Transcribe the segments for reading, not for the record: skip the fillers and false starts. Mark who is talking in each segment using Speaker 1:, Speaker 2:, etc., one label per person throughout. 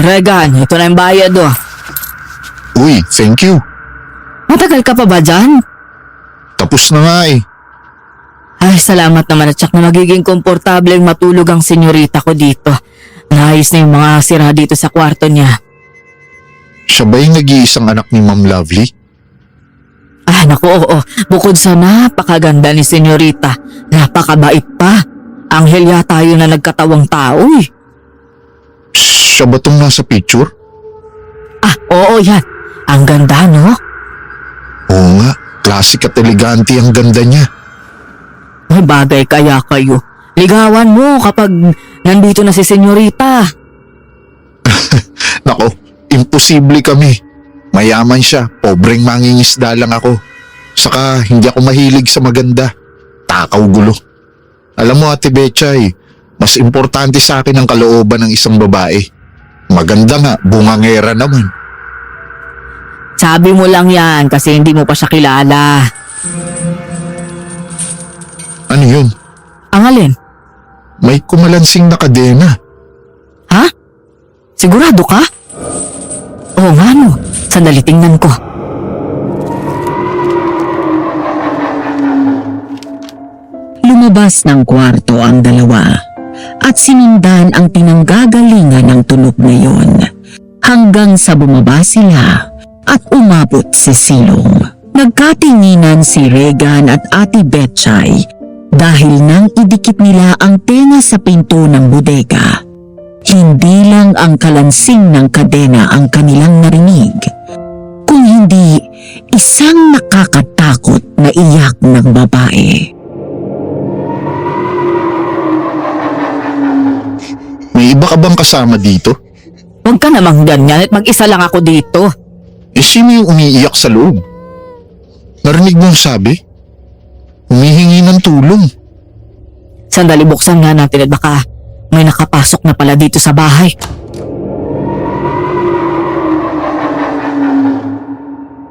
Speaker 1: Regan, ito na yung bayad oh.
Speaker 2: Uy, thank you.
Speaker 1: Matagal ka pa ba dyan?
Speaker 2: Tapos na nga eh.
Speaker 1: Ay, salamat naman at tsak na magiging komportableng matulog ang senyorita ko dito. Naayos na yung mga sira dito sa kwarto niya.
Speaker 2: Siya ba yung nag-iisang anak ni Ma'am Lovely?
Speaker 1: Ah, naku, oo. Bukod sa napakaganda ni senyorita, napakabait pa. Anghel yata yun na nagkatawang tao eh.
Speaker 2: Siya ba tong nasa picture?
Speaker 1: Ah, oo yan. Ang ganda, no?
Speaker 2: Oo nga, classic at elegante ang ganda niya.
Speaker 1: May bagay kaya kayo. Ligawan mo kapag nandito na si senyorita.
Speaker 2: Nako, imposible kami. Mayaman siya, pobreng mangingisda lang ako. Saka hindi ako mahilig sa maganda. Takaw gulo. Alam mo Ate Betchay, mas importante sa akin ang kalooban ng isang babae. Maganda nga, bungangera naman.
Speaker 1: Sabi mo lang yan kasi hindi mo pa siya kilala.
Speaker 2: Ano yun?
Speaker 1: Ang alin?
Speaker 2: May kumalansing na kadena.
Speaker 1: Ha? Sigurado ka? Oo nga no. Sandali tingnan ko.
Speaker 3: Lumabas ng kwarto ang dalawa at sinundan ang pinanggagalingan ng tunog na yon hanggang sa bumaba sila at umabot si Silong. Nagkatinginan si Regan at Ate Betchay dahil nang idikit nila ang tenga sa pinto ng bodega. Hindi lang ang kalansing ng kadena ang kanilang narinig, kung hindi isang nakakatakot na iyak ng babae.
Speaker 2: May iba ka bang kasama dito?
Speaker 1: Huwag ka namang ganyan at mag-isa lang ako dito.
Speaker 2: Eh sino yung umiiyak sa loob? Narinig mo ang sabi? Humihingi ng tulong.
Speaker 1: Sandali buksan nga natin at baka may nakapasok na pala dito sa bahay.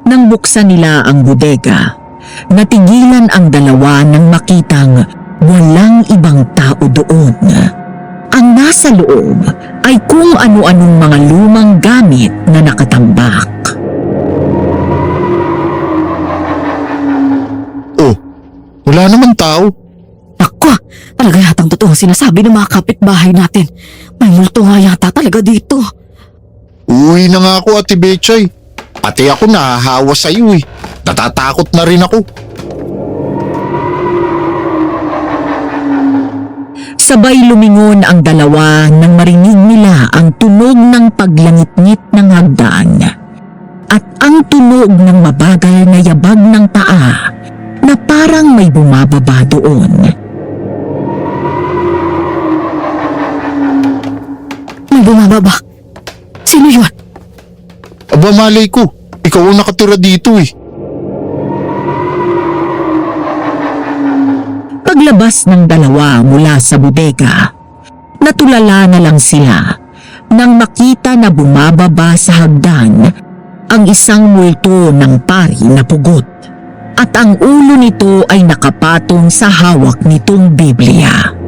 Speaker 3: Nang buksan nila ang bodega, natigilan ang dalawa nang makitang walang ibang tao doon. Ang nasa loob ay kung ano-anong mga lumang gamit na nakatambak.
Speaker 2: Oh, wala naman tao.
Speaker 1: Naku, talaga yatang totoo sinasabi ng mga kapitbahay natin. May multo nga yata talaga dito.
Speaker 2: Uwi na nga ako Ate Betchay. Pati ako nahahawa sa iyo eh. Natatakot na rin ako.
Speaker 3: Sabay lumingon ang dalawa nang marinig nila ang tunog ng paglangit-ngit ng hagdan at ang tunog ng mabagal na yabag ng paa na parang may bumababa doon.
Speaker 1: May bumababa. Sino yun?
Speaker 2: Aba malay ko, ikaw ang nakatira dito eh.
Speaker 3: Paglabas ng dalawa mula sa bodega, natulala na lang sila nang makita na bumababa sa hagdan ang isang multo ng pari na pugot at ang ulo nito ay nakapatong sa hawak nitong Biblia.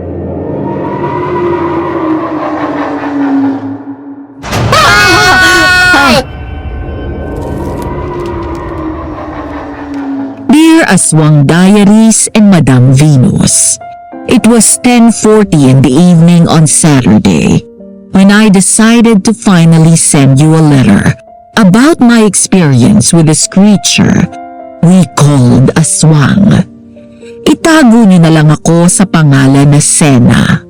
Speaker 3: Dear Aswang Diaries and Madame Venus, it was 10:40 in the evening on Saturday when I decided to finally send you a letter about my experience with this creature we called Aswang. Itago niyo na lang ako sa pangalan na Sena.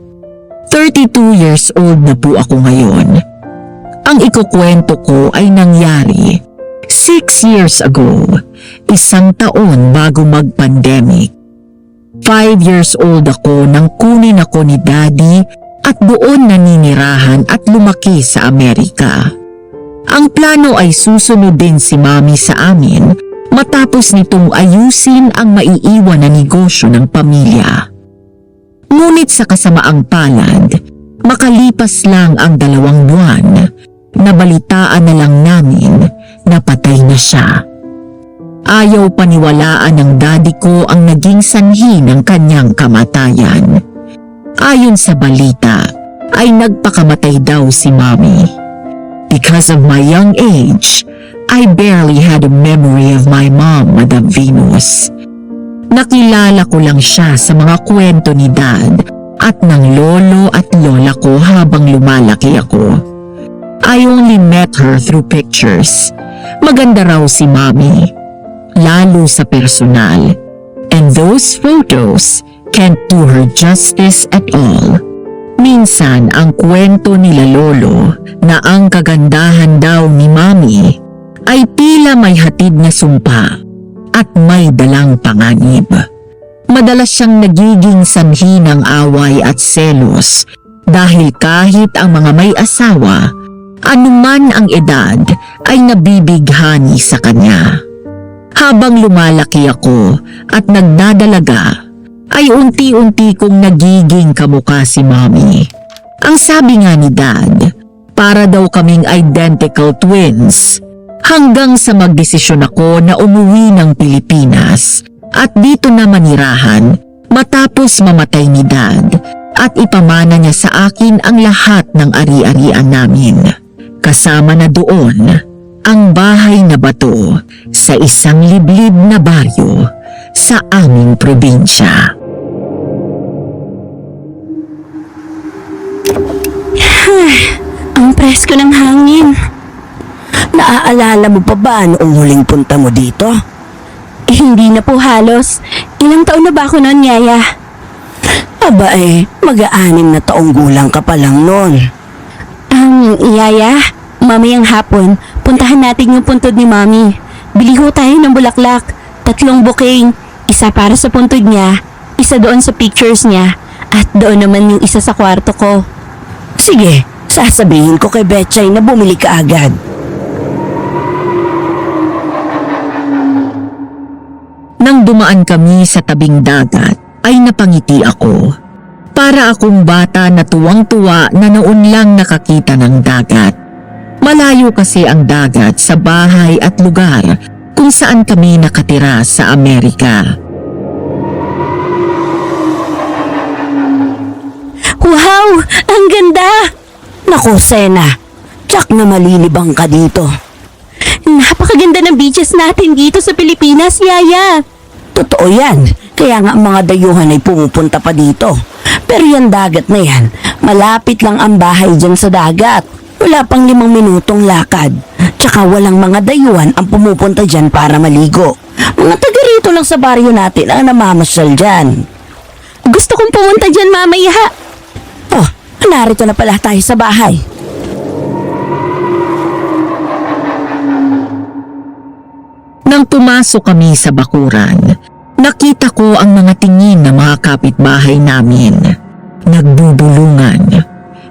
Speaker 3: 32 years old na po ako ngayon. Ang ikukwento ko ay nangyari 6 years ago, 1 taon bago mag-pandemic. 5 years old ako nang kunin ako ni Daddy at doon naninirahan at lumaki sa Amerika. Ang plano ay susunod din si Mami sa amin matapos nitong ayusin ang maiiwan na negosyo ng pamilya. Ngunit sa kasamaang palad, makalipas lang ang 2 buwan, nabalitaan na lang namin na patay na siya. Ayaw paniwalaan ng daddy ko ang naging sanhi ng kanyang kamatayan. Ayon sa balita, ay nagpakamatay daw si Mami. Because of my young age, I barely had a memory of my mom, Madam Venus. Nakilala ko lang siya sa mga kwento ni Dad at ng lolo at lola ko habang lumalaki ako. I only met her through pictures. Maganda raw si Mommy, lalo sa personal. And those photos can't do her justice at all. Minsan ang kwento nila lolo na ang kagandahan daw ni Mommy ay tila may hatid na sumpa at may dalang panganib. Madalas siyang nagiging sanhi ng away at selos dahil kahit ang mga may asawa, anuman ang edad ay nabibighani sa kanya. Habang lumalaki ako at nagdadalaga, ay unti-unti kong nagiging kamukha si Mommy. Ang sabi nga ni Dad, para daw kaming identical twins, hanggang sa magdesisyon ako na umuwi ng Pilipinas at dito na manirahan matapos mamatay ni Dad at ipamana niya sa akin ang lahat ng ari-arian namin. Kasama na doon ang bahay na bato sa isang liblib na baryo sa aming probinsya.
Speaker 4: Ang presko ng hangin. Naaalala mo pa ba noong huling punta mo dito? Hindi na po halos. Ilang taon na ba ako noon, Yaya? Aba mag-aanim na taong gulang ka pa lang noon. Yaya, mamayang hapon, puntahan natin yung puntod ni Mami. Bili ho tayo ng bulaklak, 3 bouquet, isa para sa puntod niya, isa doon sa pictures niya, at doon naman yung isa sa kwarto ko. Sige, sasabihin ko kay Betchay na bumili ka agad.
Speaker 3: Nang dumaan kami sa tabing dagat, ay napangiti ako. Para akong bata na tuwang-tuwa na noon lang nakakita ng dagat. Malayo kasi ang dagat sa bahay at lugar kung saan kami nakatira sa Amerika.
Speaker 4: Wow! Ang ganda! Naku, Sena, tsak na malilibang ka dito. Napakaganda ng beaches natin dito sa Pilipinas, Yaya. Totoo yan, kaya nga ang mga dayuhan ay pumupunta pa dito. Pero yung dagat na yan, malapit lang ang bahay dyan sa dagat. Wala pang 5 minutong lakad. Tsaka walang mga dayuhan ang pumupunta dyan para maligo. Mga taga rito lang sa baryo natin ang namamasyal dyan. Gusto kong pumunta dyan mamaya. Oh, narito na pala tayo sa bahay.
Speaker 3: Nang pumasok kami sa bakuran, nakita ko ang mga tingin ng mga kapitbahay namin. Nagbubulungan.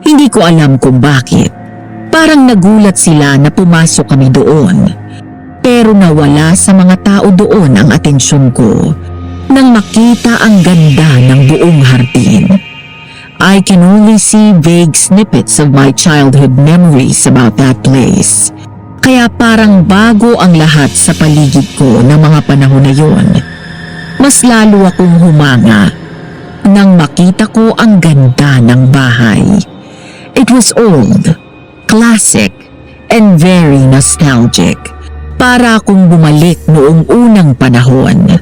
Speaker 3: Hindi ko alam kung bakit. Parang nagulat sila na pumasok kami doon. Pero nawala sa mga tao doon ang atensyon ko nang makita ang ganda ng buong hardin. I can only see vague snippets of my childhood memories about that place. Kaya parang bago ang lahat sa paligid ko ng mga panahon na yon. Mas lalo akong humanga nang makita ko ang ganda ng bahay. It was old, classic, and very nostalgic. Para akong bumalik noong unang panahon.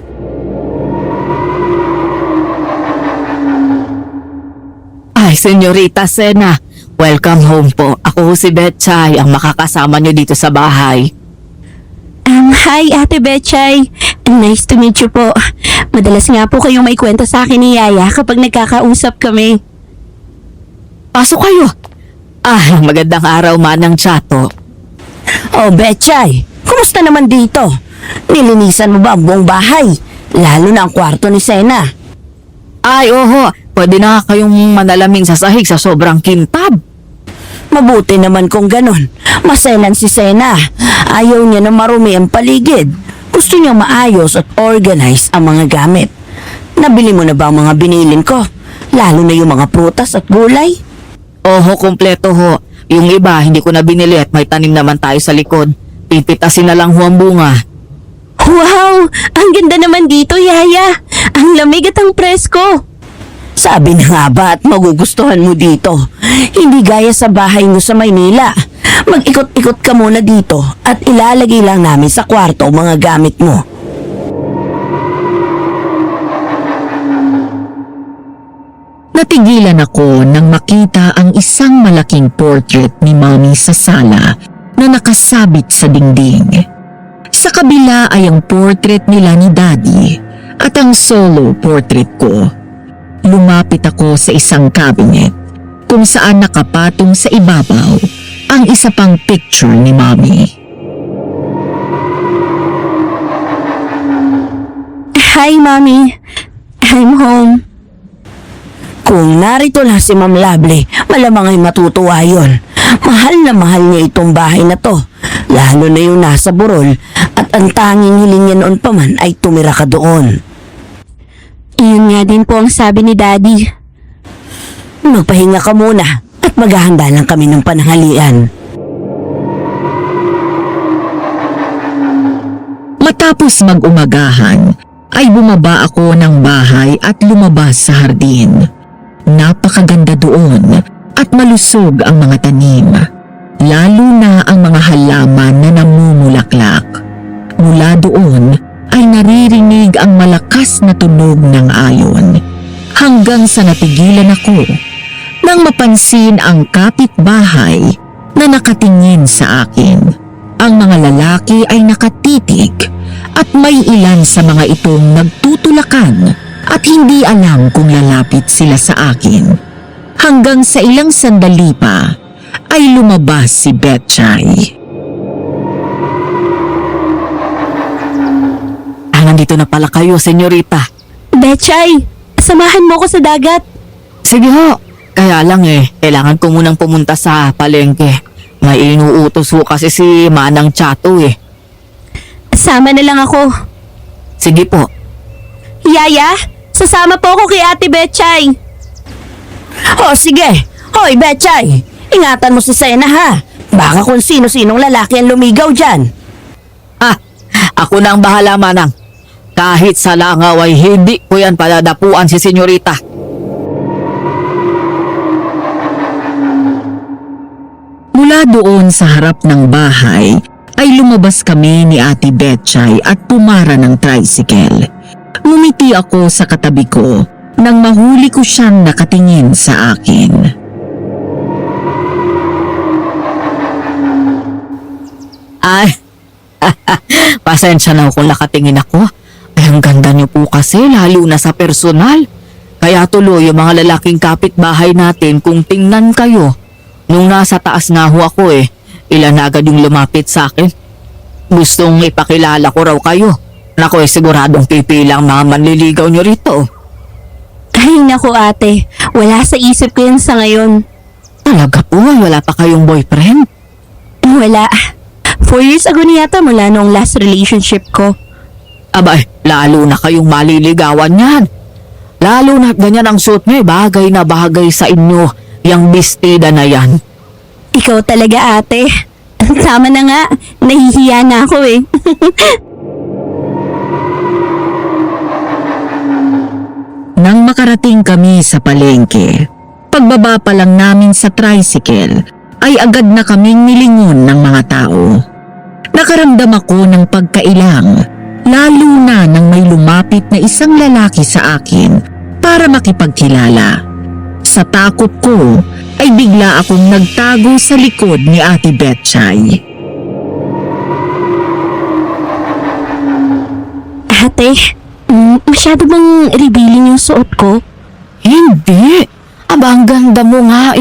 Speaker 1: Ay, Senyorita Sena, welcome home po. Ako si Betchay, ang makakasama niyo dito sa bahay.
Speaker 4: Hi Ate Betchay. Nice to meet you po. Madalas nga po kayong may kwento sa akin ni Yaya kapag nagkakausap kami.
Speaker 1: Pasok kayo. Magandang araw, Manang Chato.
Speaker 4: Oh Betchay, kumusta naman dito? Nilinisan mo ba ang buong bahay? Lalo na ang kwarto ni Sena.
Speaker 1: Ay, oho. Pwede na kayong manalaming sa sahig sa sobrang kintab.
Speaker 4: Mabuti naman kung ganon. Maselan si Sena. Ayaw niya na marumi ang paligid. Gusto niya maayos at organize ang mga gamit. Nabili mo na ba ang mga binilin ko? Lalo na yung mga prutas at gulay?
Speaker 1: Oho, kumpleto ho. Yung iba, hindi ko na binili at may tanim naman tayo sa likod. Pipitasin na lang ho ang bunga.
Speaker 4: Wow! Ang ganda naman dito, Yaya. Ang lamig at ang presko. Sabi na nga ba at magugustuhan mo dito. Hindi gaya sa bahay mo sa Maynila. Mag-ikot-ikot ka muna dito at ilalagay lang namin sa kwarto ang mga gamit mo.
Speaker 3: Natigilan ako nang makita ang isang malaking portrait ni Mommy sa sala na nakasabit sa dingding. Sa kabila ay ang portrait nila ni Daddy at ang solo portrait ko. Lumapit ako sa isang cabinet kung saan nakapatong sa ibabaw ang isa pang picture ni Mommy.
Speaker 4: Hi, Mommy. I'm home. Kung narito lang si Ma'am Lovely, malamang ay matutuwa yun. Mahal na mahal niya itong bahay na to. Lalo na yung nasa burol at ang tanging hiling niya noon pa man ay tumira ka doon. Iyon nga din po ang sabi ni Daddy. Magpahinga ka muna at maghahanda lang kami ng pananghalian.
Speaker 3: Matapos mag-umagahan, ay bumaba ako ng bahay at lumabas sa hardin. Napakaganda doon at malusog ang mga tanim, lalo na ang mga halaman na namumulaklak. Mula doon ay naririnig ang malakas na tunog ng alon, hanggang sa natigilan ako nang mapansin ang kapitbahay na nakatingin sa akin. Ang mga lalaki ay nakatitig at may ilan sa mga itong nagtutulakan at hindi alam kung lalapit sila sa akin. Hanggang sa ilang sandali pa ay lumabas si Betchay.
Speaker 1: Nandito na pala kayo, senyorita.
Speaker 4: Betchay, samahan mo ko sa dagat.
Speaker 1: Sige ho. Kaya lang kailangan ko munang pumunta sa palengke. May inuutos ho kasi si Manang Chato
Speaker 4: Sama na lang ako.
Speaker 1: Sige po.
Speaker 4: Yaya, sasama po ako kay Ate Betchay. Oh, sige. Hoy, Betchay, ingatan mo si Sena ha. Baka kung sino-sinong lalaki ang lumigaw dyan.
Speaker 1: Ako na ang bahala, Manang. Kahit sa langaw ay hindi ko yan paladapuan si senyorita.
Speaker 3: Mula doon sa harap ng bahay ay lumabas kami ni Ate Betchay at pumara ng tricycle. Ngumiti ako sa katabi ko nang mahuli ko siyang nakatingin sa akin.
Speaker 1: Ay, pasensya na kung nakatingin ako. Ay, ang ganda niyo po kasi, lalo na sa personal. Kaya tuloy yung mga lalaking kapitbahay natin kung tingnan kayo. Nung nasa taas nga ho ako ilan na agad yung lumapit sa akin. Gustong ipakilala ko raw kayo. Naku, siguradong pipilang mga manliligaw niyo rito.
Speaker 4: Ay, naku ate, wala sa isip ko yan sa ngayon.
Speaker 1: Talaga po, wala pa kayong boyfriend?
Speaker 4: Wala. 4 years ago na yata mula nung last relationship ko.
Speaker 1: Abay, lalo na kayong maliligawan yan. Lalo na ganyan ang suot niyo, bagay na bagay sa inyo, yung bestida na yan.
Speaker 4: Ikaw talaga ate. Tama na nga, nahihiya na ako
Speaker 3: Nang makarating kami sa palengke, pagbaba pa lang namin sa tricycle, ay agad na kaming nilingon ng mga tao. Nakaramdam ako ng pagkailang, lalo na nang may lumapit na isang lalaki sa akin para makipagkilala. Sa takot ko, ay bigla akong nagtago sa likod ni Ate Betchay.
Speaker 4: Ate, masyado bang revealing yung suot ko?
Speaker 1: Hindi. Aba, ang ganda mo nga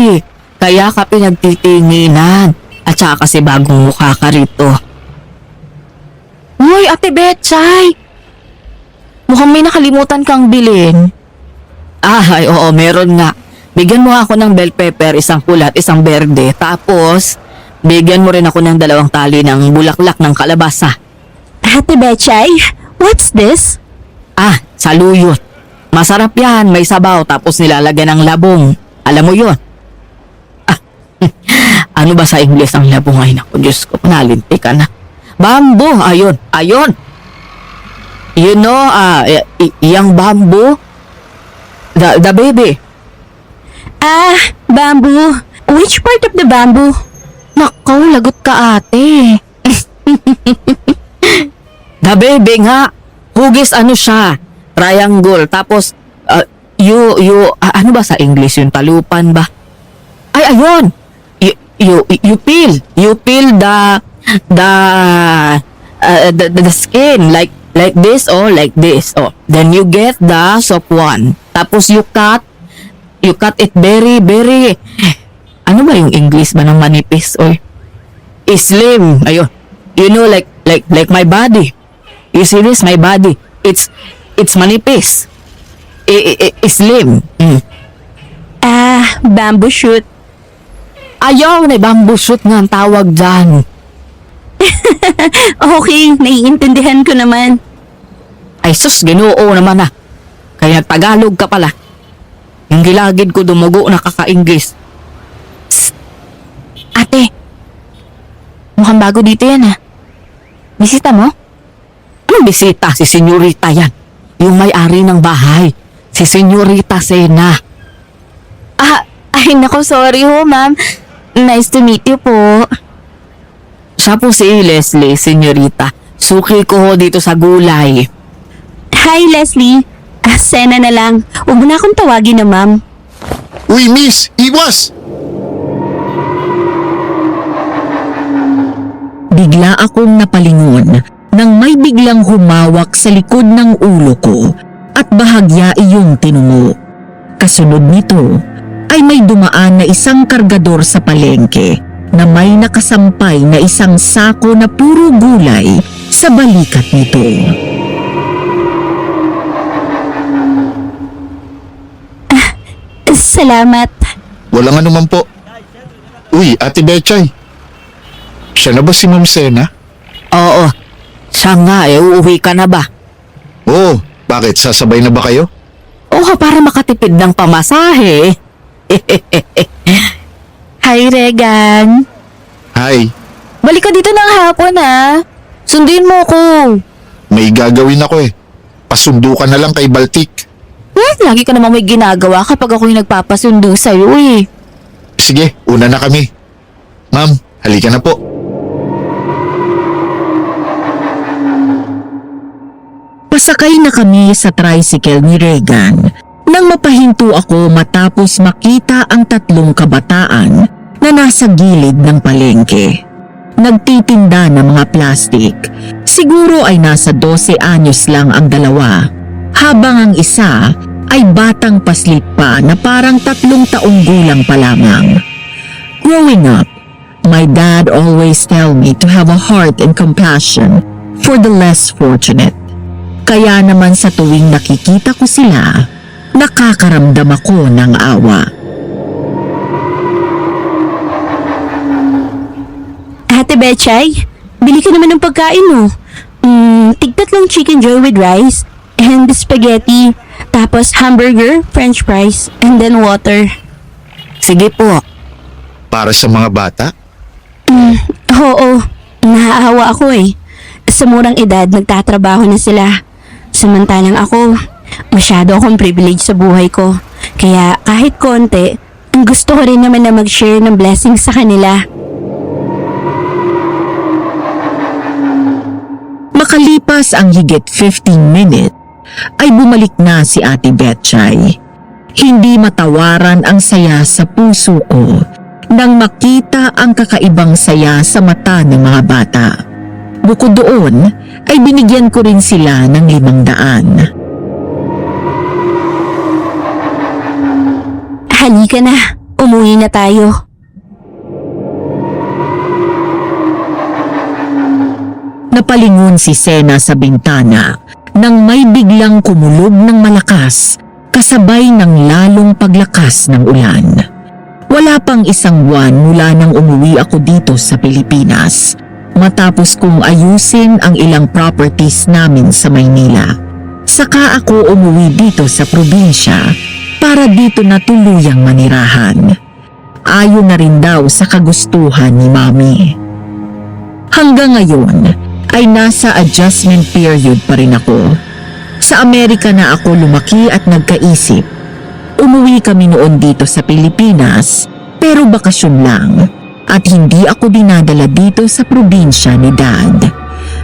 Speaker 1: Kaya ka pinagtitinginan. At saka kasi bagong mukha ka rito. Uy, Ate Betchay! Mukhang may nakalimutan kang bilhin. Ay, oo, meron nga. Bigyan mo ako ng bell pepper, isang pula at isang berde. Tapos, bigyan mo rin ako ng 2 tali ng bulaklak ng kalabasa.
Speaker 4: Ate Betchay, what's this?
Speaker 1: Saluyot. Masarap yan, may sabaw tapos nilalagyan ng labong. Alam mo yun? Ano ba sa English ang labong? Ay naku, Diyos ko, nalinti ka na. Bamboo, ayun. You know, yung bamboo, the baby.
Speaker 4: Bamboo. Which part of the bamboo?
Speaker 1: Nakaw, lagot ka ate. The baby nga. Hugis ano siya? Triangle. Tapos, ano ba sa English yung talupan ba? Ay, ayun. You peel the skin like this or like this. Oh, then you get the soft one. Tapos you cut it very ano ba yung English ba ng manipis or slim? Ayun. You know like my body. You see this, my body. It's manipis. Slim.
Speaker 4: Bamboo shoot.
Speaker 1: Ayaw na bamboo shoot nga ang tawag dyan.
Speaker 4: Okay, naiintindihan ko naman.
Speaker 1: Ay sus, Ginoo naman ah. Kaya Tagalog ka pala. Yung gilagid ko dumugo na kaka-English.
Speaker 4: Ate, mukhang bago dito yan ah. Bisita mo?
Speaker 1: Anong bisita? Si Senyorita yan. Yung may-ari ng bahay. Si Senyorita Sena.
Speaker 4: Ay nako, sorry ho ma'am. Nice to meet you po.
Speaker 1: Siya po si Leslie, Senyorita. Suki ko ho dito sa gulay.
Speaker 4: Hi Leslie. Sena na lang. Huwag mo na akong tawagin na ma'am.
Speaker 2: Uy, miss! Iwas!
Speaker 3: Bigla akong napalingon nang may biglang humawak sa likod ng ulo ko at bahagya iyong tinungo. Kasunod nito ay may dumaan na isang kargador sa palengke na may nakasampay na isang sako na puro gulay sa balikat nito.
Speaker 4: Salamat.
Speaker 2: Walang anuman po. Uy, Ate Betchay. Siya na ba si Ma'am Sena?
Speaker 1: Oo. Siya nga uuwi ka na ba?
Speaker 2: Oo, bakit? Sasabay na ba kayo?
Speaker 1: Oo, para makatipid ng pamasahe.
Speaker 4: Hi Regan.
Speaker 2: Hi,
Speaker 4: Balik ka dito ng hapon ah. Sundin mo ko.
Speaker 2: may gagawin ako eh. Pasundo ka na lang kay Baltic.
Speaker 4: Lagi ka namang may ginagawa kapag ako yung nagpapasundo sa'yo eh.
Speaker 2: Sige, una na kami. Ma'am, halika na po.
Speaker 3: Pasakay na kami sa tricycle ni Regan nang mapahinto ako matapos makita ang tatlong kabataan na nasa gilid ng palengke. Nagtitinda ng mga plastik. Siguro ay nasa 12 anyos lang ang dalawa, habang ang isa ay batang paslit pa na parang 3 taong gulang pa lamang. Growing up, my dad always tell me to have a heart and compassion for the less fortunate. Kaya naman sa tuwing nakikita ko sila, nakakaramdam ako ng awa.
Speaker 4: Ate Betchay, bili ka naman ng pagkain mo. Tig-3 chicken joy with rice and spaghetti, tapos hamburger, french fries, and then water.
Speaker 1: Sige po.
Speaker 2: Para sa mga bata?
Speaker 4: Oo, naaawa ako eh. Sa murang edad, nagtatrabaho na sila. Samantalang ako, masyado akong privilege sa buhay ko. Kaya kahit konti, ang gusto ko rin naman na mag-share ng blessings sa kanila.
Speaker 3: Makalipas ang higit 15 minutes, ay bumalik na si Ate Betchay. Hindi matawaran ang saya sa puso ko nang makita ang kakaibang saya sa mata ng mga bata. Bukod doon, ay binigyan ko rin sila ng 500.
Speaker 4: Halika na, umuwi na tayo.
Speaker 3: Napalingon si Sena sa bintana nang may biglang kumulog ng malakas kasabay ng lalong paglakas ng ulan. Wala pang 1 buwan mula nang umuwi ako dito sa Pilipinas matapos kong ayusin ang ilang properties namin sa Maynila. Saka ako umuwi dito sa probinsya para dito na tuluyang manirahan. Ayon na rin daw sa kagustuhan ni Mami. Hanggang ngayon ay nasa adjustment period pa rin ako. Sa Amerika na ako lumaki at nagkaisip. Umuwi kami noon dito sa Pilipinas pero bakasyon lang at hindi ako dinadala dito sa probinsya ni Dad.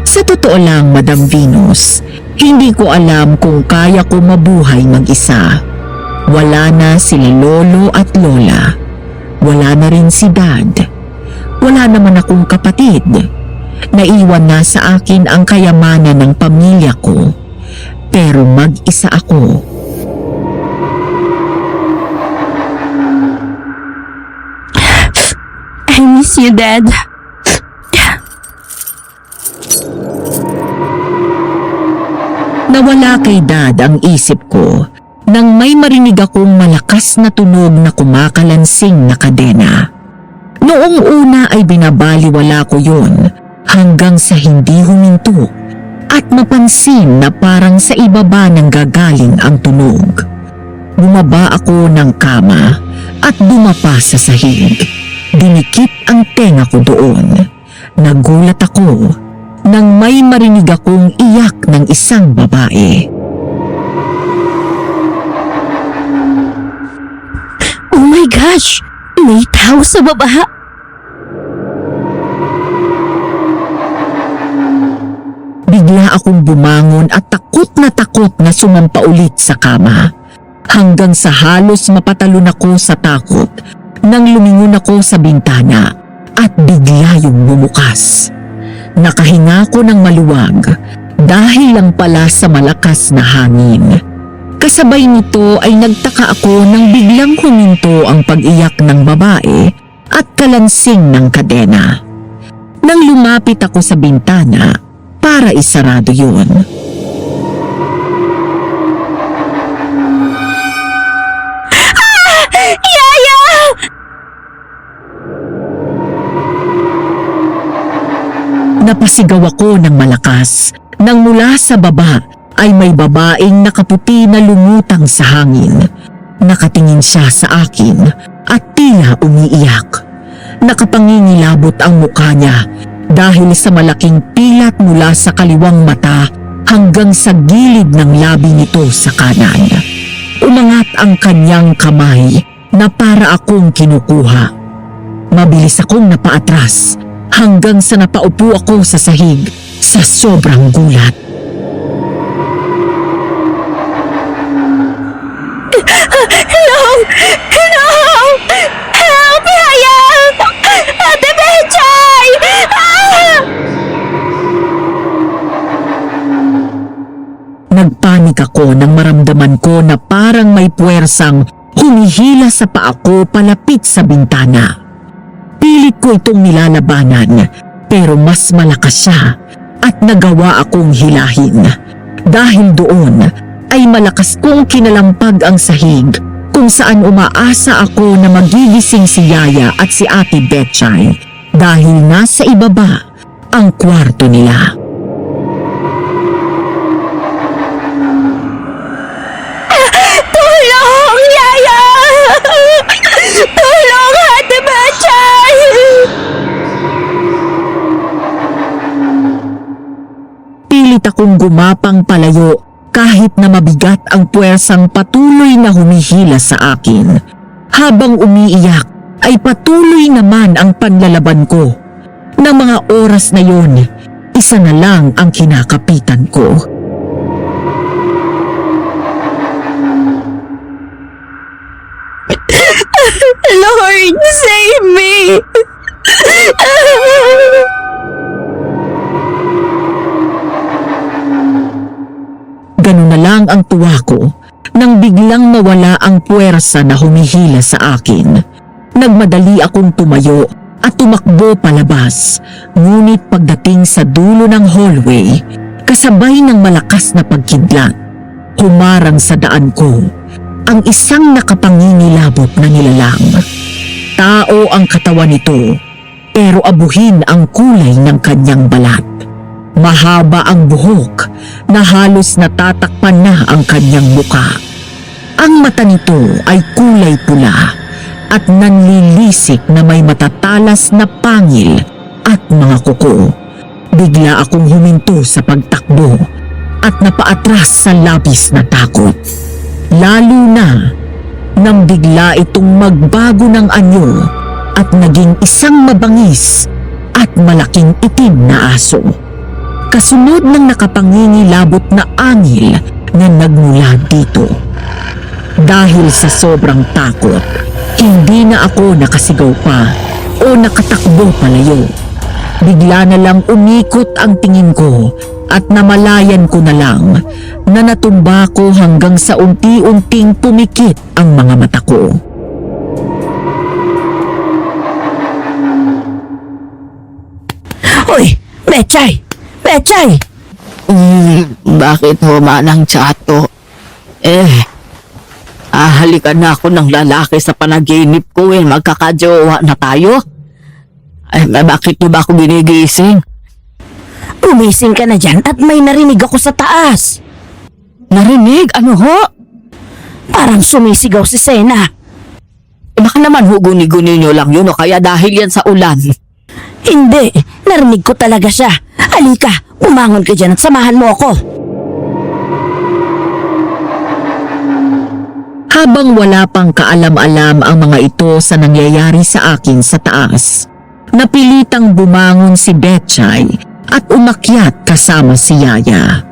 Speaker 3: Sa totoo lang, Madam Venus, hindi ko alam kung kaya ko mabuhay mag-isa. Wala na sila lolo at lola. Wala na rin si Dad. Wala naman akong kapatid. Naiwan na sa akin ang kayamanan ng pamilya ko. Pero mag-isa ako.
Speaker 4: I miss you, Dad.
Speaker 3: Nawala kay Dad ang isip ko nang may marinig akong malakas na tunog na kumakalansing na kadena. Noong una ay binabaliwala ko yun hanggang sa hindi huminto at mapansin na parang sa ibaba nang gagaling ang tunog. Bumaba ako ng kama at dumapa sa sahig. Dinikit ang tenga ko doon. Nagulat ako nang may marinig akong iyak ng isang babae.
Speaker 4: Oh my gosh! May tao sa baba!
Speaker 3: Bigla akong bumangon at takot na sumampa ulit sa kama. Hanggang sa halos mapatalon ako sa takot nang lumingon ako sa bintana at bigla yung bumukas. Nakahinga ko ng maluwag dahil lang pala sa malakas na hangin. Kasabay nito ay nagtaka ako nang biglang huminto ang pag-iyak ng babae at kalansing ng kadena. Nang lumapit ako sa bintana para isarado yun.
Speaker 4: Yaya!
Speaker 3: Napasigaw ako ng malakas nang mula sa baba ay may babaeng nakaputi na lumutang sa hangin. Nakatingin siya sa akin at tila umiiyak. Nakapangingilabot ang mukha niya dahil sa malaking pilat mula sa kaliwang mata hanggang sa gilid ng labi nito sa kanan. Umangat ang kanyang kamay na para akong kinukuha. Mabilis akong napaatras hanggang sa napaupo ako sa sahig sa sobrang gulat.
Speaker 4: Hello! Help! Yaya! Ate Bechay!
Speaker 3: Nagpanik ako nang maramdaman ko na parang may puwersang humihila sa paa ko palapit sa bintana. Pilit ko itong nilalabanan pero mas malakas siya at nagawa akong hilahin. Dahil doon ay malakas kong kinalampag ang sahig kung saan umaasa ako na magigising si Yaya at si Ate Bechay dahil nasa ibaba ang kwarto nila.
Speaker 4: Tulong, Yaya! Tulong, Ate Bechay!
Speaker 3: Pilit akong gumapang palayo kahit na mabigat ang puwersang patuloy na humihila sa akin. Habang umiiyak ay patuloy naman ang panlalaban ko. Nang mga oras na yon, isa na lang ang kinakapitan ko.
Speaker 4: Lord, save me!
Speaker 3: Ganun na lang ang tuwa ko nang biglang nawala ang puwersa na humihila sa akin. Nagmadali akong tumayo at tumakbo palabas. Ngunit pagdating sa dulo ng hallway, kasabay ng malakas na pagkidlat, humarang sa daan ko ang isang nakapangingilabot na nilalang. Tao ang katawan nito, pero abuhin ang kulay ng kanyang balat. Mahaba ang buhok na halos natatakpan na ang kanyang muka. Ang mata nito ay kulay pula at nanlilisik na may matatalas na pangil at mga kuko. Bigla akong huminto sa pagtakbo at napaatras sa labis na takot. Lalo na nang bigla itong magbago ng anyo at naging isang mabangis at malaking itim na aso. Kasunod ng nakapangingilabot na angil na nagmula dito. Dahil sa sobrang takot, hindi na ako nakasigaw pa o nakatakbo palayo. Bigla na lang umikot ang tingin ko at namalayan ko na lang na natumba ko hanggang sa unti-unting pumikit ang mga mata ko.
Speaker 4: Hoy, Betchay! Betchay!
Speaker 1: Bakit ho manang Chato? Halikan na ako ng lalaki sa panaginip ko magkakajowa na tayo. Bakit niyo ba ako ginigising?
Speaker 4: Umising ka na dyan at may narinig ako sa taas.
Speaker 1: Narinig? Ano ho?
Speaker 4: Parang sumisigaw si Sena.
Speaker 1: Baka naman ho guni-guni niyo lang yun o kaya dahil yan sa ulan.
Speaker 4: Hindi, narinig ko talaga siya. Halika, umangon ka dyan at samahan mo ako.
Speaker 3: Habang wala pang kaalam-alam ang mga ito sa nangyayari sa akin sa taas, napilitang bumangon si Betchay at umakyat kasama si Yaya.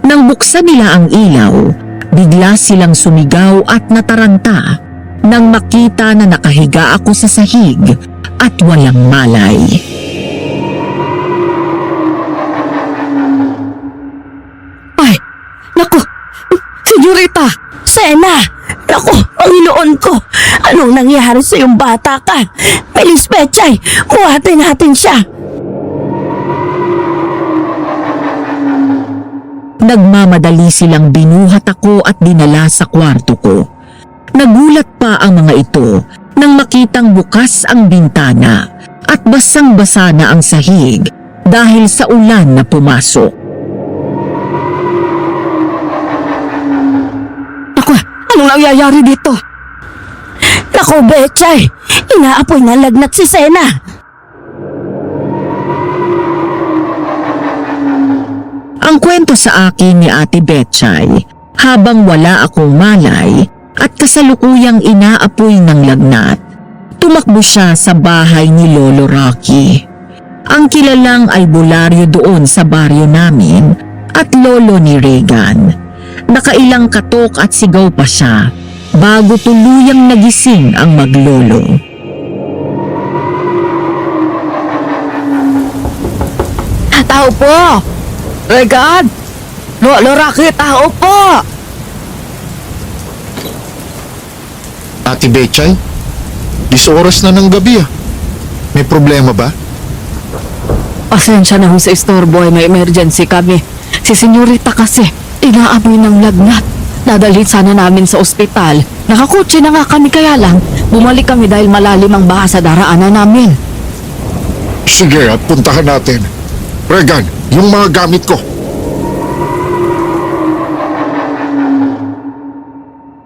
Speaker 3: Nang buksan nila ang ilaw, bigla silang sumigaw at nataranta nang makita na nakahiga ako sa sahig at walang malay.
Speaker 1: Ay, naku! Senyorita!
Speaker 4: Sena! Naku, Panginoon ko! Anong nangyari sa iyong bata ka? Bilis, Betchay! Buhatin natin siya!
Speaker 3: Nagmamadali silang binuhat ako at dinala sa kwarto ko. Nagulat pa ang mga ito nang makitang bukas ang bintana at basang-basa na ang sahig dahil sa ulan na pumasok.
Speaker 1: Naku, anong nangyayari dito?
Speaker 4: Naku, Betchay! Inaapoy na lagnat si Sena!
Speaker 3: Ang kwento sa akin ni Ate Betchay, habang wala akong malay at kasalukuyang inaapoy ng lagnat, tumakbo siya sa bahay ni Lolo Rocky. Ang kilalang albularyo doon sa baryo namin at lolo ni Regan. Nakailang katok at sigaw pa siya bago tuluyang nagising ang maglolo.
Speaker 1: Tao po! Regan! Lolo Rocky, tao po!
Speaker 2: Ate Betchay, 10 oras na ng gabi May problema ba?
Speaker 1: Pasensya na ho sa istorbo may emergency kami. Si senyorita kasi, inaamoy ng lagnat. Dadalhin sana namin sa ospital. Nakakotse na nga kami kaya lang, bumalik kami dahil malalim ang baha sa daraanan namin.
Speaker 2: Sige, at puntahan natin. Regan, yung mga gamit ko.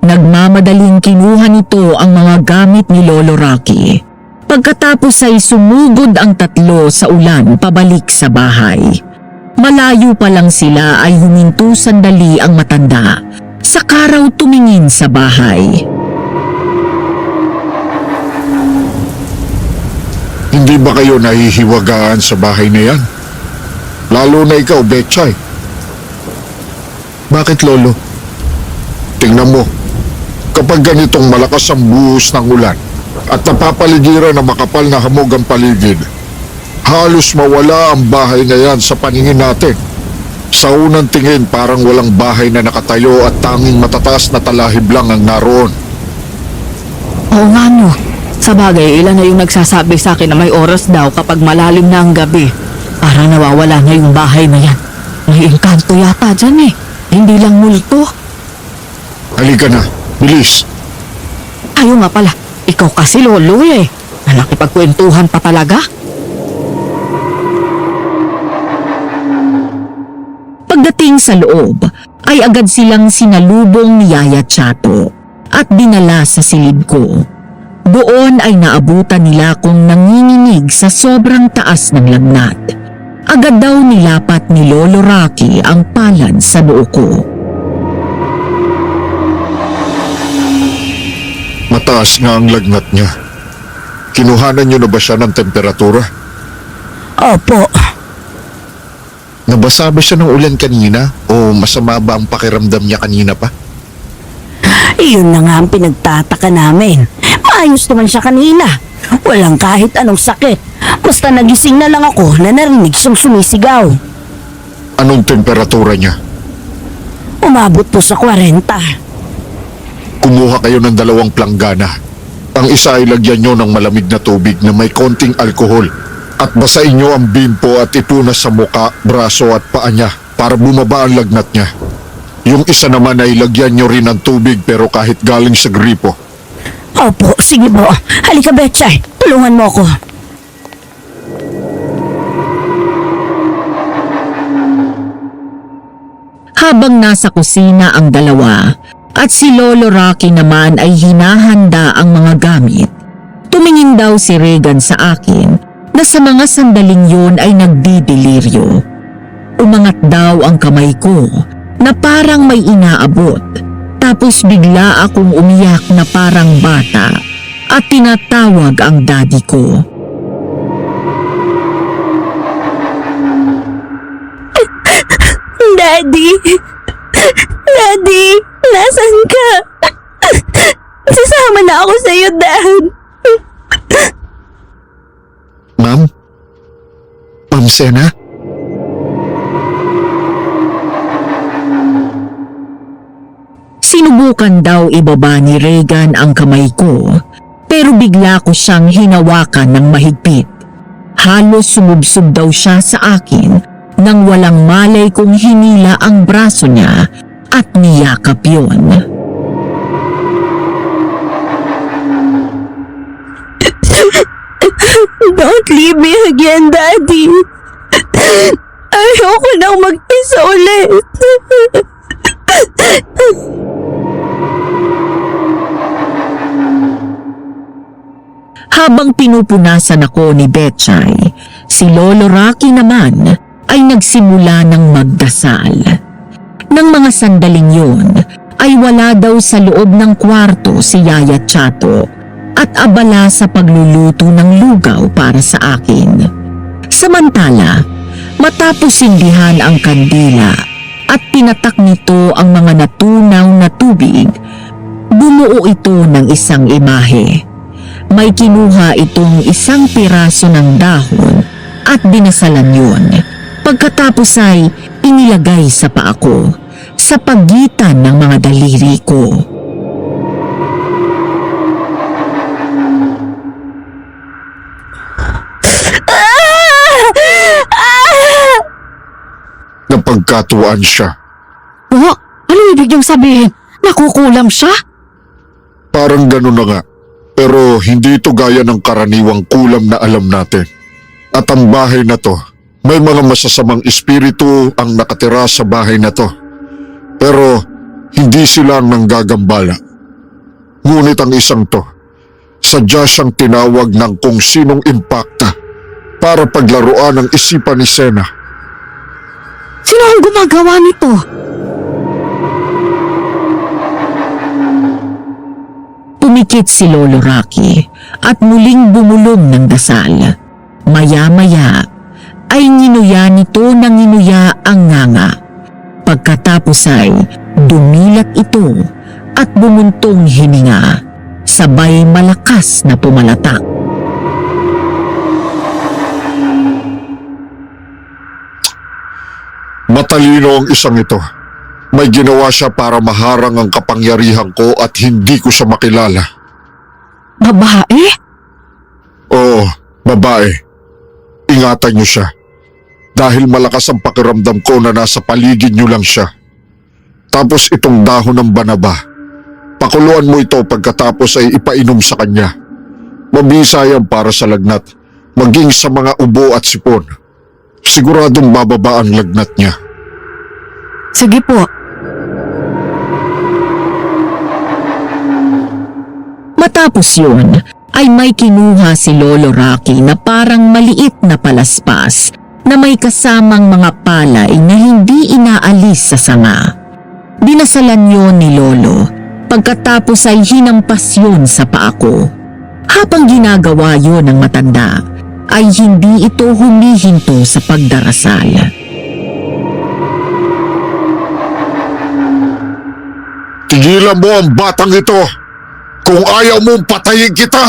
Speaker 3: Nagmamadaling kinuha nito ang mga gamit ni Lolo Rocky. Pagkatapos ay sumugod ang tatlo sa ulan pabalik sa bahay. Malayo pa lang sila ay huminto sandali ang matanda. Saka raw tumingin sa bahay.
Speaker 2: Hindi ba kayo nahihiwagaan sa bahay na yan? Lalo na ikaw, Betchay. Bakit, Lolo? Tingnan mo, kapag ganitong malakas ang buhos ng ulan at napapaligiran ng makapal na hamog ang paligid, halos mawala ang bahay na yan sa paningin natin. Sa unang tingin, parang walang bahay na nakatayo at tanging matataas na talahib lang ang naroon.
Speaker 1: Oo nga no. Sa bagay, ilan na yung nagsasabi sa akin na may oras daw kapag malalim na ang gabi. Parang nawawala na yung bahay na yan. May engkanto yata dyan Hindi lang multo.
Speaker 2: Halika na, bilis.
Speaker 1: Ayaw nga pala, ikaw kasi lolo na nakipagkwentuhan pa talaga.
Speaker 3: Pagdating sa loob, ay agad silang sinalubong ni Yaya Chato at dinala sa silid ko. Doon ay naabutan nila kong nanginginig sa sobrang taas ng lagnat. Agad daw nilapat ni Lolo Rocky ang palad sa noo ko.
Speaker 2: Mataas nga ang lagnat niya. kinuhanan niyo na ba siya ng temperatura?
Speaker 4: Opo.
Speaker 2: Nabasa ba siya ng ulan kanina o masama ba ang pakiramdam niya kanina pa?
Speaker 4: Iyon na nga ang pinagtataka namin. Maayos naman siya kanina. Walang kahit anong sakit. Basta nagising na lang ako na narinig siyang sumisigaw.
Speaker 2: Anong temperatura niya?
Speaker 4: Umabot po sa 40.
Speaker 2: Kumuha kayo ng 2 planggana. Ang isa ay lagyan nyo ng malamig na tubig na may konting alkohol at basain nyo ang bimpo at ipunas sa muka, braso at paa niya para bumaba ang lagnat niya. Yung isa naman ay lagyan nyo rin ng tubig pero kahit galing sa gripo.
Speaker 4: Opo, sige po. Halika, Betchay. Tulungan mo ako.
Speaker 3: Habang nasa kusina ang dalawa at si Lolo Rocky naman ay hinahanda ang mga gamit, tumingin daw si Regan sa akin na sa mga sandaling yun ay nagdidiliryo. Umangat daw ang kamay ko na parang may inaabot, tapos bigla akong umiyak na parang bata at tinatawag ang daddy ko.
Speaker 4: Daddy! Daddy! Nasaan ka? Sasama na ako sa'yo, Dad.
Speaker 2: Ma'am? Ma'am Sena?
Speaker 3: Sinubukan daw ibaba ni Regan ang kamay ko, pero bigla ko siyang hinawakan ng mahigpit. Halos sumubsob daw siya sa akin nang walang malay kong hinila ang braso niya at niyakap yun.
Speaker 4: Don't leave me again, Daddy. Ayoko nang mag-isa ulit.
Speaker 3: Habang pinupunasan ako ni Betchay, si Lolo Rocky naman ay nagsimula ng magdasal. Nang mga sandaling yun, ay wala daw sa loob ng kwarto si Yaya Chato at abala sa pagluluto ng lugaw para sa akin. Samantala, matapos sindihan ang kandila at pinatak nito ang mga natunaw na tubig, bumuo ito ng isang imahe. May kinuha itong isang piraso ng dahon at dinasalan yun. Pagkatapos ay inilagay sa paa ko, sa pagitan ng mga daliri ko.
Speaker 2: Napagkatuwaan siya.
Speaker 1: Oh, ano ibig niyong sabihin? Nakukulam siya?
Speaker 2: Parang ganun na nga. Pero hindi ito gaya ng karaniwang kulam na alam natin. At ang bahay na to, may mga masasamang espiritu ang nakatira sa bahay na to. Pero hindi sila ang nanggagambala. Ngunit ang isang to, sadya siyang tinawag ng kung sinong impakta para paglaruan ang isipan ni Sena.
Speaker 1: Sino ang gumagawa nito?
Speaker 3: Pumikit si Lolo Rocky at muling bumulong ng dasal. Maya-maya ay nginuya nito ng nginuya ang nganga. Pagkatapos ay dumilat ito at bumuntong hininga, sabay malakas na pumalatak.
Speaker 2: Matalino ang isang ito. May ginawa siya para maharang ang kapangyarihan ko at hindi ko siya makilala.
Speaker 1: Babae?
Speaker 2: Oo, babae. Ingatan niyo siya. Dahil malakas ang pakiramdam ko na nasa paligid niyo lang siya. Tapos itong dahon ng banaba. Pakuluan mo ito pagkatapos ay ipainom sa kanya. Mabisa yan para sa lagnat, maging sa mga ubo at sipon. Siguradong bababa ang lagnat niya.
Speaker 1: Sige po.
Speaker 3: Matapos yun, ay may kinuha si Lolo Rocky na parang maliit na palaspas na may kasamang mga palay na hindi inaalis sa sanga. Dinasalan yun ni Lolo, pagkatapos ay hinampas yun sa paa ko. Habang ginagawa yon ng matanda, ay hindi ito humihinto sa pagdarasal.
Speaker 2: Tigilan mo ang batang ito! Kung ayaw mong patayin kita!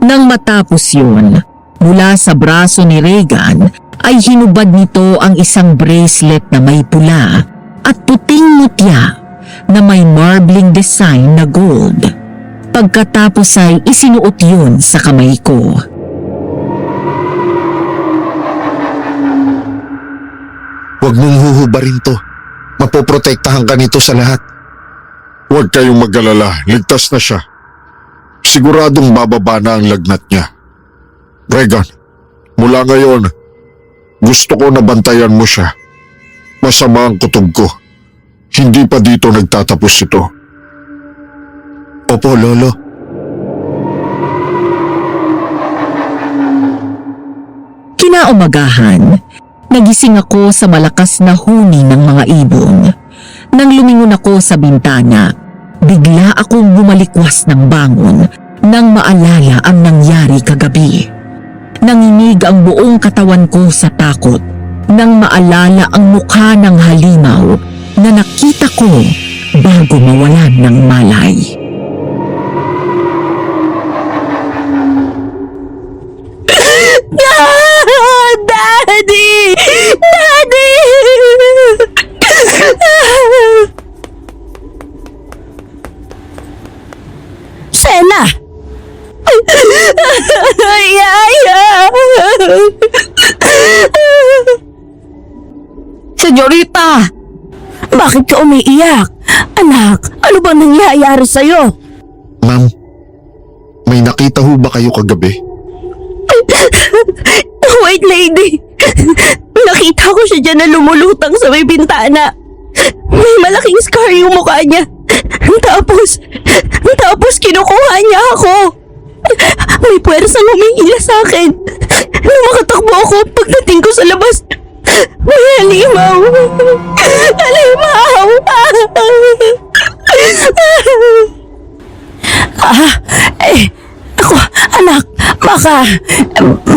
Speaker 3: Nang matapos yun, mula sa braso ni Regan ay hinubad nito ang isang bracelet na may pula at puting mutya na may marbling design na gold. Pagkatapos ay isinuot yun sa kamay ko.
Speaker 2: Huwag mong huhubarin to. Mapoprotektahan ka nito sa lahat. Huwag kayong mag-alala, ligtas na siya. Siguradong bababa na ang lagnat niya. Regan, mula ngayon, gusto ko na bantayan mo siya. Masama ang kutob ko. Hindi pa dito nagtatapos ito. Opo, Lolo.
Speaker 3: Kinaumagahan, nagising ako sa malakas na huni ng mga ibon. Nang lumingon ako sa bintana, bigla akong bumalikwas ng bangon nang maalala ang nangyari kagabi. Nanginig ang buong katawan ko sa takot nang maalala ang mukha ng halimaw na nakita ko bago mawalan ng malay.
Speaker 4: Daddy! Daddy! Sena! Yaya!
Speaker 1: Senyorita!
Speaker 4: Bakit ka umiiyak? Anak, ano ba nangyayari sa'yo?
Speaker 2: Ma'am, may nakita ho ba kayo kagabi?
Speaker 4: White lady! Nakita ko siya dyan na lumulutang sa may bintana. May malaking scar yung mukha niya. Tapos kinukuha niya ako. May puwersang humihila sa akin. Nung makatakbo ako pagdating ko sa labas, may halimaw. Halimaw! Ako, anak,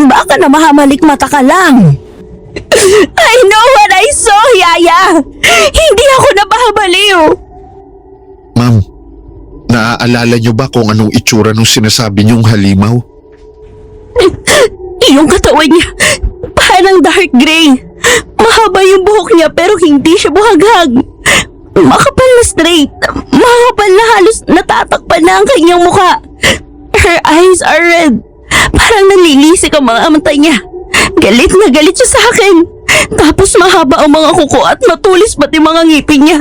Speaker 4: baka na mahamalik mata ka lang. I know what I saw, Yaya! Hindi ako nababaliw!
Speaker 2: Ma'am, naaalala niyo ba kung anong itsura nung sinasabi niyong halimaw?
Speaker 4: Yung katawan niya, parang dark gray. Mahaba yung buhok niya pero hindi siya buhaghag. Makapal na straight. Makapal na halos natatakpan na ang kanyang mukha. Her eyes are red. Parang nalilisik ang mga mata niya. Galit na galit siya sa akin. Tapos mahaba ang mga kuko at matulis pati mga ngipin niya.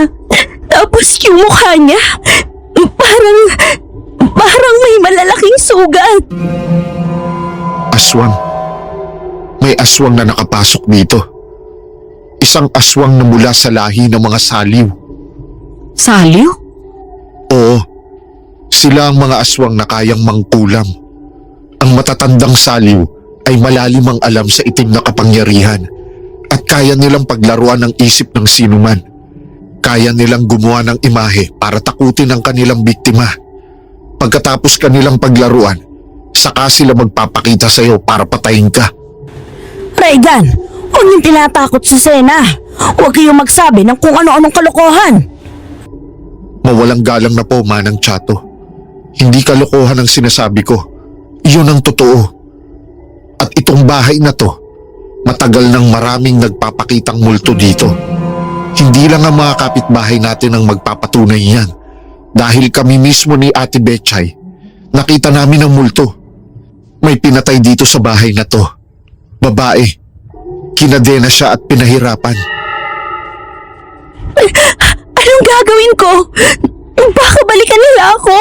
Speaker 4: Tapos yung mukha niya, parang may malalaking sugat.
Speaker 2: Aswang. May aswang na nakapasok dito. Isang aswang na mula sa lahi ng mga saliw.
Speaker 1: Saliw?
Speaker 2: Oo, sila ang mga aswang na kayang mangkulam. Ang matatandang saliw ay malalim ang alam sa itim na kapangyarihan at kaya nilang paglaruan ang isip ng sinuman. Kaya nilang gumawa ng imahe para takutin ang kanilang biktima. Pagkatapos kanilang paglaruan, saka sila magpapakita sa iyo para patayin ka.
Speaker 4: Regan, huwag niyong tinatakot si Sena. Huwag kayong magsabi ng kung ano-anong kalokohan.
Speaker 2: Mawalang galang na po, Manang Chato. Hindi kalokohan ang sinasabi ko. Iyon ang totoo. At itong bahay na to, matagal nang maraming nagpapakitang multo dito. Hindi lang ang mga kapitbahay natin ang magpapatunay yan. Dahil kami mismo ni Ate Betchay, nakita namin ang multo. May pinatay dito sa bahay na to. Babae. Kinadena siya at pinahirapan.
Speaker 4: Anong gagawin ko? Baka balikan nila ako.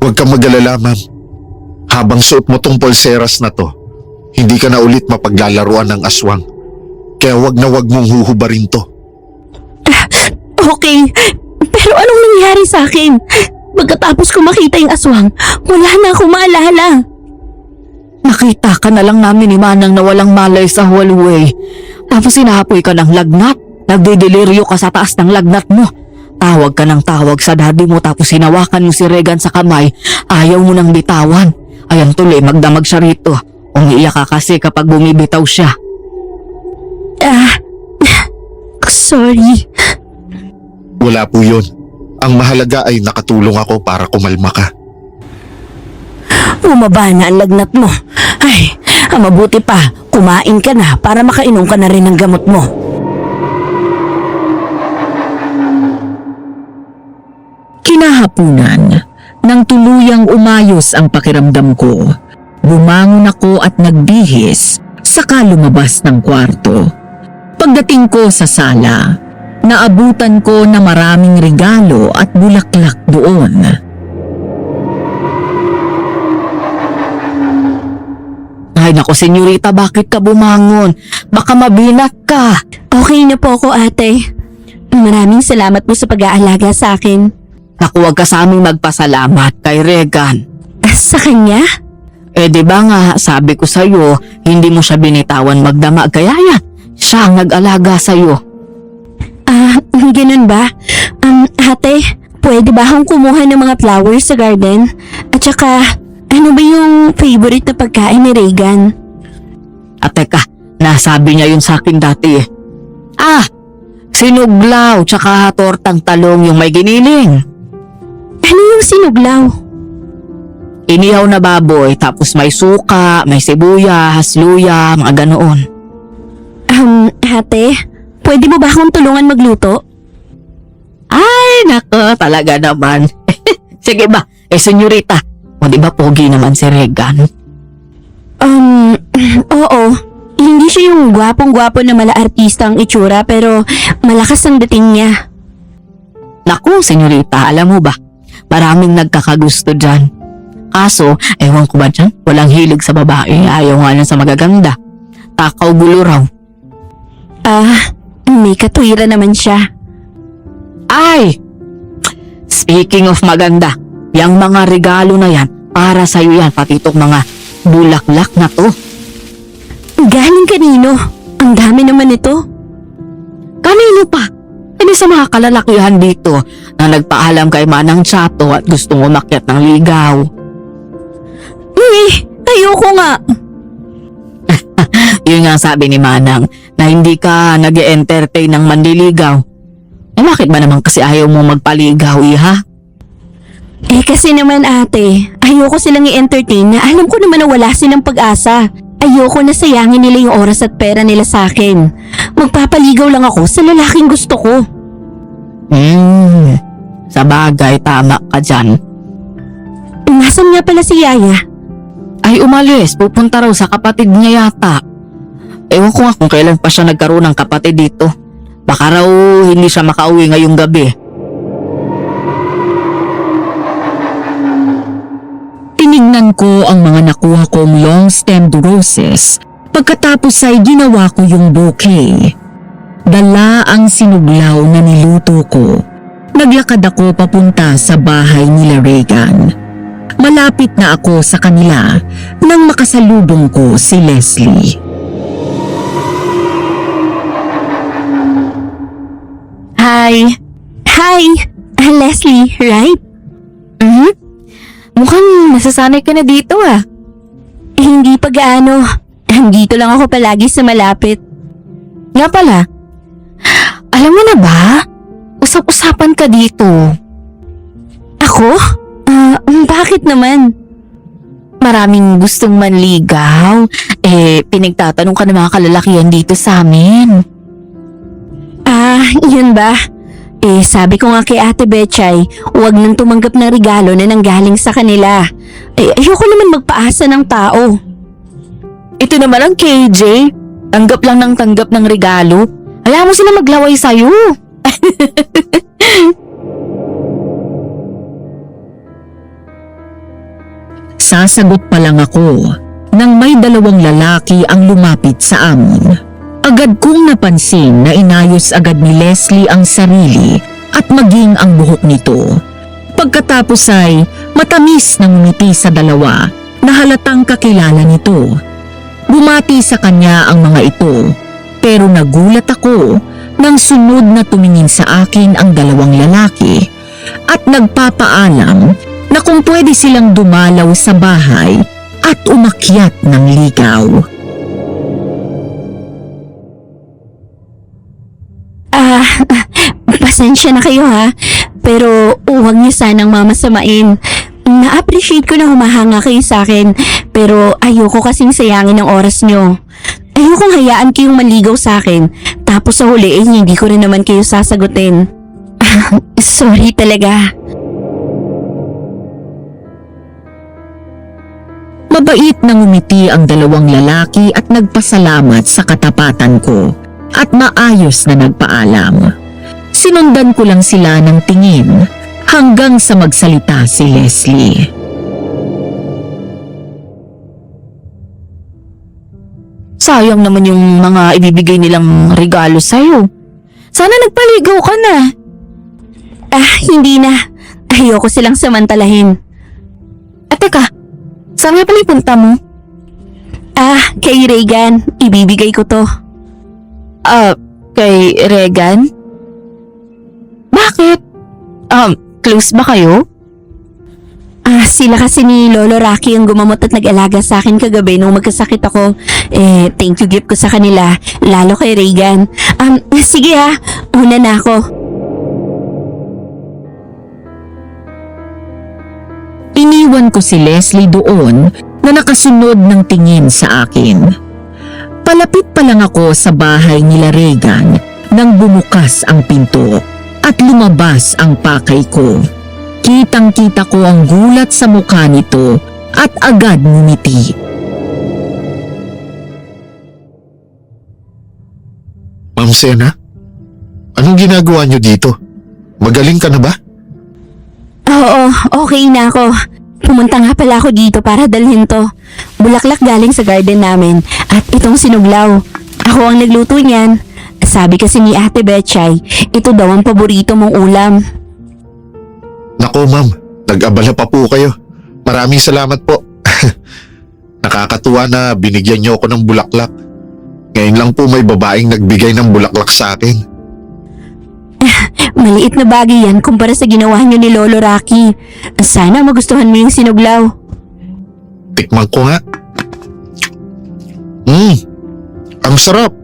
Speaker 2: Huwag kang mag-alala, ma'am. Habang suot mo tong pulseras na to, hindi ka na ulit mapaglalaruan ng aswang. Kaya wag na wag mong huhubarin to.
Speaker 4: Okay, pero anong nangyari sa akin? Pagkatapos ko makita yung aswang, wala na akong maalala.
Speaker 1: Nakita ka na lang namin ni Manang na walang malay sa hallway. Tapos sinapoy ka ng lagnat. Nagdideliryo ka sa taas ng lagnat mo. Tawag ka ng tawag sa daddy mo tapos hinawakan mo si Regan sa kamay. Ayaw mo nang bitawan. Ayan tuloy, magdamag siya rito. Umiiyak ka kasi kapag bumibitaw siya.
Speaker 4: Sorry.
Speaker 2: Wala po yun. Ang mahalaga ay nakatulong ako para kumalma ka.
Speaker 4: Bumaba na ang lagnat mo. Ay, mabuti pa. Kumain ka na para makainom ka na rin ng gamot mo.
Speaker 3: Kinahapunan, nang tuluyang umayos ang pakiramdam ko, bumangon ako at nagbihis, saka lumabas ng kwarto. Pagdating ko sa sala, naabutan ko na maraming regalo at bulaklak doon.
Speaker 1: Ay nako, senyorita, bakit ka bumangon? Baka mabinat ka.
Speaker 4: Okay na po ako, ate. Maraming salamat po sa pag-aalaga sa akin.
Speaker 1: Naku, huwag ka sa aming magpasalamat kay Regan.
Speaker 4: Sa kanya?
Speaker 1: Di ba nga, sabi ko sa'yo, hindi mo siya binitawan magdama. Kaya yan, siya ang nag-alaga sa'yo.
Speaker 4: Ganun ba? Ate, pwede ba akong kumuha ng mga flowers sa garden? At saka, ano ba yung favorite na pagkain ni Regan?
Speaker 1: At teka, nasabi niya yun sa akin dati eh. Sinuglaw, tsaka tortang talong yung may giniling.
Speaker 4: Ano yung sinuglaw?
Speaker 1: Inihaw na baboy, tapos may suka, may sibuyas, luya, mga ganoon.
Speaker 4: Ate, pwede mo ba akong tulungan magluto?
Speaker 1: Ay, nako, talaga naman. Sige ba, senyorita, o di ba pogi naman si Regan?
Speaker 4: Oo. Hindi siya yung gwapong-gwapo na mala-artista ang itsura pero malakas ang dating niya.
Speaker 1: Naku, senyorita, alam mo ba, maraming nagkakagusto dyan. Kaso, ewan ko ba dyan, walang hilig sa babae, ayaw nga lang sa magaganda. Takaw gulo raw.
Speaker 4: May katwiran naman siya.
Speaker 1: Ay! Speaking of maganda, yung mga regalo na yan, para sa'yo yan, pati itong mga bulaklak na to.
Speaker 4: Galing kanino? Ang dami naman ito.
Speaker 1: Kanino pa? Hindi sa mga kalalakihan dito na nagpaalam kay Manang Chato at gustong umakyat ng ligaw.
Speaker 4: Ayoko nga.
Speaker 1: Yun nga sabi ni Manang na hindi ka nag-e-entertain ng mandiligaw. Bakit ba naman kasi ayaw mo magpaligaw, iha?
Speaker 4: Kasi naman ate, ayoko silang i-entertain na alam ko naman na wala silang pag-asa. Ayoko na sayangin nila yung oras at pera nila sa akin. Magpapaligaw lang ako sa lalaking gusto ko.
Speaker 1: Sa bagay, tama ka dyan.
Speaker 4: Nasaan nga pala si Yaya?
Speaker 1: Ay, umalis. Pupunta raw sa kapatid niya yata. Ewan ko nga kung kailan pa siya nagkaroon ng kapatid dito. Baka raw hindi siya makauwi ngayong gabi.
Speaker 3: Tinignan ko ang mga nakuha kong long-stemmed roses. Pagkatapos ay ginawa ko yung bouquet. Dala ang sinuglaw na niluto ko. Naglakad ako papunta sa bahay nila Regan. Malapit na ako sa kanila nang makasalubong ko si Leslie.
Speaker 4: Hi, Leslie, right?
Speaker 1: Mukhang nasasanay ka na dito ah.
Speaker 4: Hindi pa gaano. Dito lang ako palagi sa malapit.
Speaker 1: Nga pala, alam mo na ba? Usap-usapan ka dito.
Speaker 4: Ako? Bakit naman?
Speaker 1: Maraming gustong manligaw. Pinagtatanong ka ng mga kalalakihan dito sa amin.
Speaker 4: Yun ba? Sabi ko nga kay Ate Betchay, huwag nang tumanggap ng regalo na nanggaling sa kanila. Ayoko naman magpaasa ng tao.
Speaker 1: Ito naman ang KJ. Tanggap lang ng tanggap ng regalo. Hayaan mo sila maglaway sa'yo.
Speaker 3: Sasagot pa lang ako nang may dalawang lalaki ang lumapit sa amon. Agad kong napansin na inayos agad ni Leslie ang sarili at maging ang buhok nito. Pagkatapos ay matamis na ngumiti sa dalawa na halatang kakilala nito. Bumati sa kanya ang mga ito pero nagulat ako Nang sunod na tumingin sa akin ang dalawang lalaki at nagpapaalam na kung pwede silang dumalaw sa bahay at umakyat ng ligaw.
Speaker 4: Pasensya na kayo ha, pero huwag niyo sanang mamasamain. Na-appreciate ko na humahanga kayo sa akin, pero ayoko kasing sayangin ang oras niyo. Ayokong hayaan kayong maligaw sa akin, tapos sa huli hindi ko rin naman kayo sasagutin. Sorry talaga.
Speaker 3: Mabait na ngumiti ang dalawang lalaki at nagpasalamat sa katapatan ko at maayos na nagpaalam. Sinundan ko lang sila ng tingin hanggang sa magsalita si Leslie.
Speaker 1: Sayang naman yung mga ibibigay nilang regalo sa'yo. Sana nagpaligaw ka na.
Speaker 4: Hindi na. Ayoko silang samantalahin.
Speaker 1: At teka, saan nga pala punta mo?
Speaker 4: Kay Regan, ibibigay ko to.
Speaker 1: Kay Regan? Bakit? Close ba kayo?
Speaker 4: Sila kasi ni Lolo Rocky ang gumamot at nag-alaga sa akin kagabi nung magkasakit ako. Thank you gift ko sa kanila, lalo kay Regan. Sige una na ako.
Speaker 3: Iniwan ko si Leslie doon na nakasunod ng tingin sa akin. Palapit pa lang ako sa bahay nila Regan nang bumukas ang pinto at lumabas ang pakay ko. Kitang-kita ko ang gulat sa mukha nito at agad ngumiti.
Speaker 2: Ma'am Sena, anong ginagawa niyo dito? Magaling ka na ba?
Speaker 4: Oo, okay na ako. Pumunta nga pala ako dito para dalhin to. Bulaklak galing sa garden namin at itong sinuglaw. Ako ang nagluto niyan. Sabi kasi ni Ate Betchay, ito daw ang paborito mong ulam.
Speaker 2: Nako ma'am, nag-abala pa po kayo. Maraming salamat po. Nakakatuwa na binigyan niyo ako ng bulaklak. Ngayon lang po may babaeng nagbigay ng bulaklak sa akin.
Speaker 4: Maliit na bagay yan kumpara sa ginawa niyo ni Lolo Rocky. Sana magustuhan mo yung sinuglaw.
Speaker 2: Tikman ko nga. Ang sarap.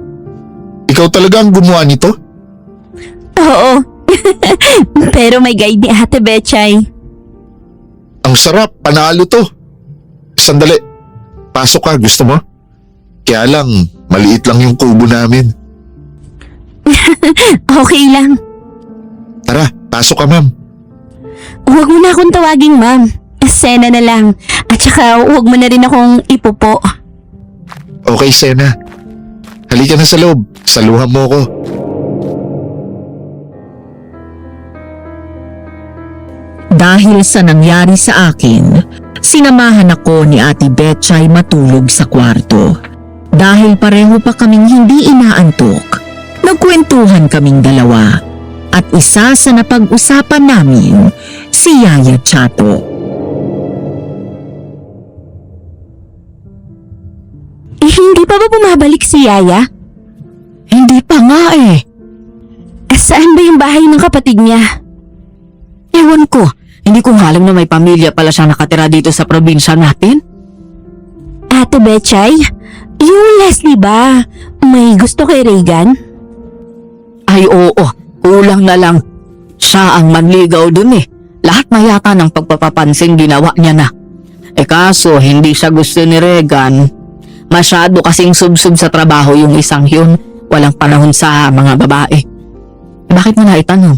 Speaker 2: Ikaw talaga ang gumawa nito?
Speaker 4: Oo. Pero may guide ni Ate Betchay.
Speaker 2: Ang sarap, panalo to. Sandali, pasok ka, gusto mo? Kaya lang, maliit lang yung kubo namin.
Speaker 4: Okay lang.
Speaker 2: Tara, pasok ka ma'am.
Speaker 4: Huwag mo na akong tawaging ma'am. Sena na lang. At saka huwag mo na rin akong ipupo.
Speaker 2: Okay, Sena. Halika na sa loob, saluhan mo ko.
Speaker 3: Dahil sa nangyari sa akin, sinamahan ako ni Ate Betchay matulog sa kwarto. Dahil pareho pa kaming hindi inaantok, nagkwentuhan kaming dalawa at isa sa napag-usapan namin si Yaya Chato.
Speaker 4: Hindi pa ba bumabalik si Yaya?
Speaker 1: Hindi pa nga eh.
Speaker 4: Saan ba yung bahay ng kapatid niya?
Speaker 1: Ewan ko, hindi ko nga alam na may pamilya pala siyang nakatira dito sa probinsya natin.
Speaker 4: Ate Betchay? Yung Leslie ba? May gusto kay Regan?
Speaker 1: Ay oo, kulang na lang. Siya ang manligaw dun eh. Lahat na yata ng pagpapapansin ginawa niya na. Kaso hindi siya gusto ni Regan. Masyado kasing sub-sub sa trabaho yung isang yun. Walang panahon sa mga babae. Bakit mo na itanong?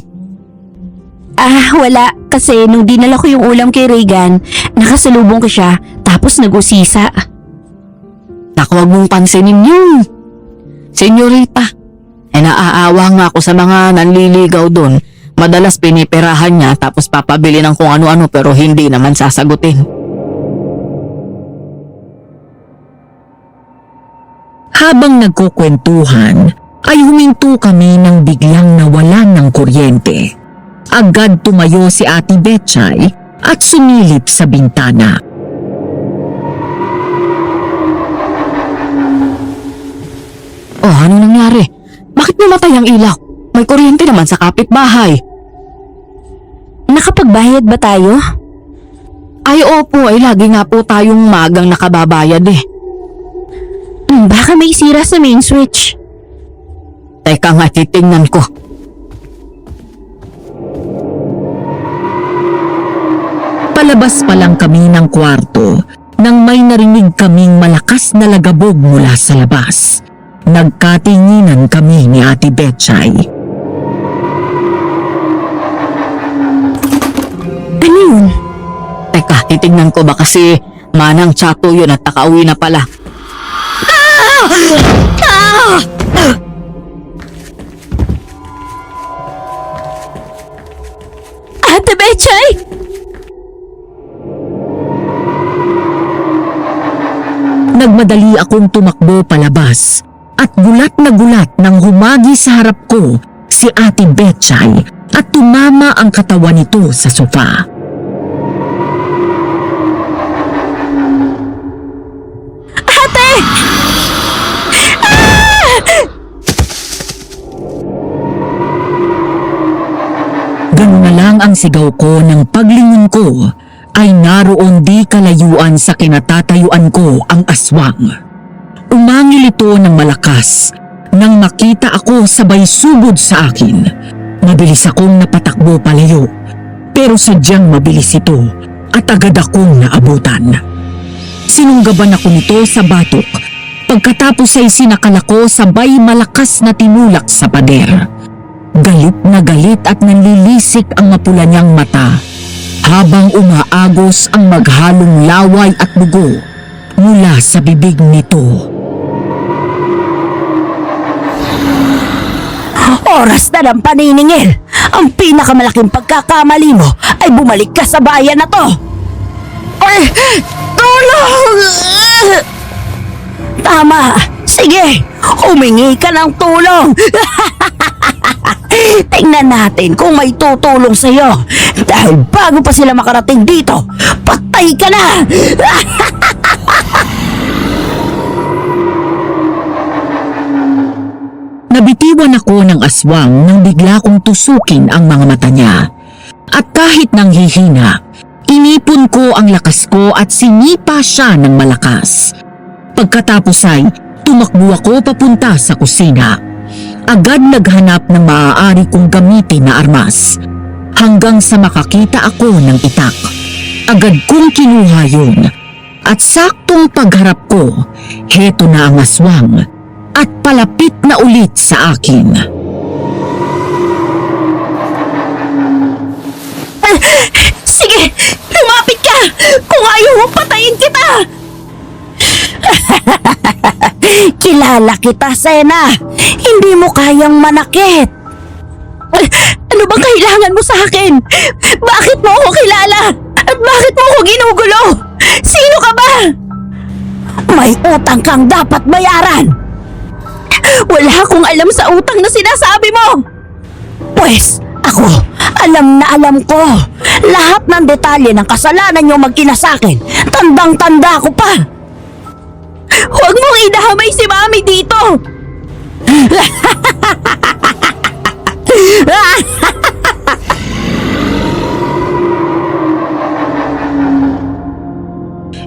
Speaker 4: Wala. Kasi nung dinala ko yung ulam kay Regan, nakasalubong ko siya, tapos nag-usisa.
Speaker 1: Naku, wag mong pansinin yun. Senyorita, naaawa nga ako sa mga nanliligaw doon. Madalas piniperahan niya tapos papabili ng kung ano-ano pero hindi naman sasagutin.
Speaker 3: Habang nagkukwentuhan, ay huminto kami nang biglang nawalan ng kuryente. Agad tumayo si Ate Betchay at sumilip sa bintana.
Speaker 1: Oh, ano nangyari? Bakit namatay ang ilaw? May kuryente naman sa kapitbahay.
Speaker 4: Nakapagbayad ba tayo?
Speaker 1: Ay opo, ay lagi nga po tayong magang nakababayad eh.
Speaker 4: Baka may sira sa main switch.
Speaker 1: Teka nga, titingnan ko.
Speaker 3: Palabas pa lang kami ng kwarto nang may narinig kaming malakas na lagabog mula sa labas. Nagkatinginan kami ni Ate Betchay.
Speaker 4: Ano yun?
Speaker 1: Teka, titingnan ko ba kasi manang tsato yun at nakauwi na pala.
Speaker 4: Ate Betchay!
Speaker 3: Nagmadali akong tumakbo palabas at gulat na gulat nang humagi sa harap ko si Ate Betchay at tumama ang katawan nito sa sofa.
Speaker 4: Ate!
Speaker 3: Ganun na lang ang sigaw ko nang paglingon ko ay naroon di kalayuan sa kinatatayuan ko ang aswang. Umangil ito ng malakas nang makita ako sabay sugod sa akin. Mabilis akong napatakbo palayo pero sadyang mabilis ito at agad akong naabutan. Sinunggaban ako nito sa batok pagkatapos ay sinakal ako sabay malakas na tinulak sa pader. Galit na galit at nanlilisik ang mapula niyang mata habang umaagos ang maghalong laway at dugo mula sa bibig nito.
Speaker 4: Oras na ng paniningil! Ang pinakamalaking pagkakamali mo ay bumalik ka sa bayan na to! Ay! Tulong! Tama! Sige! Humingi ka ng tulong! Tingnan natin kung may tutulong sa'yo. Dahil bago pa sila makarating dito, patay ka na!
Speaker 3: Nabitiwan ako ng aswang nang bigla kong tusukin ang mga mata niya. At kahit nang hihina, inipon ko ang lakas ko at sinipa siya ng malakas. Pagkatapos ay tumakbo ako papunta sa kusina. Agad naghanap ng maaari kong gamitin na armas. Hanggang sa makakita ako ng itak. Agad kong kinuha yun. At saktong pagharap ko, heto na ang aswang. At palapit na ulit sa akin.
Speaker 4: Sige! Lumapit ka! Kung ayaw mo, patayin kita! Kilala kita, Sena! Hindi mo kayang manakit! Ano bang kailangan mo sa akin? Bakit mo ako kilala? At bakit mo ako ginugulo? Sino ka ba? May utang kang dapat bayaran! Wala akong alam sa utang na sinasabi mo! Pwes, ako, alam na alam ko. Lahat ng detalye ng kasalanan niyo mag-ina sa akin, tandang-tanda ko pa. Huwag mong idamay si Mami dito!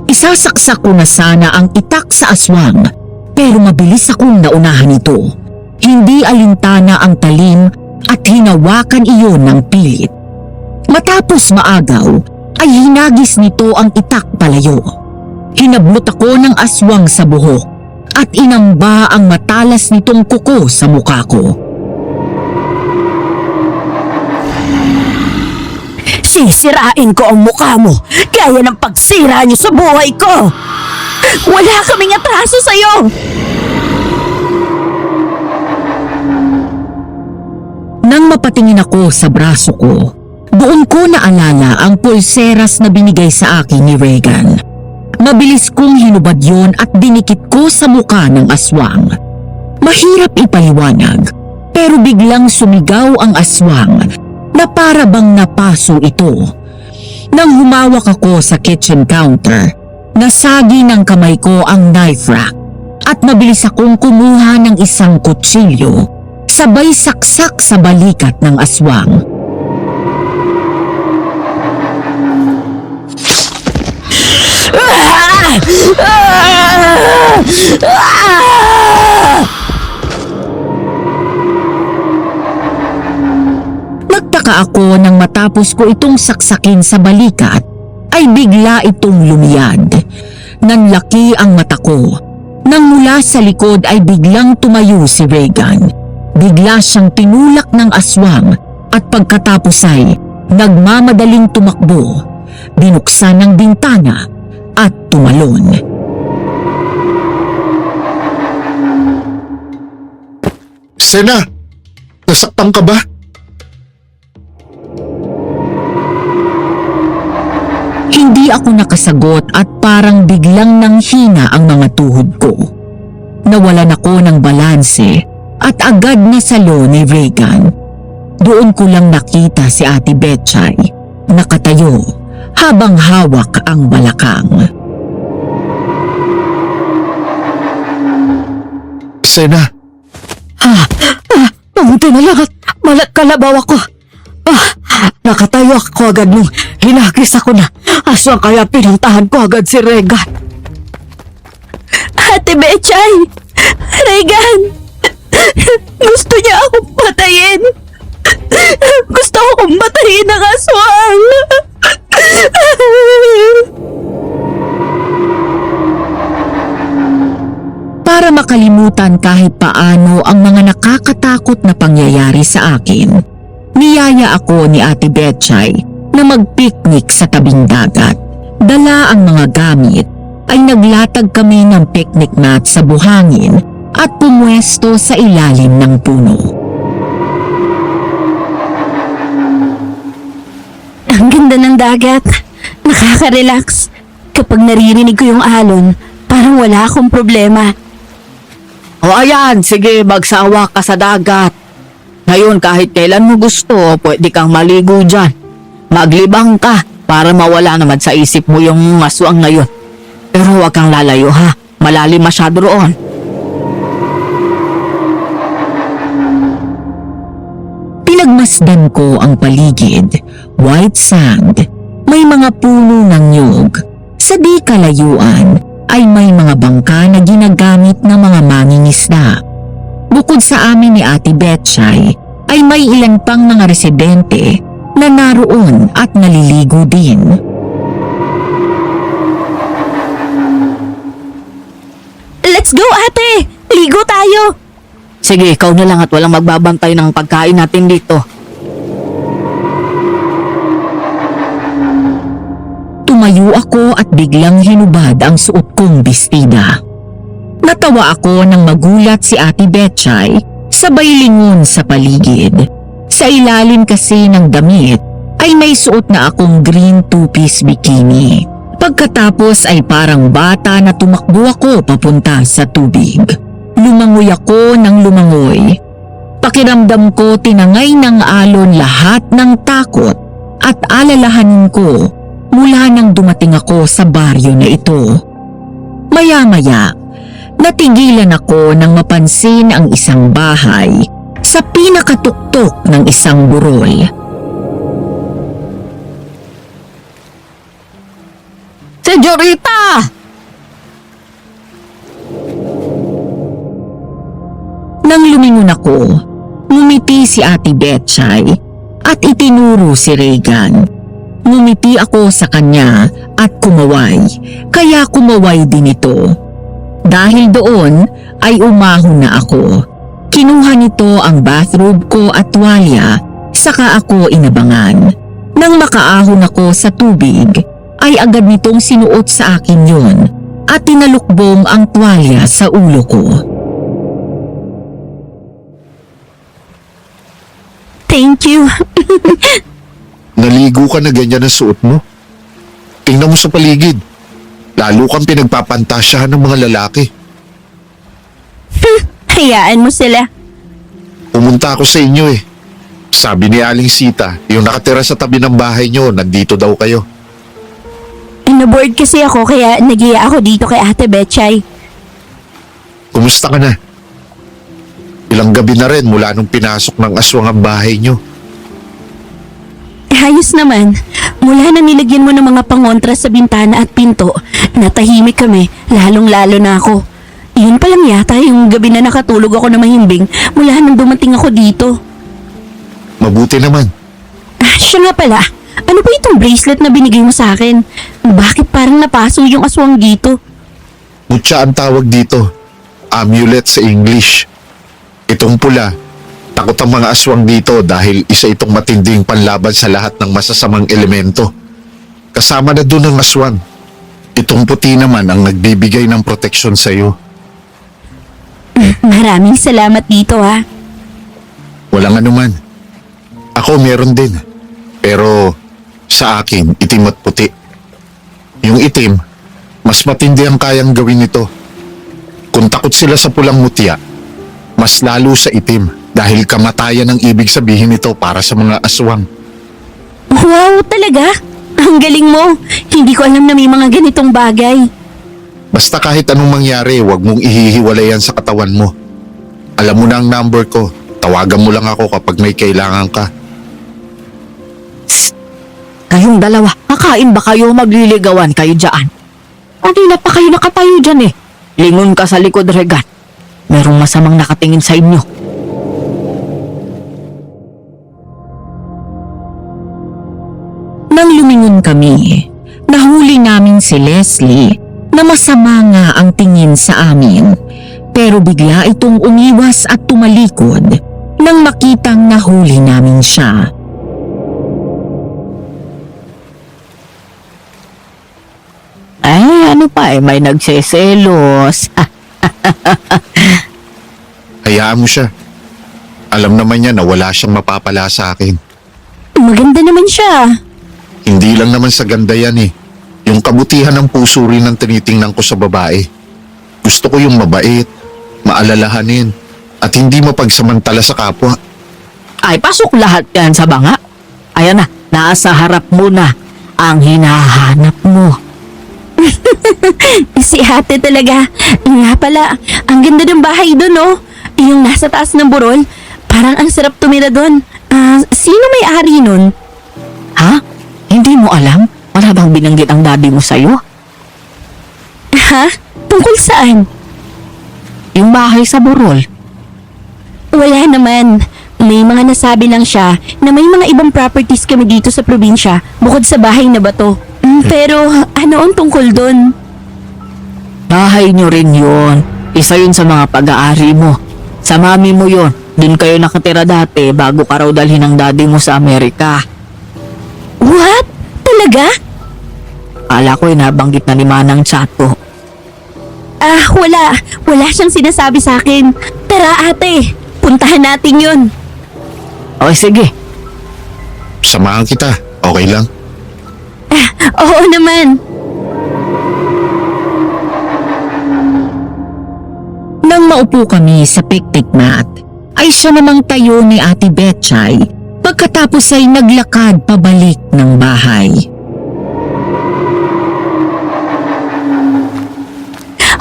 Speaker 3: Isasaksak ko na sana ang itak sa aswang, pero mabilis akong naunahan ito. Hindi alintana ang talim at hinawakan iyon ng pilit. Matapos maagaw, ay hinagis nito ang itak palayo. Hinablot ako ng aswang sa buhok at inamba ang matalas nitong kuko sa mukha ko.
Speaker 4: Sisirain ko ang mukha mo, gaya ng pagsira niyo sa buhay ko! Wala kaming atraso sa'yo!
Speaker 3: Nang mapatingin ako sa braso ko, doon ko naalala ang pulseras na binigay sa akin ni Regan. Mabilis kong hinubad yon at dinikit ko sa mukha ng aswang. Mahirap ipaliwanag, pero biglang sumigaw ang aswang na para bang napaso ito. Nang humawak ako sa kitchen counter, nasagi ng kamay ko ang knife rack at mabilis akong kumuha ng isang kutsilyo. sabay saksak sa balikat ng aswang. Nagtaka ako nang matapos ko itong saksakin sa balikat, ay bigla itong lumiyad. Nanlaki ang mata ko. Nang mula sa likod ay biglang tumayo si Regan. Bigla siyang tinulak ng aswang at pagkatapos ay nagmamadaling tumakbo. Binuksan ng bintana at tumalon.
Speaker 2: Sena, nasaktan ka ba?
Speaker 3: Hindi ako nakasagot at parang biglang nanghina ang mga tuhod ko. Nawalan ako ng balanse at agad na salo ni Regan. Doon ko lang nakita si Ate Betchay, nakatayo habang hawak ang balakang.
Speaker 2: Sena,
Speaker 1: Mabuti na lang at kalabaw ako. Nakatayo ako agad nung hinagis ako na aswang kaya pinuntahan ko agad si Regan.
Speaker 4: Ate Betchay! Regan! Gusto niya akong patayin! Gusto akong patayin ng aswang!
Speaker 3: Para makalimutan kahit paano ang mga nakakatakot na pangyayari sa akin, niyaya ako ni Ate Betchay na mag-picnic sa tabing dagat. Dala ang mga gamit, ay naglatag kami ng picnic mat sa buhangin at pumwesto sa ilalim ng puno.
Speaker 4: Ang ganda ng dagat. Nakaka-relax. Kapag naririnig ko yung alon, parang wala akong problema.
Speaker 1: O ayan, sige magsawa ka sa dagat. Ngayon kahit kailan mo gusto, pwede kang maligo dyan. Maglibang ka para mawala naman sa isip mo yung aswang ngayon. Pero huwag kang lalayo ha, malalim masyado roon.
Speaker 3: Pinagmasdan ko ang paligid, white sand, may mga puno ng nyug. Sa di kalayuan ay may mga bangka na ginagamit ng mga mangingisda. Bukod sa amin ni Ate Betchay, ay may ilan pang mga residente na naroon at naliligo din.
Speaker 4: Let's go, ate! Ligo tayo!
Speaker 1: Sige, ikaw na lang at walang magbabantay ng pagkain natin dito.
Speaker 3: Tumayo ako at biglang hinubad ang suot kong bestida. Natawa ako nang magulat si Ate Betchay sabay lingon sa paligid. Sa ilalim kasi ng damit ay may suot na akong green two-piece bikini. Pagkatapos ay parang bata na tumakbo ako papunta sa tubig. Lumangoy ako ng lumangoy. Pakiramdam ko tinangay ng alon lahat ng takot at alalahanin ko mula nang dumating ako sa baryo na ito. Maya-maya, natigilan ako nang mapansin ang isang bahay sa pinakatuktok ng isang burol.
Speaker 1: Senyorita!
Speaker 3: Nang lumingon ako, ngumiti si Ate Betchay at itinuro si Regan. Ngumiti ako sa kanya at kumaway, kaya kumaway din ito. Dahil doon ay umahon na ako. Kinuha nito ang bathrobe ko at tuwalya, saka ako inabangan. Nang makaahon ako sa tubig, ay agad nitong sinuot sa akin yun at tinalukbong ang tuwalya sa ulo ko.
Speaker 4: Thank you.
Speaker 2: naligo ka na ganyan ang suot mo. Tingnan mo sa paligid. Lalo kang pinagpapantasyahan ng mga lalaki.
Speaker 4: Hayaan mo sila.
Speaker 2: Pumunta ako sa inyo eh. Sabi ni Aling Sita, yung nakatira sa tabi ng bahay nyo, nandito daw kayo.
Speaker 4: Inaboard kasi ako kaya nagiya ako dito kay Ate Betchay.
Speaker 2: Kumusta ka na? Ilang gabi na rin mula nung pinasok ng aswang ang bahay nyo.
Speaker 4: Ayos naman. Mula na nilagyan mo ng mga pangontra sa bintana at pinto, natahimik kami, lalong-lalo na ako. Yun pa lang yata yung gabi na nakatulog ako na mahimbing mula nang dumating ako dito.
Speaker 2: Mabuti naman.
Speaker 4: Siya nga pala, ano ba itong bracelet na binigay mo sa akin? Bakit parang napaso yung aswang dito?
Speaker 2: Mutya ang tawag dito. Amulet sa English. Itong pula, takot ang mga aswang dito dahil isa itong matinding panlaban sa lahat ng masasamang elemento. Kasama na doon ang aswang. Itong puti naman ang nagbibigay ng proteksyon sa iyo.
Speaker 4: Maraming salamat dito ha.
Speaker 2: Walang anuman. Ako meron din. Pero sa akin, itim at puti. Yung itim, mas matindi ang kayang gawin nito. Kung takot sila sa pulang mutya, mas lalo sa itim dahil kamatayan ang ibig sabihin nito para sa mga aswang.
Speaker 4: Wow, talaga? Ang galing mo. Hindi ko alam na may mga ganitong bagay.
Speaker 2: Basta kahit anong mangyari, huwag mong ihihiwalay yan sa katawan mo. Alam mo na ang number ko. Tawagan mo lang ako kapag may kailangan ka.
Speaker 1: Kayong dalawa, kakain ba kayo o magliligawan kayo dyan? Kanina pa kayo nakatayo dyan eh. Lingon ka sa likod, Regan. Merong masamang nakatingin sa inyo.
Speaker 3: Nang lumingon kami, nahuli namin si Leslie na masama nga ang tingin sa amin. Pero bigla itong umiwas at tumalikod nang makitang nahuli namin siya.
Speaker 1: Ay, ano pa eh, may nagseselos.
Speaker 2: Hayaan mo siya. Alam naman niya na wala siyang mapapala sa akin.
Speaker 4: Maganda naman siya.
Speaker 2: Hindi lang naman sa ganda yan eh. Yung kabutihan ng puso rin ang tinitingnan ko sa babae. Gusto ko yung mabait, maalalahanin, at hindi mapagsamantala sa kapwa.
Speaker 1: Ay, pasok lahat yan sa banga. Ayan na, nasa harap mo na ang hinahanap mo.
Speaker 4: Si ate talaga. Nga pala, ang ganda ng bahay doon, oh. Yung nasa taas ng burol, parang ang sarap tumira doon. Sino may-ari nun?
Speaker 1: Ha? Hindi mo alam? Wala bang binanggit ang daddy mo sa'yo?
Speaker 4: Ha? Tungkol saan?
Speaker 1: Yung bahay sa burol.
Speaker 4: Wala naman. May mga nasabi lang siya na may mga ibang properties kami dito sa probinsya bukod sa bahay na bato. Pero ano ang tungkol doon?
Speaker 1: Bahay nyo rin yun. Isa yun sa mga pag-aari mo. Sa mami mo yun. Doon kayo nakatira dati bago ka raw dalhin ng daddy mo sa Amerika.
Speaker 4: What? Talaga?
Speaker 1: Kala ko nabanggit na ni Manang Chato.
Speaker 4: Wala. Wala siyang sinasabi sa akin. Tara ate, puntahan natin yun.
Speaker 1: O sige,
Speaker 2: Samahan kita, okay lang?
Speaker 4: Oo naman.
Speaker 3: Nang maupo kami sa picnic mat, ay siya namang tayo ni Ate Betchay pagkatapos ay naglakad pabalik ng bahay.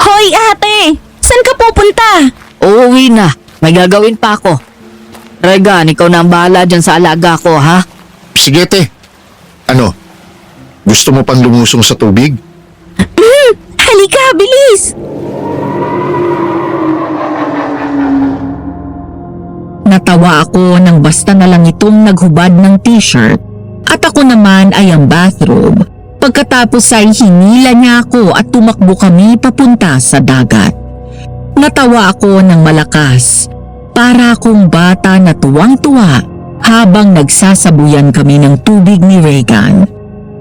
Speaker 4: Hoy ate, saan ka pupunta?
Speaker 1: uuwi na. May gagawin pa ako. Regan, ikaw na ang bahala dyan sa alaga ko, ha?
Speaker 2: Sige te. Ano? Gusto mo pang lumusong sa tubig?
Speaker 4: Halika, bilis!
Speaker 3: Natawa ako nang basta na lang itong naghubad ng t-shirt at ako naman ay ang bathrobe. Pagkatapos ay hinila niya ako at tumakbo kami papunta sa dagat. Natawa ako ng malakas. Para akong bata na tuwang-tuwa habang nagsasabuyan kami ng tubig ni Regan.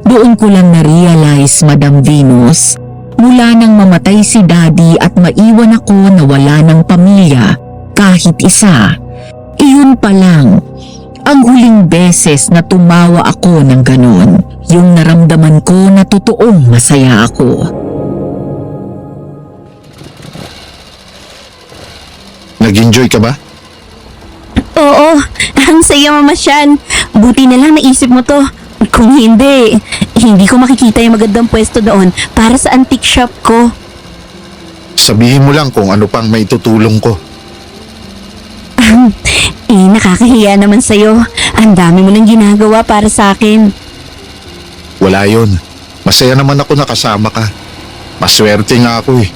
Speaker 3: Doon ko lang na-realize, Madam Venus, mula nang mamatay si Daddy at maiwan ako na wala ng pamilya kahit isa. Iyon pa lang, ang huling beses na tumawa ako ng ganon, yung naramdaman ko na totoong masaya ako.
Speaker 2: Nag-enjoy ka ba?
Speaker 4: Oo, ang saya mamasyal. Buti na lang naisip mo to. Kung hindi ko makikita yung magandang pwesto doon para sa antique shop ko.
Speaker 2: Sabihin mo lang kung ano pang maitutulong ko.
Speaker 4: naman. Nakakahiya naman sa'yo. Ang dami mo nang ginagawa para sa akin.
Speaker 2: Wala yun. Masaya naman ako na kasama ka. Maswerte nga ako eh.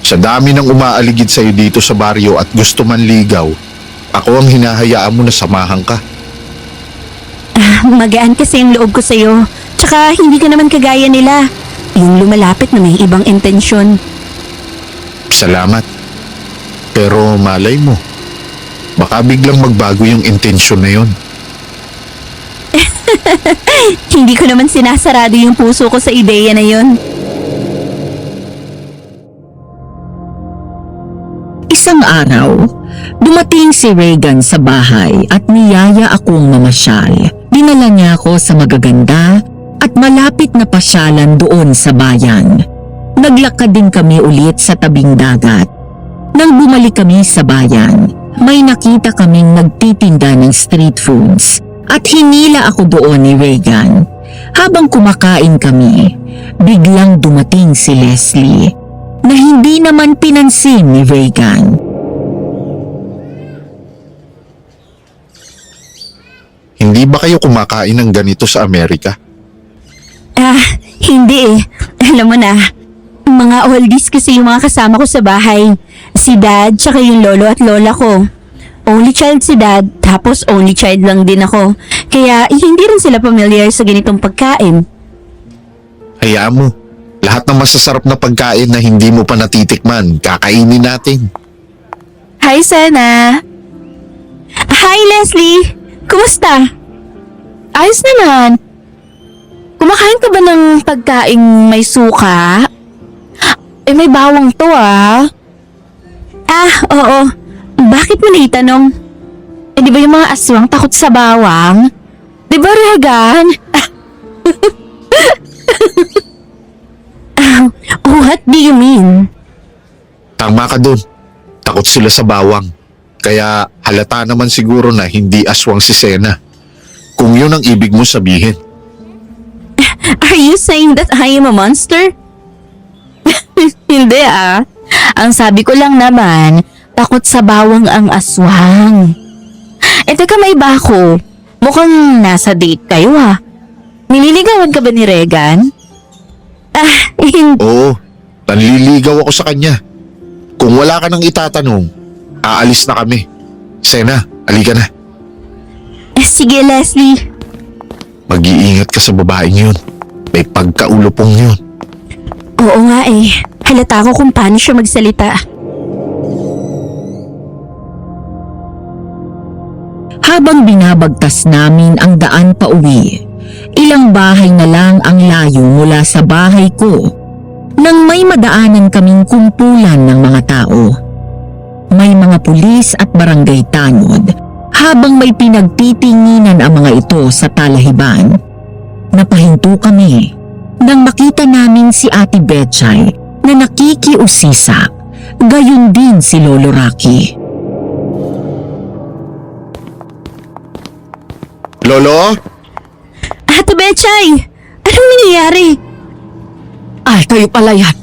Speaker 2: Sa dami ng umaaligid sa'yo dito sa baryo at gusto manligaw, ako ang hinahayaan mo na samahan ka.
Speaker 4: Magaan kasi yung loob ko sa'yo. Tsaka hindi ka naman kagaya nila. Yung lumalapit na may ibang intensyon.
Speaker 2: Salamat. Pero malay mo, baka biglang magbago yung intensyon na yun.
Speaker 4: Hindi ko naman sinasarado yung puso ko sa ideya na yun.
Speaker 3: Isang araw, dumating si Regan sa bahay at niyaya akong mamasyal. Dinala niya ako sa magaganda at malapit na pasyalan doon sa bayan. Naglakad din kami ulit sa tabing dagat. Nang bumalik kami sa bayan, may nakita kaming nagtitinda ng street foods at hinila ako doon ni Regan. Habang kumakain kami, biglang dumating si Leslie na hindi naman pinansin ni Regan.
Speaker 2: Hindi ba kayo kumakain ng ganito sa Amerika?
Speaker 4: Hindi eh. Alam mo na, mga oldies kasi yung mga kasama ko sa bahay. Si Dad, tsaka yung lolo at lola ko. Only child si Dad, tapos only child lang din ako. Kaya hindi rin sila familiar sa ganitong pagkain.
Speaker 2: Hayaan mo. Lahat ng masasarap na pagkain na hindi mo pa natitikman, kakainin natin.
Speaker 4: Hi, Sana! Hi, Leslie! Kumusta?
Speaker 1: Ayos naman. Kumakain ka ba ng pagkaing may suka? May bawang to
Speaker 4: Oo. Bakit mo naitanong?
Speaker 1: Di ba yung mga aswang takot sa bawang? Di ba, Regan?
Speaker 4: What do you mean?
Speaker 2: Tama ka dun. Takot sila sa bawang. Kaya halata naman siguro na hindi aswang si Sena. Kung yun ang ibig mo sabihin.
Speaker 4: Are you saying that I am a monster?
Speaker 1: Hindi Ang sabi ko lang naman, takot sa bawang ang aswang. Teka, may bako. Mukhang nasa date kayo Nililigawan ka ba ni Regan?
Speaker 4: Hindi.
Speaker 2: Oo, nanliligaw ako sa kanya. Kung wala ka nang itatanong, aalis na kami. Sena, halika na.
Speaker 4: Sige, Leslie.
Speaker 2: Mag-iingat ka sa babaeng yun. May pagkaulupong yun.
Speaker 4: Oo nga eh. Halata ko kung paano siya magsalita.
Speaker 3: Habang binabagtas namin ang daan pa uwi, ilang bahay na lang ang layo mula sa bahay ko nang may madaanan kaming kumpulan ng mga tao. May mga pulis at barangay tanod habang may pinagtitinginan ang mga ito sa talahiban. Napahinto kami nang makita namin si Ate Betchay na nakikiusisa, gayon din si Lolo Rocky.
Speaker 2: Lolo?
Speaker 4: Ate Betchay! Anong nangyayari?
Speaker 1: Ay, kayo pala yan.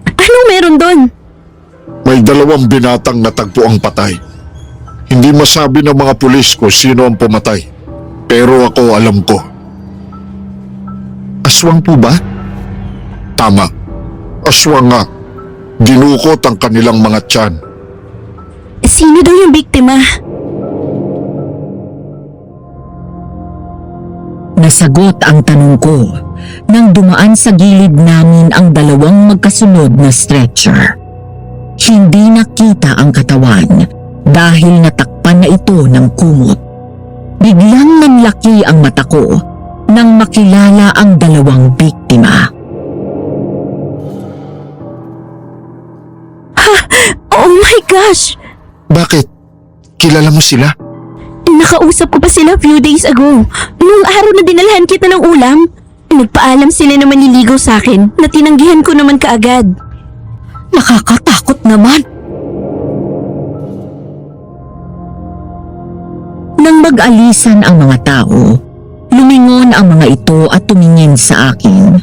Speaker 4: Anong meron doon?
Speaker 2: May 2 binatang natagpo ang patay. Hindi masabi ng mga pulis ko sino ang pumatay. Pero ako alam ko. Aswang po ba? Tama. Aswang nga. Dinukot ang kanilang mga tiyan.
Speaker 4: Sino daw yung biktima?
Speaker 3: Nasagot ang tanong ko nang dumaan sa gilid namin ang 2 magkasunod na stretcher. Hindi nakita ang katawan dahil natakpan na ito ng kumot. Biglang nanlaki ang mata ko nang makilala ang 2 biktima.
Speaker 4: Oh my gosh!
Speaker 2: Bakit? Kilala mo sila?
Speaker 4: Nakausap ko pa sila few days ago. Nung araw na dinalhan kita ng ulam, nagpaalam sila na manliligaw sa akin na tinanggihan ko naman kaagad.
Speaker 1: Nakakatakot naman.
Speaker 3: Nang mag-alisan ang mga tao, lumingon ang mga ito at tumingin sa akin.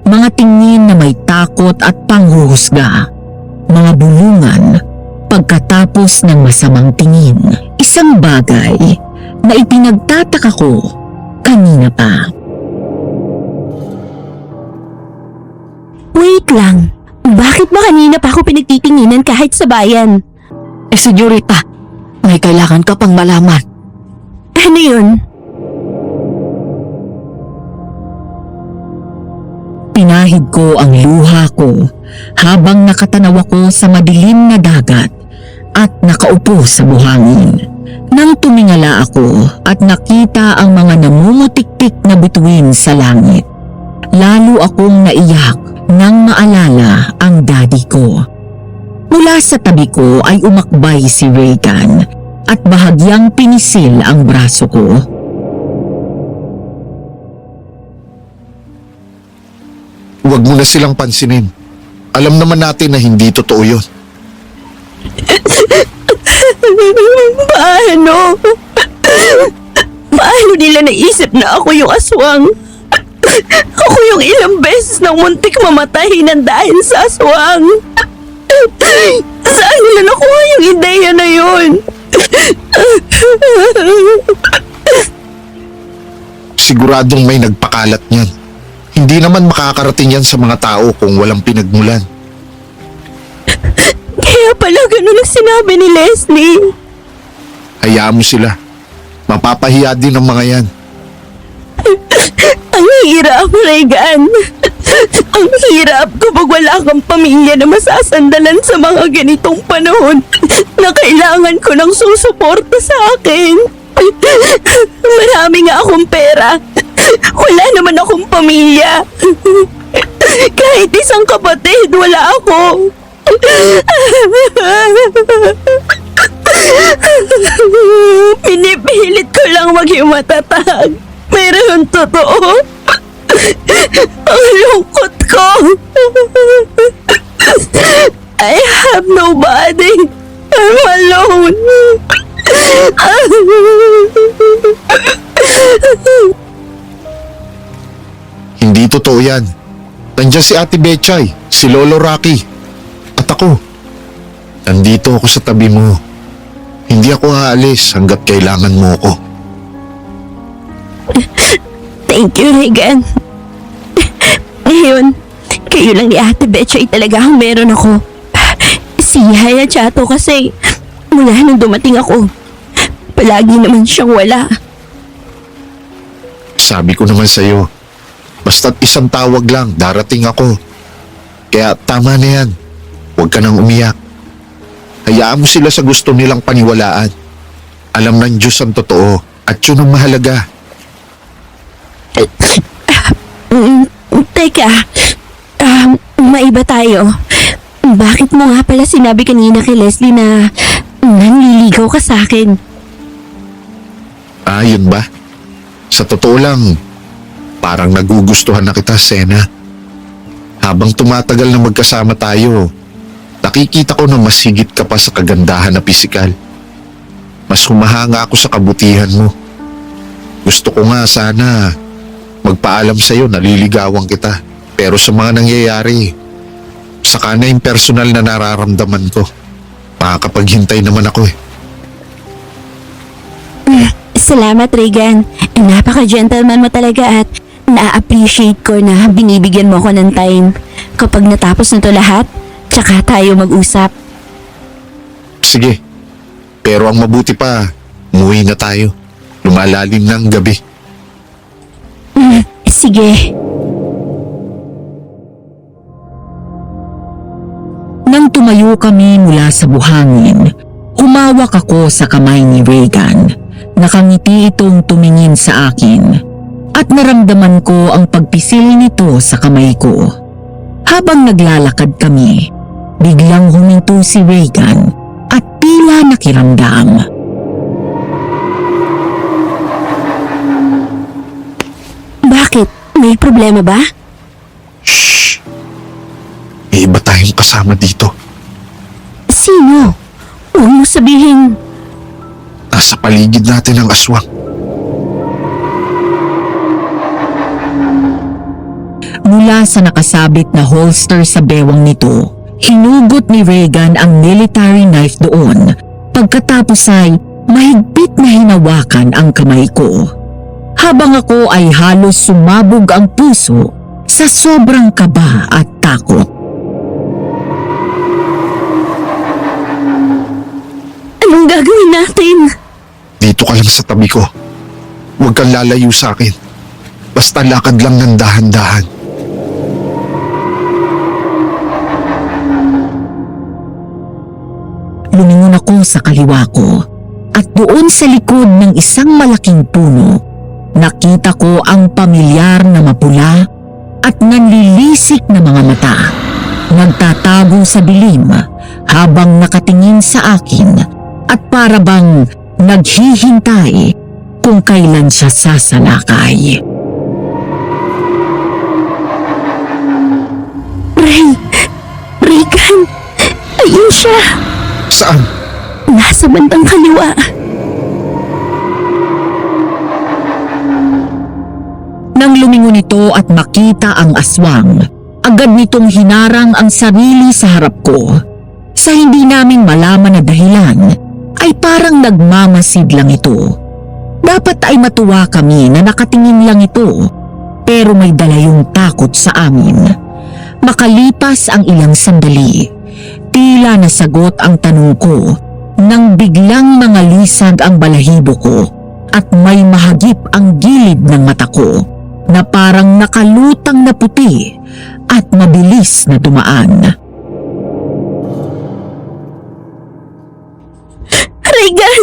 Speaker 3: Mga tingin na may takot at panghuhusga. Mga bulungan, Pagkatapos ng masamang tingin, isang bagay na ipinagtataka ko kanina pa.
Speaker 4: Wait lang. Bakit ba kanina pa ako pinagtitinginan kahit sa bayan?
Speaker 1: Senyorita, may kailangan ka pang malaman.
Speaker 4: Ano yun?
Speaker 3: Pinahid ko ang luha ko habang nakatanaw ako sa madilim na dagat at nakaupo sa buhangin. Nang tumingala ako at nakita ang mga namumutiktik na bituin sa langit, lalo akong naiyak nang maalala ang daddy ko. Mula sa tabi ko ay umakbay si Reagan at bahagyang pinisil ang braso ko.
Speaker 2: Huwag mo na silang pansinin. Alam naman natin na hindi totoo yun.
Speaker 4: Paano? Paano nila naisip na ako yung aswang? Ako yung ilang beses nang muntik mamatay ng dahil sa aswang. Saan nila nakuha yung ideya na yun?
Speaker 2: Siguradong may nagpakalat niyan. Hindi naman makakarating yan sa mga tao kung walang pinagmulan.
Speaker 4: Kaya pala ganun ang sinabi ni Leslie.
Speaker 2: Hayaan mo sila. Mapapahiya din ang mga yan.
Speaker 4: Ang hirap, Reagan. Ang hirap kapag wala kang pamilya na masasandalan sa mga ganitong panahon na kailangan ko ng susuporta sa akin. Marami nga akong pera. Wala naman akong pamilya. Kahit isang kapatid, wala ako. Pinipilit ko lang maging matatag. Pero ang totoo, ang lungkot ko. I have nobody. I'm alone.
Speaker 2: Hindi totoo yan. Nandiyan si Ate Betchay, si Lolo Rocky, at ako. Nandito ako sa tabi mo. Hindi ako aalis hanggat kailangan mo ako.
Speaker 4: Thank you, Reagan. Ngayon, kayo lang ni Ate Betchay talaga ang meron ako. Si Yaya Chato kasi mula nung dumating ako, palagi naman siyang wala.
Speaker 2: Sabi ko naman sa'yo, basta't isang tawag lang, darating ako. Kaya tama na yan. Huwag ka nang umiyak. Hayaan mo sila sa gusto nilang paniwalaan. Alam ng Diyos ang totoo at yun ang mahalaga.
Speaker 4: Teka, maiba tayo. Bakit mo nga pala sinabi kanina kay Leslie na nanliligaw ka sa akin?
Speaker 2: Ah, yun ba? Sa totoo lang, parang nagugustuhan na kita, Sena. Habang tumatagal na magkasama tayo, nakikita ko na mas higit ka pa sa kagandahan na pisikal. Mas humahanga ako sa kabutihan mo. Gusto ko nga sana magpaalam sa'yo na liligawan kita. Pero sa mga nangyayari, saka na yung personal na nararamdaman ko. Makakapaghintay naman ako eh.
Speaker 4: Salamat, Reagan. Napaka-gentleman mo talaga at na-appreciate ko na binibigyan mo ko ng time. Kapag natapos na to lahat, tsaka tayo mag-usap.
Speaker 2: Sige, pero ang mabuti pa, umuwi na tayo. Lumalalim ng gabi.
Speaker 4: Sige.
Speaker 3: Nang tumayo kami mula sa buhangin, humawak ako sa kamay ni Reagan. Nakangiti itong tumingin sa akin at naramdaman ko ang pagpisil nito sa kamay ko. Habang naglalakad kami, biglang huminto si Reagan at tila nakiramdam.
Speaker 4: Bakit? May problema ba?
Speaker 2: Shh! May iba tayong kasama dito.
Speaker 4: Sino? Huwag mo sabihin.
Speaker 2: Nasa paligid natin ang aswang.
Speaker 3: Mula sa nakasabit na holster sa bewang nito, Hinugot ni Regan ang military knife doon. Pagkatapos ay mahigpit na hinawakan ang kamay ko. Habang ako ay halos sumabog ang puso sa sobrang kaba at takot.
Speaker 4: Anong gagawin natin?
Speaker 2: Dito ka lang sa tabi ko. Huwag kang lalayo sa akin. Basta lakad lang ng dahan-dahan.
Speaker 3: Lumingon ako sa kaliwa ko at doon sa likod ng isang malaking puno, nakita ko ang pamilyar na mapula at nanlilisik na mga mata. Nagtatago sa dilim habang nakatingin sa akin at para bang naghihintay kung kailan siya sasalakay.
Speaker 4: Regan! Ayun siya!
Speaker 2: Saan?
Speaker 4: Nasa bandang kaliwa.
Speaker 3: Nang lumingon ito at makita ang aswang, agad nitong hinarang ang sarili sa harap ko. Sa hindi namin malaman na dahilan, ay parang nagmamasid lang ito. Dapat ay matuwa kami na nakatingin lang ito, pero may dala yung takot sa amin. Makalipas ang ilang sandali, tila nasagot ang tanong ko nang biglang mangalisag ang balahibo ko at may mahagip ang gilid ng mata ko na parang nakalutang na puti at mabilis na dumaan.
Speaker 4: Regan!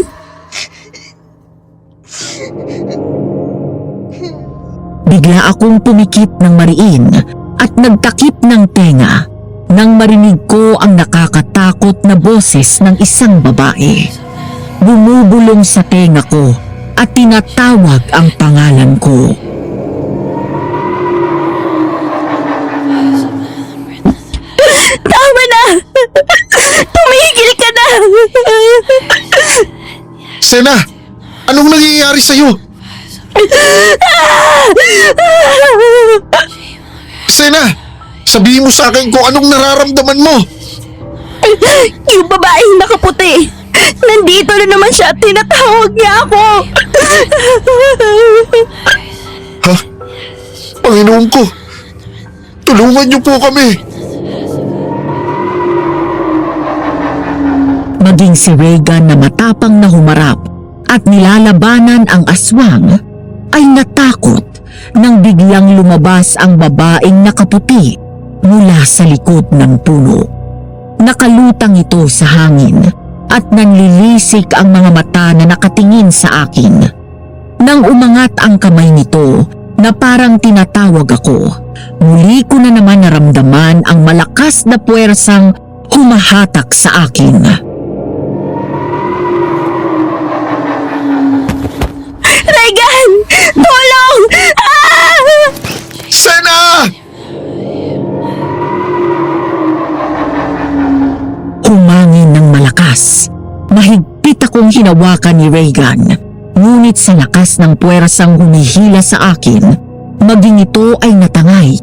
Speaker 3: Bigla akong pumikit ng mariin at nagtakip ng tenga nang marinig ko ang nakakatakot na boses ng isang babae. Bumubulong sa tenga ko at tinatawag ang pangalan ko.
Speaker 4: Tama na! Tumigil ka na!
Speaker 2: Sena! Anong nangyayari sa'yo? Sena! Sabihin mo sa akin kung anong nararamdaman mo!
Speaker 4: Yung babaeng nakaputi! Nandito na naman siya at tinatawag niya ako!
Speaker 2: Ha? Panginoon ko! Tulungan niyo po kami!
Speaker 3: Maging si Regan na matapang na humarap at nilalabanan ang aswang ay natakot nang biglang lumabas ang babaeng nakaputi mula sa likod ng puno. Nakalutang ito sa hangin at nanlilisik ang mga mata na nakatingin sa akin. Nang umangat ang kamay nito na parang tinatawag ako, muli ko na naman naramdaman ang malakas na puwersang humahatak sa akin.
Speaker 4: Regan! Tulong! Ah!
Speaker 2: Sena!
Speaker 3: Humangin ng malakas. Mahigpit akong hinawakan ni Regan. Ngunit sa lakas ng puwersang humihila sa akin, maging ito ay natangay.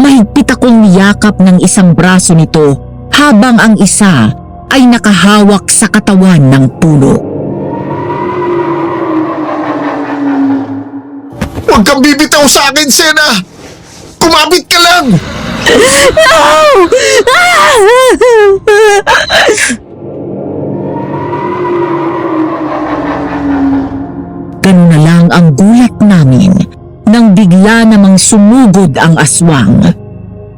Speaker 3: Mahigpit akong niyakap ng isang braso nito habang ang isa ay nakahawak sa katawan ng puno.
Speaker 2: Huwag kang bibitaw sa akin, Sena! Kumapit ka lang!
Speaker 3: Ganun na lang ang gulat namin nang bigla namang sumugod ang aswang.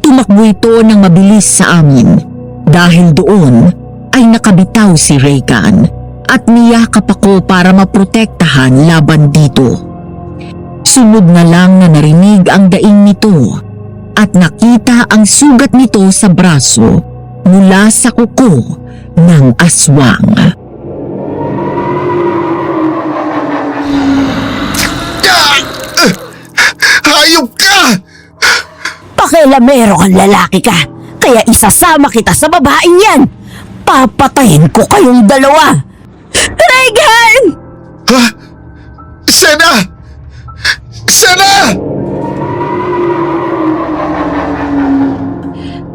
Speaker 3: Tumakbo ito ng mabilis sa amin dahil doon ay nakabitaw si Regan at niyakap ako para maprotektahan laban dito. Sunod na lang na narinig ang daing nito at nakita ang sugat nito sa braso mula sa kuko ng aswang.
Speaker 2: Hayop ka!
Speaker 4: Pakialamero kang lalaki ka, kaya isasama kita sa babaeng yan. Papatayin ko kayong dalawa. Regan!
Speaker 2: Ha? Sena! Sena!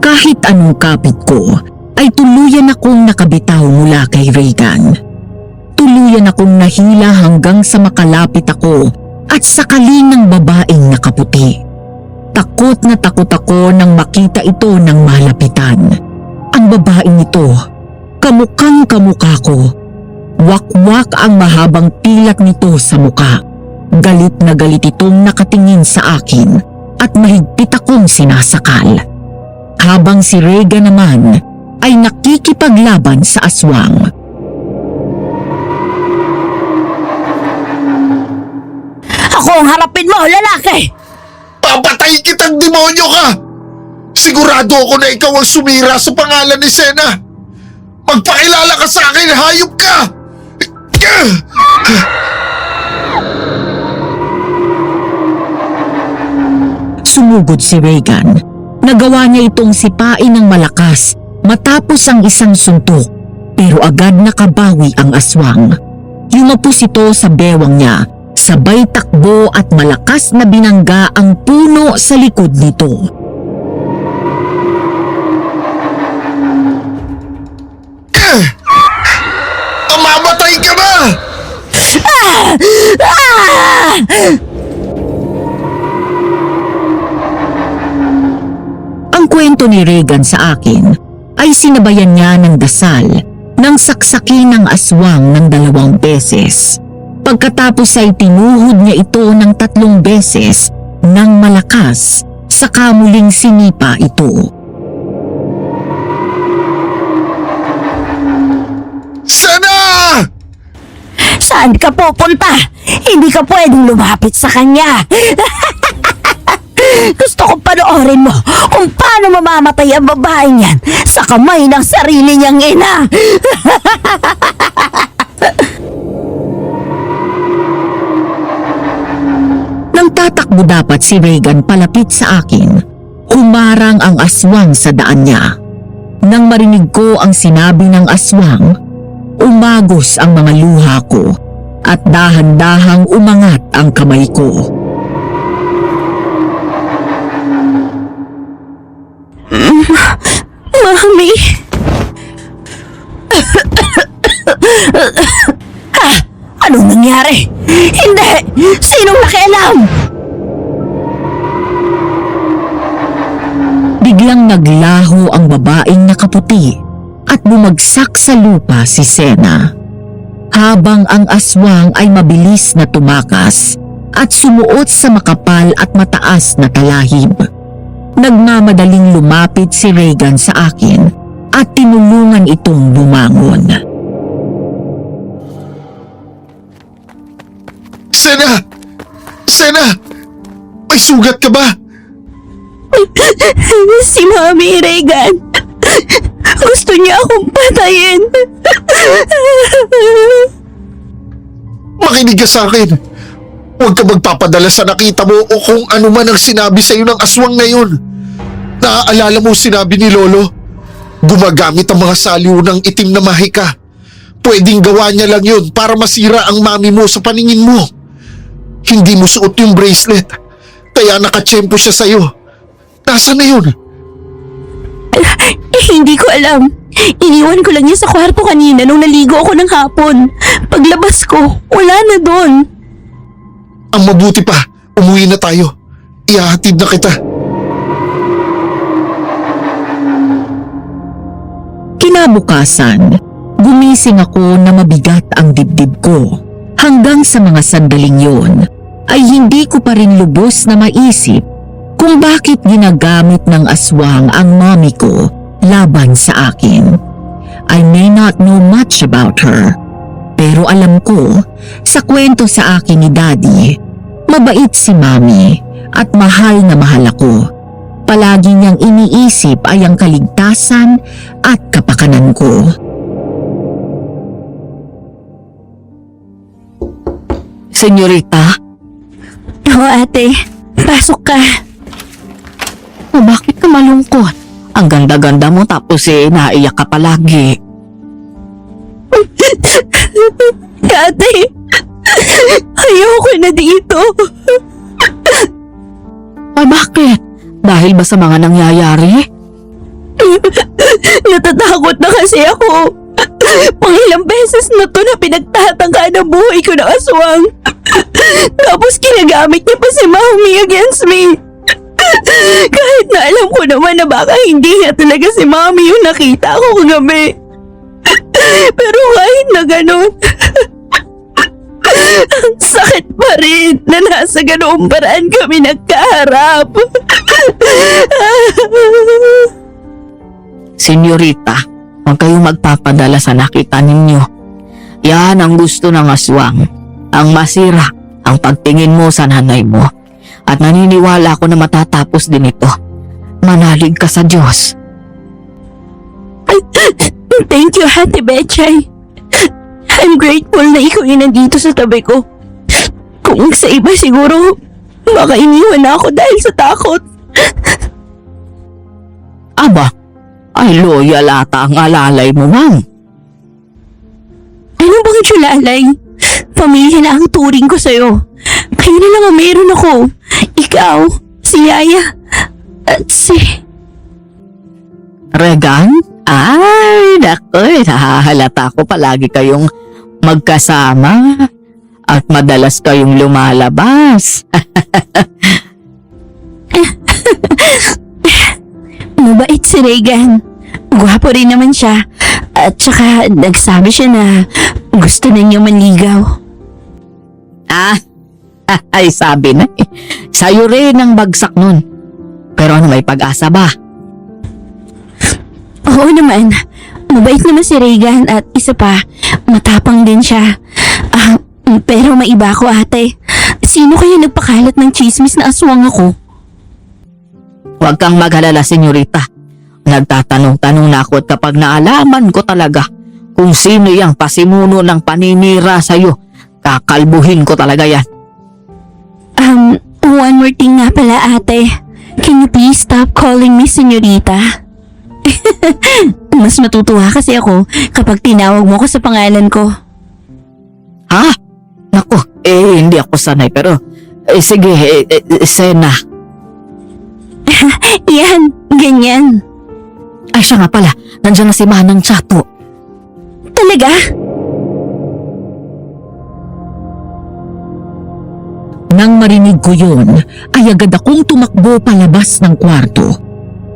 Speaker 3: Kahit anong pagkapit ko ay tuluyan akong nakabitaw mula kay Reagan. Tuluyan akong nahila hanggang sa makalapit ako at sakaling ng babaeng nakaputi. Takot na takot ako nang makita ito ng malapitan. Ang babaeng ito, kamukhang kamukha ko. Wakwak ang mahabang pilak nito sa muka. Galit na galit itong nakatingin sa akin at mahigpit akong sinasakal. Habang si Reagan naman ay nakikipaglaban sa aswang.
Speaker 4: Ako ang harapin mo, lalaki!
Speaker 2: Papatayin kitang demonyo ka! Sigurado ako na ikaw ang sumira sa pangalan ni Sena! Magpakilala ka sa akin, hayop ka!
Speaker 3: Sumugod si Reagan. Nagawa niya itong sipain ng malakas matapos ang isang suntok, pero agad nakabawi ang aswang. Yumapos ito sa bewang niya, sabay takbo at malakas na binangga ang puno sa likod nito.
Speaker 2: Mamamatay ka ba?
Speaker 3: Ang kwento ni Reagan sa akin ay sinabayan niya ng dasal nang saksakin ng aswang ng 2 beses. Pagkatapos ay tinuhod niya ito ng 3 beses ng malakas, saka muling sinipa ito.
Speaker 2: Sena!
Speaker 4: Saan ka pupunta? Hindi ka pwedeng lumapit sa kanya. Gusto kong panoorin mo kung paano mamamatay ang babaeng yan sa kamay ng sarili niyang ina.
Speaker 3: Nang tatakbo dapat si Reagan palapit sa akin, humarang ang aswang sa daan niya. Nang marinig ko ang sinabi ng aswang, umagos ang mga luha ko at dahan-dahang umangat ang kamay ko.
Speaker 4: Mami. Ha? Anong nangyari? Hindi! Sinong nakialam?
Speaker 3: Biglang naglaho ang babaeng nakaputi at bumagsak sa lupa si Sena. Habang ang aswang ay mabilis na tumakas at sumuot sa makapal at mataas na talahib. Nagmamadaling lumapit si Reagan sa akin at tinulungan itong bumangon.
Speaker 2: Sena! Sena! May sugat ka ba?
Speaker 4: Si Mami Reagan. Gusto niya akong patayin.
Speaker 2: Makinig ka sa akin. Huwag ka magpapadala sa nakita mo o kung ano man ang sinabi sa iyo ng aswang na yun. Naaalala mo sinabi ni Lolo? Gumagamit ang mga saliw ng itim na mahika. Pwedeng gawa niya lang yun para masira ang mami mo sa paningin mo. Hindi mo suot yung bracelet, kaya nakatsyempo siya sa'yo. Nasaan na yun?
Speaker 4: Hindi ko alam. Iniwan ko lang niya sa kwarto kanina nung naligo ako ng hapon. Paglabas ko, wala na doon.
Speaker 2: Ang mabuti pa, umuwi na tayo. Ihahatid na kita.
Speaker 3: Kinabukasan, gumising ako na mabigat ang dibdib ko. Hanggang sa mga sandaling yon, ay hindi ko pa rin lubos na maisip kung bakit ginagamit ng aswang ang mommy ko laban sa akin. I may not know much about her, pero alam ko, sa kwento sa akin ni Daddy, mabait si Mommy at mahal na mahal ako. Palagi niyang iniisip ay ang kaligtasan at kapakanan ko.
Speaker 1: Senyorita,
Speaker 4: Oo, ate. Pasok ka.
Speaker 1: bakit ka malungkot? Ang ganda-ganda mo tapos naiyak ka palagi.
Speaker 4: Ate, ayoko na dito.
Speaker 1: Ay bakit? Dahil ba sa mga nangyayari?
Speaker 4: Natatakot na kasi ako. Pangilang beses na to na pinagtatangka ng buhay ko ng aswang. Tapos ginagamit niya pa si Mami against me. Kahit na alam ko naman na baka hindi niya talaga si Mami yung nakita ko kagabi. Pero kahit na ganun, ang sakit pa rin na nasa ganoong paraan kami nagkaharap.
Speaker 1: Senyorita, huwag kayong magpapadala sa nakita ninyo. Yan ang gusto ng aswang. Ang masira ang pagtingin mo sa nanay mo. At naniniwala ako na matatapos din ito. Manalig ka sa Diyos.
Speaker 4: Thank you, Ate Betchay. I'm grateful na ikaw yung nandito sa tabi ko. Kung sa iba siguro, baka iniwan na ako dahil sa takot.
Speaker 1: Aba, ay loyal ata ang alalay mo, ma'am.
Speaker 4: Ano bang tsulalay? Pamilya na ang turing ko sa'yo. Kayo na lang ang meron ako. Ikaw, si Yaya, at si...
Speaker 1: Regan? Ay, naku, nahahalata ko palagi kayong magkasama at madalas kayong lumalabas.
Speaker 4: Mabait si Regan. Gwapo rin naman siya. At saka nagsabi siya na gusto na niya manligaw.
Speaker 1: Ay sabi na eh. Sa'yo rin ang bagsak nun. Pero ano, may pag-asa ba?
Speaker 4: Oo naman. Mabait naman si Regan at isa pa, matapang din siya. Pero maiba ako, ate. Sino kaya nagpakalat ng chismis na aswang ako?
Speaker 1: Huwag kang mag-alala, senyorita. Nagtatanong-tanong na ako at kapag naalaman ko talaga kung sino yung pasimuno ng paninira sa'yo, kakalbuhin ko talaga yan.
Speaker 4: One more thing nga pala, ate. Can you please stop calling me senyorita? Mas matutuwa kasi ako kapag tinawag mo ko sa pangalan ko.
Speaker 1: Ha? Naku, hindi ako sanay pero sige, Sena.
Speaker 4: Yan, ganyan.
Speaker 1: Ay siya nga pala, nandiyan na si Manang Chato.
Speaker 4: Talaga?
Speaker 3: Nang marinig ko yun, ay agad akong tumakbo palabas ng kwarto.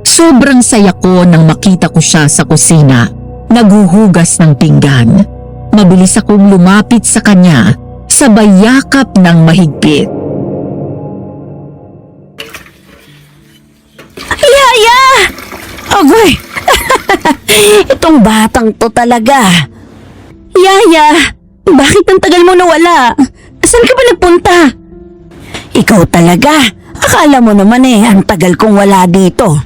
Speaker 3: Sobrang saya ko nang makita ko siya sa kusina, naghuhugas ng pinggan. Mabilis akong lumapit sa kanya, sabay yakap ng mahigpit.
Speaker 4: Yaya! Agoy! Itong batang to talaga. Yaya! Bakit ang tagal mo nawala? Saan ka ba nagpunta? Ikaw talaga. Akala mo naman ang tagal kong wala dito.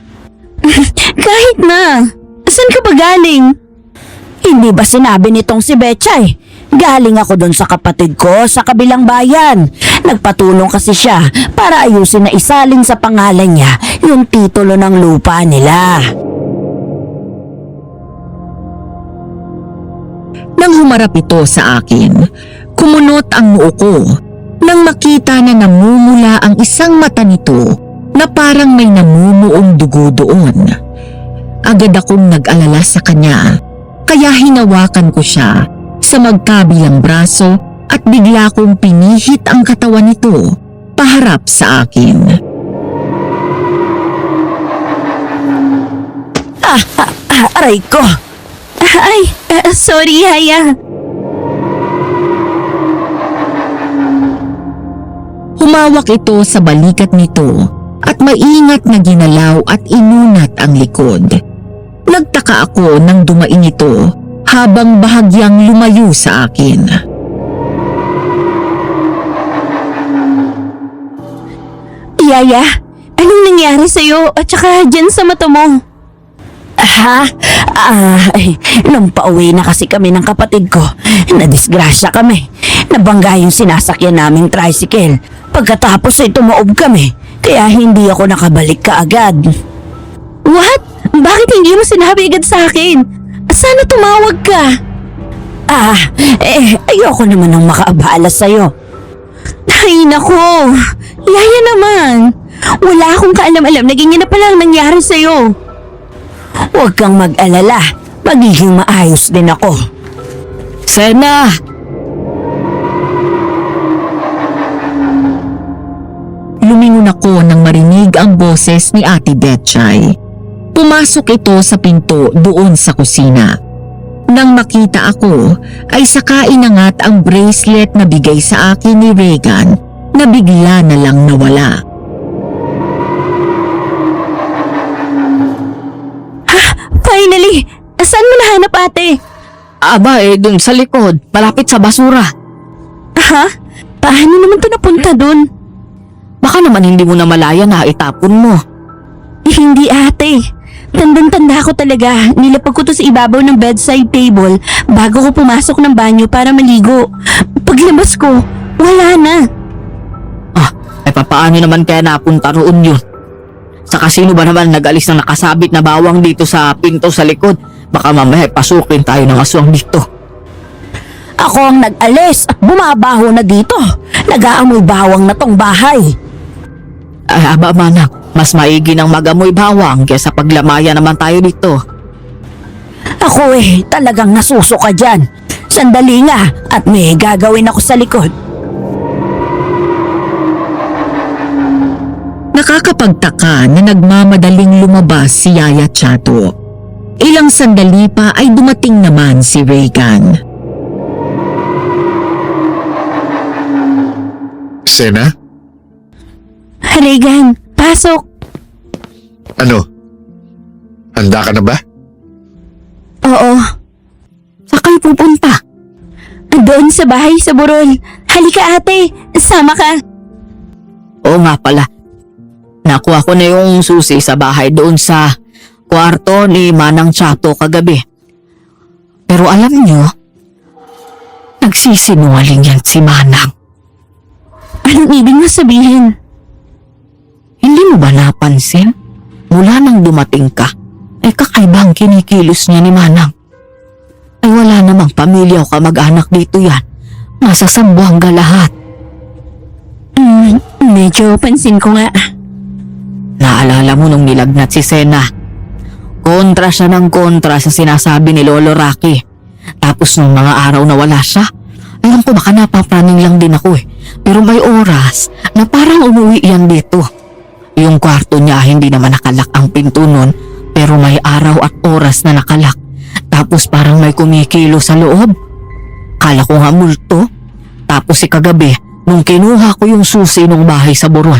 Speaker 4: Kahit na. Saan ka ba galing? Hindi ba sinabi nitong si Betchay? Galing ako doon sa kapatid ko sa kabilang bayan. Nagpatulong kasi siya para ayusin na isalin sa pangalan niya yung titulo ng lupa nila.
Speaker 3: Nang humarap ito sa akin, kumunot ang noo ko nang makita na namumula ang isang mata nito na parang may namumuong dugo doon. Agad akong nag-alala sa kanya, kaya hinawakan ko siya sa magkabilang braso at bigla kong pinihit ang katawan nito paharap sa akin.
Speaker 4: Aray ko! Ay, sorry, Yaya.
Speaker 3: Humawak ito sa balikat nito at maingat na ginalaw at inunat ang likod. Nagtaka ako nang dumaing ito habang bahagyang lumayo sa akin.
Speaker 4: Yaya, anong nangyari sa'yo at saka dyan sa mata mo? Nung pauwi na kasi kami ng kapatid ko, nadisgrasya kami. Nabangga yung sinasakyan naming tricycle. Pagkatapos ay tumaob kami, kaya hindi ako nakabalik kaagad. What? Bakit hindi mo sinabi agad sa akin? Sana tumawag ka. Ayoko naman ng makaabala sa'yo. Ay nako, Yaya naman. Wala akong kaalam-alam na ganyan na pala ang nangyari sa'yo. Huwag kang mag-alala. Magiging maayos din ako.
Speaker 1: Sena!
Speaker 3: Lumingon ako nang marinig ang boses ni Ate Betchay. Pumasok ito sa pinto doon sa kusina. Nang makita ako, ay saka inangat ang bracelet na bigay sa akin ni Regan na bigla na lang nawala.
Speaker 4: Finally! Saan mo nahanap, ate?
Speaker 1: Aba dun sa likod, malapit sa basura.
Speaker 4: Ha? Paano naman to napunta dun?
Speaker 1: Baka naman hindi mo na malaya na itapon mo.
Speaker 4: Hindi, ate. Tandang-tanda ko talaga. Nilapag ko to sa ibabaw ng bedside table bago ko pumasok ng banyo para maligo. Paglabas ko, wala na.
Speaker 1: Ay papaano naman kaya napunta roon yun? Saka sino ba naman nag-alis ng nakasabit na bawang dito sa pinto sa likod? Baka mamaya pasukin tayo ng aswang dito.
Speaker 4: Ako ang nag-alis at bumabaho na dito. Nag-aamoy bawang na tong bahay.
Speaker 1: Ay aba manang, mas maigi ng mag-amoy bawang kaysa paglamaya naman tayo dito.
Speaker 4: Ako talagang nasusuka dyan. Sandali nga at may gagawin ako sa likod.
Speaker 3: Nakakapagtaka na nagmamadaling lumabas si Yaya Chato. Ilang sandali pa ay dumating naman si Regan.
Speaker 2: Sena?
Speaker 4: Regan, pasok.
Speaker 2: Ano? Handa ka na ba?
Speaker 4: Oo,
Speaker 1: Saan kayo pupunta?
Speaker 4: doon sa bahay sa Burol. Halika ate, sama ka.
Speaker 1: Oo nga pala. Nakuha ko na yung susi sa bahay doon sa kwarto ni Manang Chato kagabi. Pero alam nyo, nagsisinungaling yan si Manang.
Speaker 4: Anong ibig mo sabihin?
Speaker 1: Hindi mo ba napansin? Mula nang dumating ka, ay kakaibang kinikilos niya ni Manang. Ay wala namang pamilya o kamag-anak dito yan. Masasambuanga lahat.
Speaker 4: Medyo pansin ko nga.
Speaker 1: Naalala mo nung nilagnat si Sena. Kontra siya ng kontra sa sinasabi ni Lolo Rocky. Tapos nung mga araw na wala siya, alam ko baka napapraning lang din ako Pero may oras na parang umuwi yan dito. Yung kwarto niya hindi naman nakalak ang pinto nun, pero may araw at oras na nakalak. Tapos parang may kumikilo sa loob. Kala ko nga multo. Tapos si kagabi, nung kinuha ko yung susi ng bahay sa Burol,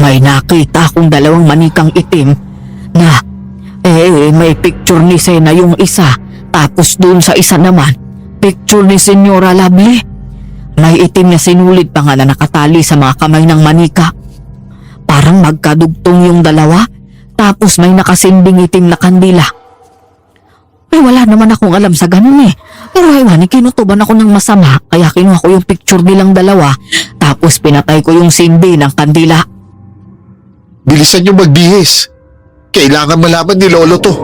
Speaker 1: may nakita akong dalawang manikang itim na may picture ni Sena yung isa, tapos dun sa isa naman, picture ni Senyora Lovely. May itim na sinulid pa nga na nakatali sa mga kamay ng manika. Parang magkadugtong yung dalawa, tapos may nakasinding itim na kandila. Wala naman akong alam sa ganun Pero ewan, kinutuban ako ng masama, kaya kinuha ko yung picture nilang dalawa, tapos pinatay ko yung sindi ng kandila.
Speaker 2: Bilisan niyo magbihis. Kailangan malaman ni Lolo to.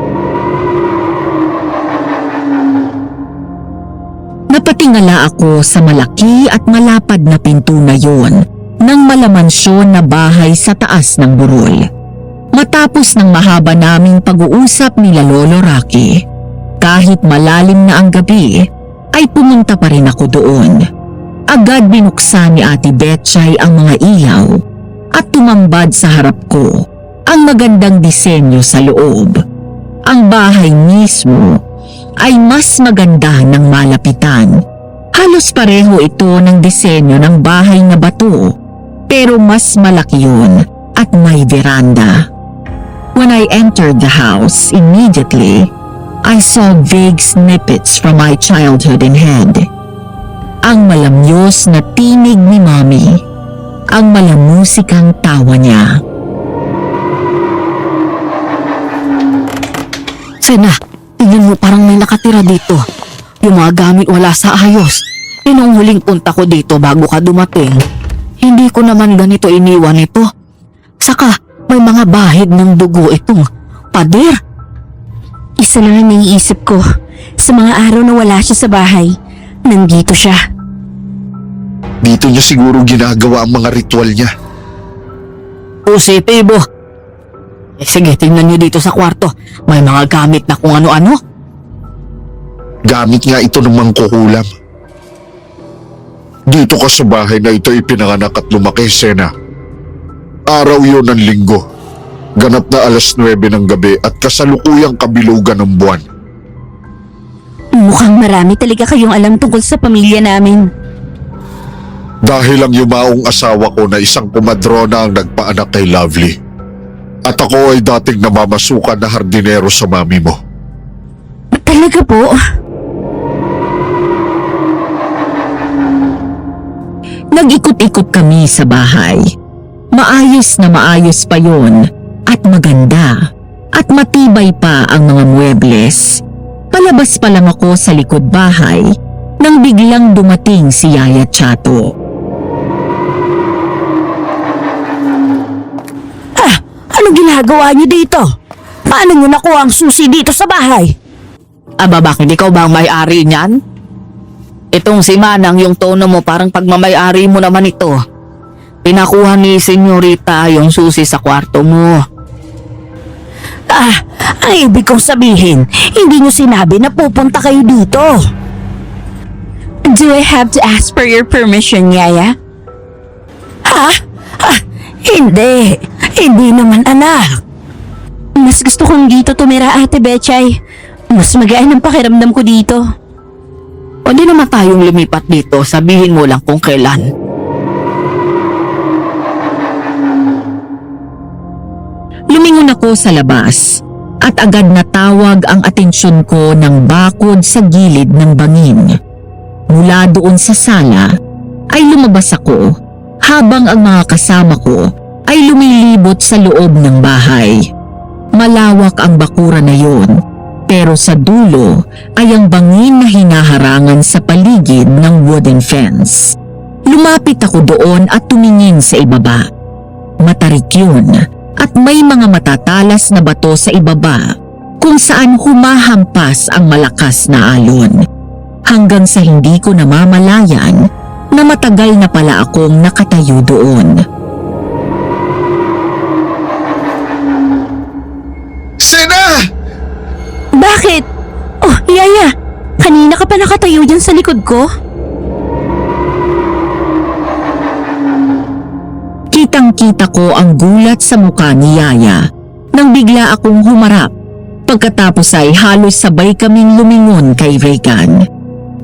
Speaker 3: Napatingala ako sa malaki at malapad na pinto na yon ng malamansyon na bahay sa taas ng Burol. Matapos ng mahaba naming pag-uusap nila Lolo Rocky, kahit malalim na ang gabi, ay pumunta pa rin ako doon. Agad binuksan ni Ate Betchay ang mga ilaw at tumambad sa harap ko ang magandang disenyo sa loob. Ang bahay mismo ay mas maganda ng malapitan. Halos pareho ito ng disenyo ng bahay na bato, pero mas malaki yun at may veranda. When I entered the house, immediately, I saw vague snippets from my childhood in head. Ang malamyos na tinig ni Mommy, ang malamusikang tawa niya.
Speaker 1: Sena, tingnan mo parang may nakatira dito. Yung mga gamit wala sa ayos. Nung huling punta ko dito bago ka dumating, hindi ko naman ganito iniwan ito. Saka may mga bahid ng dugo itong pader.
Speaker 4: Isa lang ang naiisip ko. Sa mga araw na wala siya sa bahay, nandito siya.
Speaker 2: Dito niya siguro ginagawa ang mga ritual niya.
Speaker 1: Positibo. Sige, tingnan nyo dito sa kwarto. May mga gamit na kung ano-ano.
Speaker 2: Gamit nga ito ng mangkukulam. Dito ka sa bahay na ito ipinanganak at lumaki, Sena. Araw yun ng linggo. Ganap na 9:00 ng gabi at kasalukuyang kabilugan ng buwan.
Speaker 4: Mukhang marami talaga kayong alam tungkol sa pamilya namin.
Speaker 2: Dahil ang yumaong asawa ko na isang kumadrona ang nagpaanak kay Lovely. At ako ay dating namamasukan na hardinero sa mami mo.
Speaker 4: Talaga po?
Speaker 3: Nag-ikot-ikot kami sa bahay. Maayos na maayos pa yon at maganda at matibay pa ang mga muebles. Palabas pa lang ako sa likod bahay nang biglang dumating si Yaya Chato.
Speaker 4: Anong ginagawa niyo dito? Paano niyo nakuha ang susi dito sa bahay?
Speaker 1: Aba, bakit ikaw ba ang may-ari niyan? Itong si Manang, yung tono mo parang pagmamay-ari mo naman ito. Pinakuha ni Senyorita yung susi sa kwarto mo.
Speaker 4: Ang ibig kong sabihin, hindi niyo sinabi na pupunta kayo dito. Do I have to ask for your permission, Yaya? Hindi. Hindi naman, anak. Mas gusto kong dito tumira, Ate Betchay. Mas magaan ang pakiramdam ko dito.
Speaker 1: O di naman tayong lumipat dito, sabihin mo lang kung kailan.
Speaker 3: Lumingon ako sa labas at agad natawag ang atensyon ko ng bakod sa gilid ng bangin. Mula doon sa sala ay lumabas ako habang ang mga kasama ko ay lumilibot sa loob ng bahay. Malawak ang bakura na yon, pero sa dulo ay ang bangin na hinaharangan sa paligid ng wooden fence. Lumapit ako doon at tumingin sa ibaba. Matarik yun at may mga matatalas na bato sa ibaba kung saan humahampas ang malakas na alon. Hanggang sa hindi ko namamalayan na matagal na pala akong nakatayo doon.
Speaker 2: Sena!
Speaker 4: Bakit? Oh, Yaya, kanina ka pa nakatayo dyan sa likod ko?
Speaker 3: Kitang-kita ko ang gulat sa mukha ni Yaya nang bigla akong humarap. Pagkatapos ay halos sabay kaming lumingon kay Regan.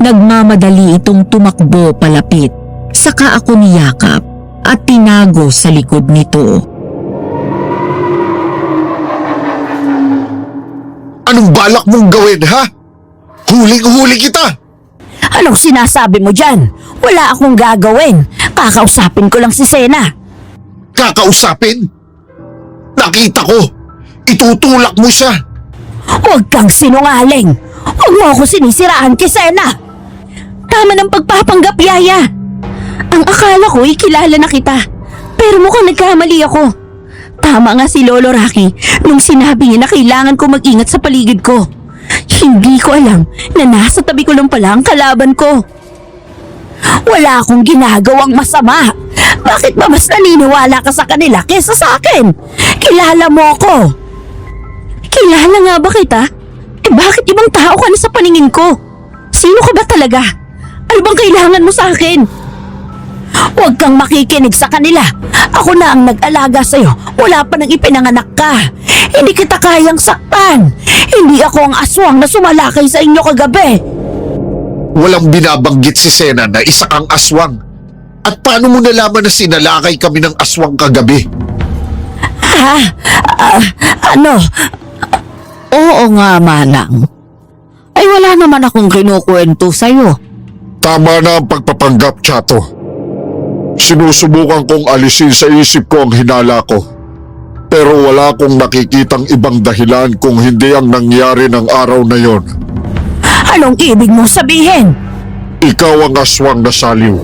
Speaker 3: Nagmamadali itong tumakbo palapit, saka ako niyakap at tinago sa likod nito.
Speaker 2: Anong balak mong gawin, ha? Huling-huli kita!
Speaker 4: Anong sinasabi mo dyan? Wala akong gagawin. Kakausapin ko lang si Sena.
Speaker 2: Kakausapin? Nakita ko! Itutulak mo siya!
Speaker 4: Huwag kang sinungaling. Huwag mo ako sinisiraan kay Sena. Tama ng pagpapanggap, Yaya. Ang akala ko ay kilala na kita. Pero mukhang nagkamali ako. Tama nga si Lolo Rocky nung sinabi niya na kailangan ko mag-ingat sa paligid ko. Hindi ko alam na nasa tabi ko lang pala ang kalaban ko. Wala akong ginagawang masama. Bakit ba mas naniniwala ka sa kanila kesa sa akin? Kilala mo ako. Kilala nga ba kita? Bakit ibang tao ka na sa paningin ko? Sino ka ba talaga? Ano bang kailangan mo sa akin? Huwag kang makikinig sa kanila. Ako na ang nag-alaga sa'yo. Wala pa nang ipinanganak ka. Hindi kita kayang saktan. Hindi ako ang aswang na sumalakay sa inyo kagabi.
Speaker 2: Walang binabanggit si Sena na isa kang aswang. At paano mo nalaman na sinalakay kami ng aswang kagabi?
Speaker 1: Oo nga, Manang. Ay wala naman akong kinukwento sa'yo.
Speaker 2: Tama na ang pagpapanggap, Chato. Sinusubukan kong alisin sa isip ko ang hinala ko. Pero wala akong nakikitang ibang dahilan kung hindi ang nangyari ng araw na yon.
Speaker 4: Anong ibig mong sabihin?
Speaker 2: Ikaw ang aswang na saliw.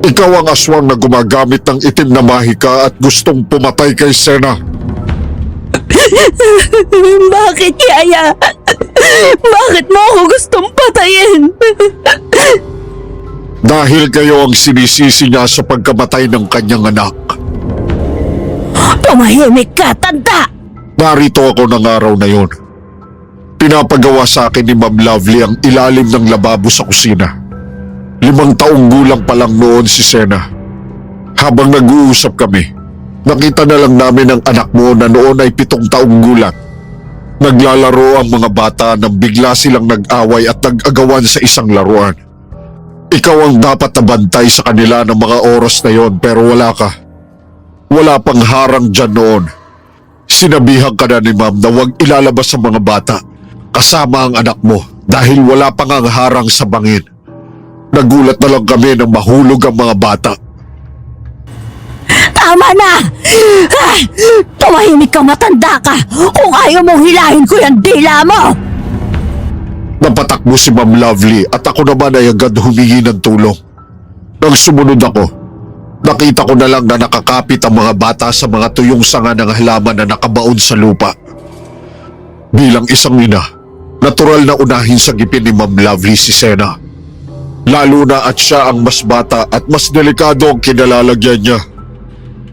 Speaker 2: Ikaw ang aswang na gumagamit ng itim na mahika at gustong pumatay kay Sena.
Speaker 4: Bakit, Yaya? Bakit mo ako gustong patayin?
Speaker 2: Dahil kayo ang sinisisi niya sa pagkamatay ng kanyang anak.
Speaker 4: Tumahimik ka, tanda!
Speaker 2: Narito ako ng araw na yon. Pinapagawa sa akin ni Ma'am Lovely ang ilalim ng lababo sa kusina. 5 taong gulang pa lang noon si Sena. Habang nag-uusap kami, nakita na lang namin ang anak mo na noon ay 7 taong gulang. Naglalaro ang mga bata nang bigla silang nag-away at nag-agawan sa isang laruan. Ikaw ang dapat nabantay sa kanila ng mga oras na yon pero wala ka. Wala pang harang dyan noon. Sinabihan ka na ni Ma'am na huwag ilalabas ang mga bata kasama ang anak mo dahil wala pang ang harang sa bangin. Nagulat na lang kami nang mahulog ang mga bata.
Speaker 4: Tama na! Ah! Tumahimik ka, matanda ka! Kung ayaw mong hilahin ko yung dila mo!
Speaker 2: Napatakbo si Ma'am Lovely at ako naman ay agad humingi ng tulong. Nang sumunod ako, nakita ko na lang na nakakapit ang mga bata sa mga tuyong sanga ng halaman na nakabaon sa lupa. Bilang isang ina, natural na unahin sa ngipin ni Ma'am Lovely si Sena. Lalo na at siya ang mas bata at mas delikado ang kinalalagyan niya.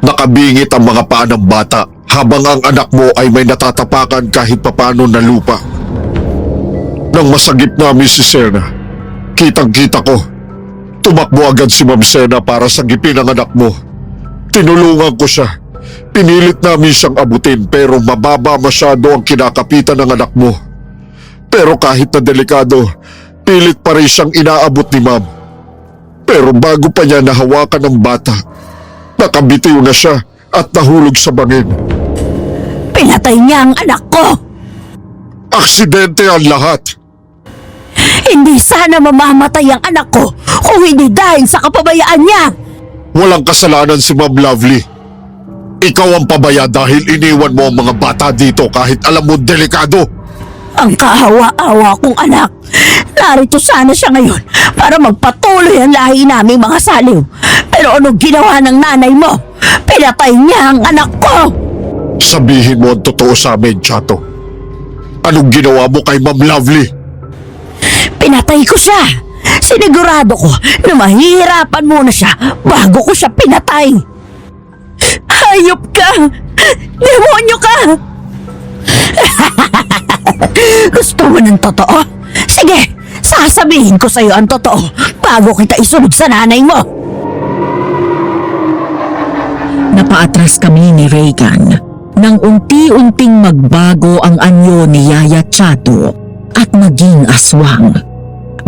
Speaker 2: Nakabingit ang mga paa ng bata habang ang anak mo ay may natatapakan kahit papano na lupa. Nang masagip namin si Sena, kitang-kita ko. Tumakbo agad si Ma'am Sena para sagipin ang anak mo. Tinulungan ko siya. Pinilit namin siyang abutin pero mababa masyado ang kinakapitan ng anak mo. Pero kahit na delikado, pilit pa rin siyang inaabot ni Ma'am. Pero bago pa niya nahawakan ng bata, nakabitiw na siya at nahulog sa bangin.
Speaker 4: Pinatay niya ang anak ko!
Speaker 2: Aksidente ang lahat.
Speaker 4: Hindi sana mamamatay ang anak ko kung hindi dahil sa kapabayaan niya!
Speaker 2: Walang kasalanan si Ma'am Lovely. Ikaw ang pabaya dahil iniwan mo ang mga bata dito kahit alam mo delikado.
Speaker 4: Ang kahawa-awa kong anak. Narito sana siya ngayon para magpatuloy ang lahi naming mga saliw. Pero anong ginawa ng nanay mo? Pinatay niya ang anak ko!
Speaker 2: Sabihin mo ang totoo sa amin, Chato. Anong ginawa mo kay Ma'am Lovely?
Speaker 4: Pinatay ko siya! Sinigurado ko na mahihirapan muna siya bago ko siya pinatay! Hayop ka! Demonyo ka! Gusto mo ng totoo? Sige, sasabihin ko sa'yo ang totoo bago kita isunod sa nanay mo!
Speaker 3: Napaatras kami ni Reagan nang unti-unting magbago ang anyo ni Yaya Chato at maging aswang.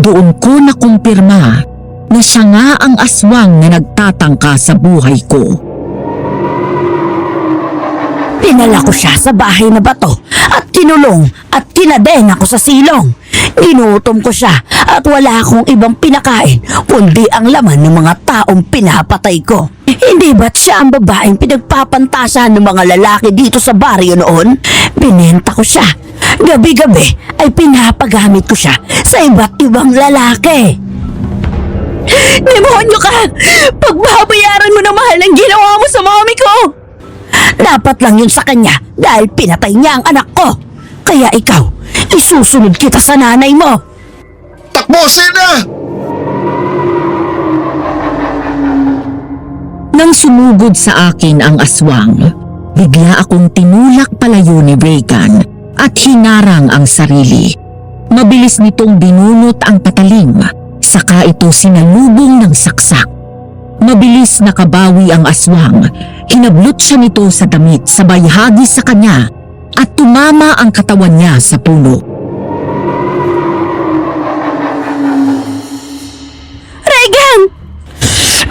Speaker 3: Doon ko nakumpirma na siya nga ang aswang na nagtatangka sa buhay ko.
Speaker 4: Dinala ko siya sa bahay na bato at kinulong at kinadena ko sa silong. Ginutom ko siya at wala akong ibang pinakain kundi ang laman ng mga taong pinapatay ko. Hindi ba't siya ang babaeng pinagpapantasan ng mga lalaki dito sa baryo noon? Binenta ko siya. Gabi-gabi ay pinapagamit ko siya sa iba't ibang lalaki. Demonyo ka! Pagbabayaran mo na mahal ang ginawa mo sa mami ko! Dapat lang yun sa kanya dahil pinatay niya ang anak ko. Kaya ikaw, isusunod kita sa nanay mo.
Speaker 2: Takbo, Sena!
Speaker 3: Nang sumugod sa akin ang aswang, bigla akong tinulak palayo ni Reagan at hinarang ang sarili. Mabilis nitong binunot ang patalim, saka ito sinalubong ng saksak. Mabilis nakabawi ang aswang, hinablot siya nito sa damit sabay hagis sa kanya at tumama ang katawan niya sa puno.
Speaker 4: Reagan!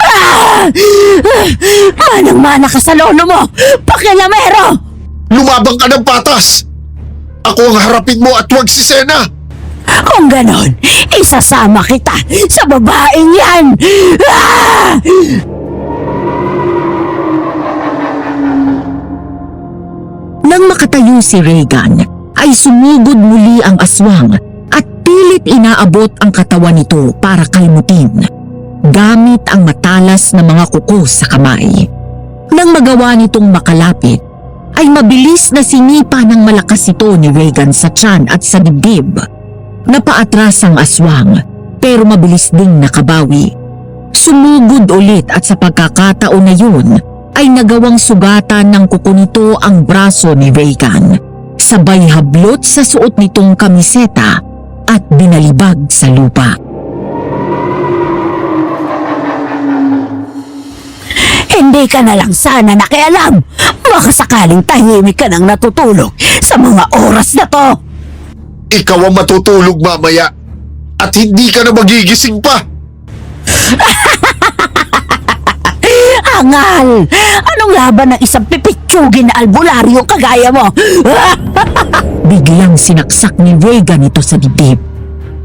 Speaker 4: Ah! Manang-mana ka sa lolo mo! Pakilamero!
Speaker 2: Lumabang ka ng patas! Ako ang harapin mo at huwag si Sena!
Speaker 4: Kung ganon, isasama kita sa babaeng yan! Ah!
Speaker 3: Nang makatayo si Reagan, ay sumugod muli ang aswang at pilit inaabot ang katawan nito para kalmutin, gamit ang matalas na mga kuko sa kamay. Nang magawa nitong makalapit, ay mabilis na sinipa ng malakas ito ni Reagan sa tiyan at sa dibdib. Napaatras ang aswang, pero mabilis ding nakabawi. Sumugod ulit at sa pagkakataon na yun, ay nagawang sugatan ng kuko nito ang braso ni Reagan. Sabay hablot sa suot nitong kamiseta at binalibag sa lupa.
Speaker 4: Hindi ka na lang sana nakialam. Baka sakaling tahimik ka nang natutulog sa mga oras na to.
Speaker 2: Ikaw ang matutulog mamaya at hindi ka na magigising pa.
Speaker 4: Angal! Anong laban ng isang pipitsugin na albularyo kagaya mo?
Speaker 3: Biglang sinaksak ni Reagan ito sa dibdib.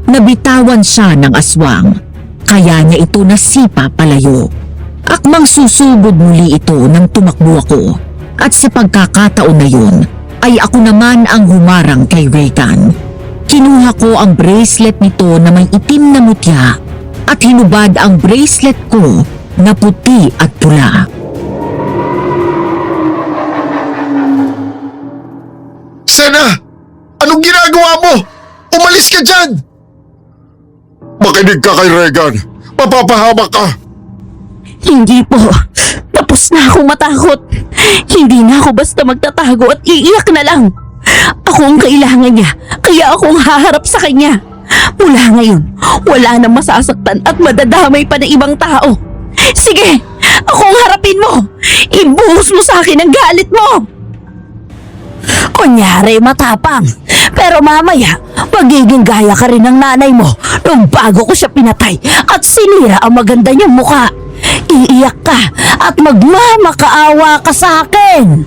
Speaker 3: Nabitawan siya ng aswang, kaya niya ito nasipa palayo. Akmang susugod muli ito nang tumakbo ako, at sa pagkakataon na yun, ay ako naman ang humarang kay Reagan. Kinuha ko ang bracelet nito na may itim na mutya at hinubad ang bracelet ko na puti at pula.
Speaker 2: Sena! Anong ginagawa mo? Umalis ka dyan! Makinig ka kay Reagan. Mapapahamak ka.
Speaker 4: Hindi po. Tapos na akong matakot. Hindi na ako basta magtatago at iiyak na lang. Ako ang kailangan niya, kaya akong haharap sa kanya. Mula ngayon, wala nang masasaktan at madadamay pa ng ibang tao. Sige, akong harapin mo. Ibuhos mo sa akin ang galit mo. Kunyari matapang, pero mamaya magiging gaya ka rin ng nanay mo nung bago ko siya pinatay at sinira ang maganda niyang mukha. Iiyak ka at magmamakaawa ka sa akin.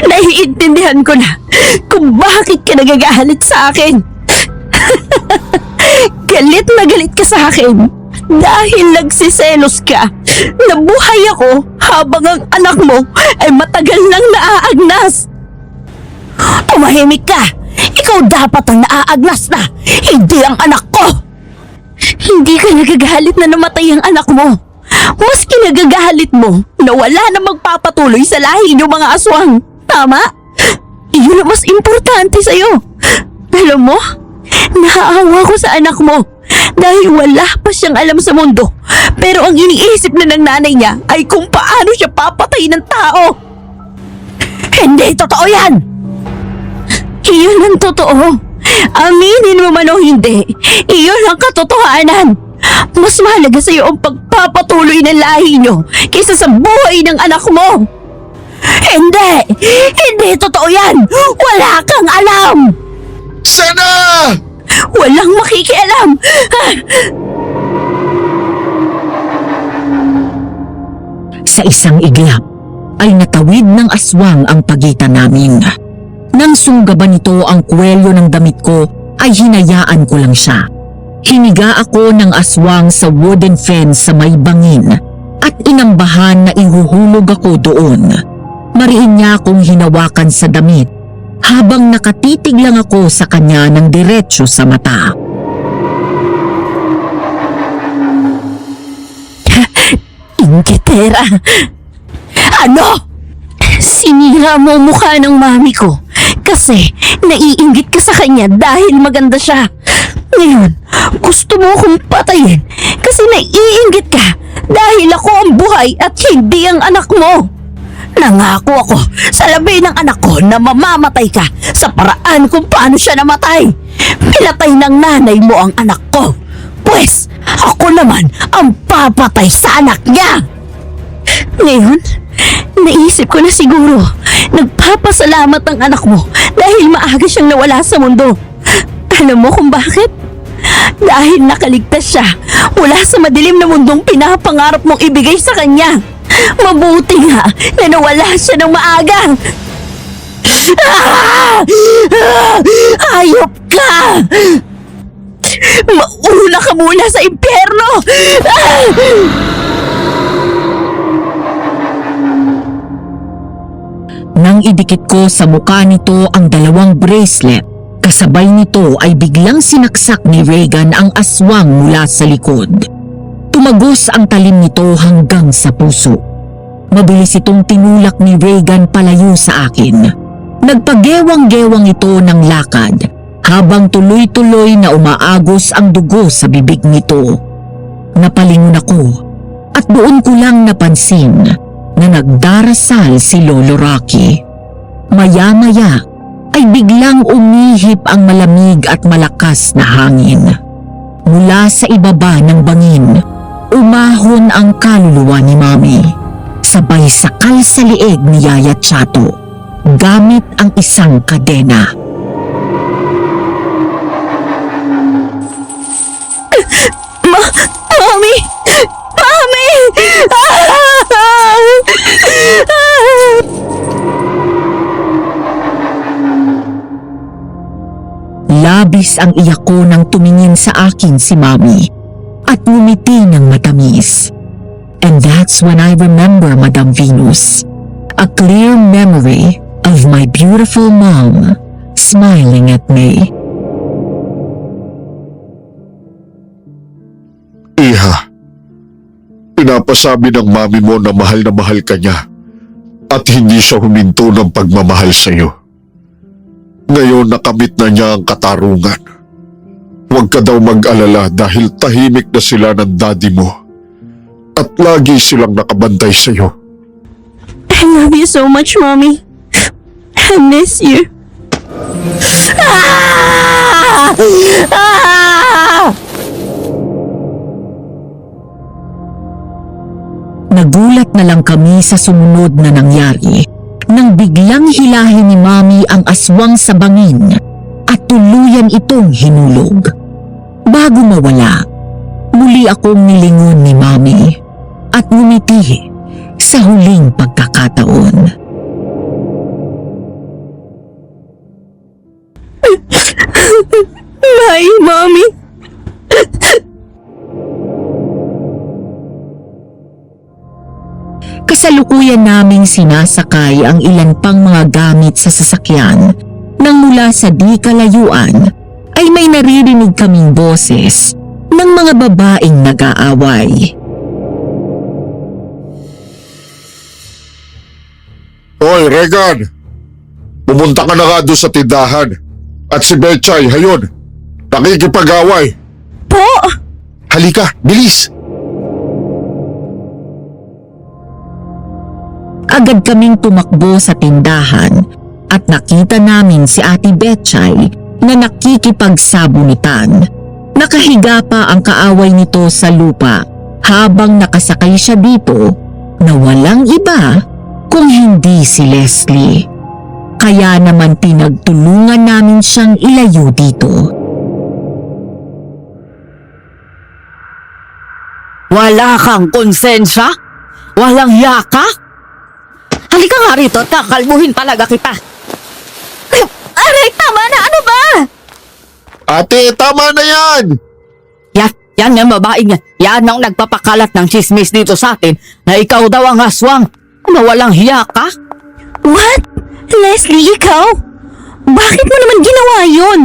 Speaker 4: Naiintindihan ko na kung bakit ka nagagalit sa akin. Galit na galit ka sa akin dahil nagsiselos ka. Nabuhay ako habang ang anak mo ay matagal nang naaagnas. Tumahimik ka. Ikaw dapat ang naaagnas na, hindi ang anak ko. Hindi ka nagagalit na namatay ang anak mo. Mas kinagagalit mo na wala na magpapatuloy sa lahi niyo mga aswang. Tama? Iyon ang mas importante sa'yo. Alam mo, naaawa ko sa anak mo dahil wala pa siyang alam sa mundo. Pero ang iniisip na ng nanay niya ay kung paano siya papatay ng tao. Hindi totoo yan! Iyon ang totoo. Aminin mo man o hindi, iyon ang katotohanan. Mas mahalaga sa iyo ang pagpapatuloy ng lahi niyo kaysa sa buhay ng anak mo. Hindi! Hindi totoo yan! Wala kang alam!
Speaker 2: Sena!
Speaker 4: Walang makikialam!
Speaker 3: Sa isang iglap, ay natawid ng aswang ang pagitan namin. Nang sunggaban nito ang kwelyo ng damit ko, ay hinayaan ko lang siya. Hiniga ako ng aswang sa wooden fence sa may bangin at inambahan na ihuhulog ako doon. Mariin niya akong hinawakan sa damit habang nakatitig lang ako sa kanya ng diretsyo sa mata.
Speaker 4: Ingitera! Ano? Sinira mo ang mukha ng mami ko kasi naiinggit ka sa kanya dahil maganda siya. Ngayon, gusto mo akong patayin kasi naiinggit ka dahil ako ang buhay at hindi ang anak mo. Nangako ako sa labi ng anak ko na mamamatay ka sa paraan kung paano siya namatay. Pinatay ng nanay mo ang anak ko. Pwes, ako naman ang papatay sa anak niya. Ngayon, naisip ko na siguro nagpapasalamat ang anak mo dahil maaga siyang nawala sa mundo. Alam mo kung bakit? Dahil nakaligtas siya mula sa madilim na mundong pinapangarap mong ibigay sa kanya. Mabuti nga na nawala siya ng maaga. Hayop ka! Mauna ka muna sa impyerno!
Speaker 3: Nang idikit ko sa mukha nito ang dalawang bracelet, kasabay nito ay biglang sinaksak ni Reagan ang aswang mula sa likod. Tumagos ang talim nito hanggang sa puso. Mabilis itong tinulak ni Reagan palayo sa akin. Nagpagewang-gewang ito ng lakad habang tuloy-tuloy na umaagos ang dugo sa bibig nito. Napalingon ako At doon ko lang napansin na nagdarasal si Lolo Rocky. Maya-maya ay biglang umihip ang malamig at malakas na hangin. Mula sa ibaba ng bangin, umahon ang kaluluwa ni Mami. Sabay sakal sa lieg ni Yaya Chato gamit ang isang kadena.
Speaker 4: Mami! Mami!
Speaker 3: Labis ang iyak ko nang tumingin sa akin si Mami at ngumiti ng matamis. And that's when I remember, Madam Venus, a clear memory of my beautiful mom smiling at me.
Speaker 2: Iha, pinapasabi ng mami mo na mahal ka niya at hindi siya huminto ng pagmamahal sa iyo. Ngayon nakamit na niya ang katarungan. Huwag ka daw mag-alala dahil tahimik na sila ng daddy mo at lagi silang nakabantay sa iyo.
Speaker 4: I love you so much, Mommy. I miss you. Ah! Ah!
Speaker 3: Nagulat na lang kami sa sumunod na nangyari nang biglang hilahin ni Mami ang aswang sa bangin at tuluyan itong hinulog. Bago mawala, muli akong nilingon ni Mami at ngumiti sa huling pagkakataon.
Speaker 4: Bye, Mommy.
Speaker 3: Kasalukuyan naming sinasakay ang ilan pang mga gamit sa sasakyan nang mula sa di kalayuan ay may naririnig kaming boses ng mga babaeng nag-aaway.
Speaker 2: Hoy, Regan! Pumunta ka na nga doon sa tindahan. At si Betchay, hayon, nakikipag-away.
Speaker 4: Po!
Speaker 2: Halika, bilis!
Speaker 3: Agad kaming tumakbo sa tindahan at nakita namin si Ate Betchay na nakikipagsabunitan. Nakahiga pa ang kaaway nito sa lupa habang nakasakay siya dito na walang iba kung hindi si Leslie. Kaya naman pinagtulungan namin siyang ilayo dito.
Speaker 1: Wala kang konsensya? Walang yaka? Halika nga rito at kakalbuhin talaga kita.
Speaker 4: Aray, tama na! Ano ba?
Speaker 2: Ate, tama na yan!
Speaker 1: Yan yung babaeng yan. Yan ang nagpapakalat ng chismis dito sa atin na ikaw daw ang aswang. Ano, walang hiya ka?
Speaker 4: What? Leslie, ikaw? Bakit mo naman ginawa yun?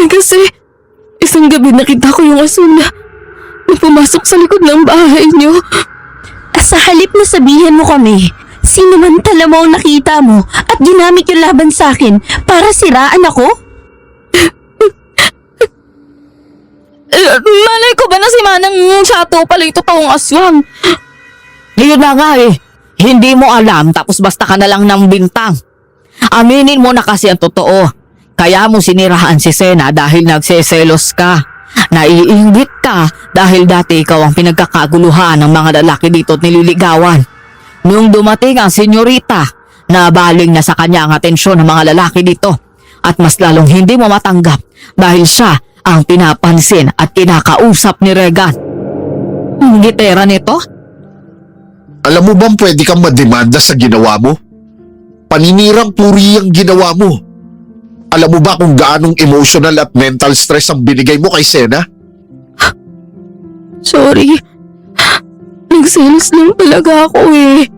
Speaker 5: Kasi isang gabi nakita ko yung aswang na pumasok sa likod ng bahay niyo.
Speaker 4: Sa halip na sabihin mo kami, sinamantala mo ang nakita mo at ginamit yung laban sa akin para siraan ako?
Speaker 5: Malay ko ba na si Manang Chato pala yung totoong aswang?
Speaker 1: Yun na nga eh. Hindi mo alam tapos basta ka na lang ng bintang. Aminin mo na kasi ang totoo. Kaya mo sinirahan si Sena dahil nagseselos ka. Naiinggit ka dahil dati ikaw ang pinagkakaguluhan ng mga lalaki dito at nililigawan. Nung dumating ang senyorita, nabaling na sa kanya ang atensyon ng mga lalaki dito at mas lalong hindi mo matanggap dahil siya ang pinapansin at kinakausap ni Regan. Ang gitera nito?
Speaker 2: Alam mo bang pwede kang mademanda sa ginawa mo? Paninirang puri ang ginawa mo. Alam mo ba kung gaanong emotional at mental stress ang binigay mo kay Sena?
Speaker 5: Sorry. Nagselos lang talaga ako eh.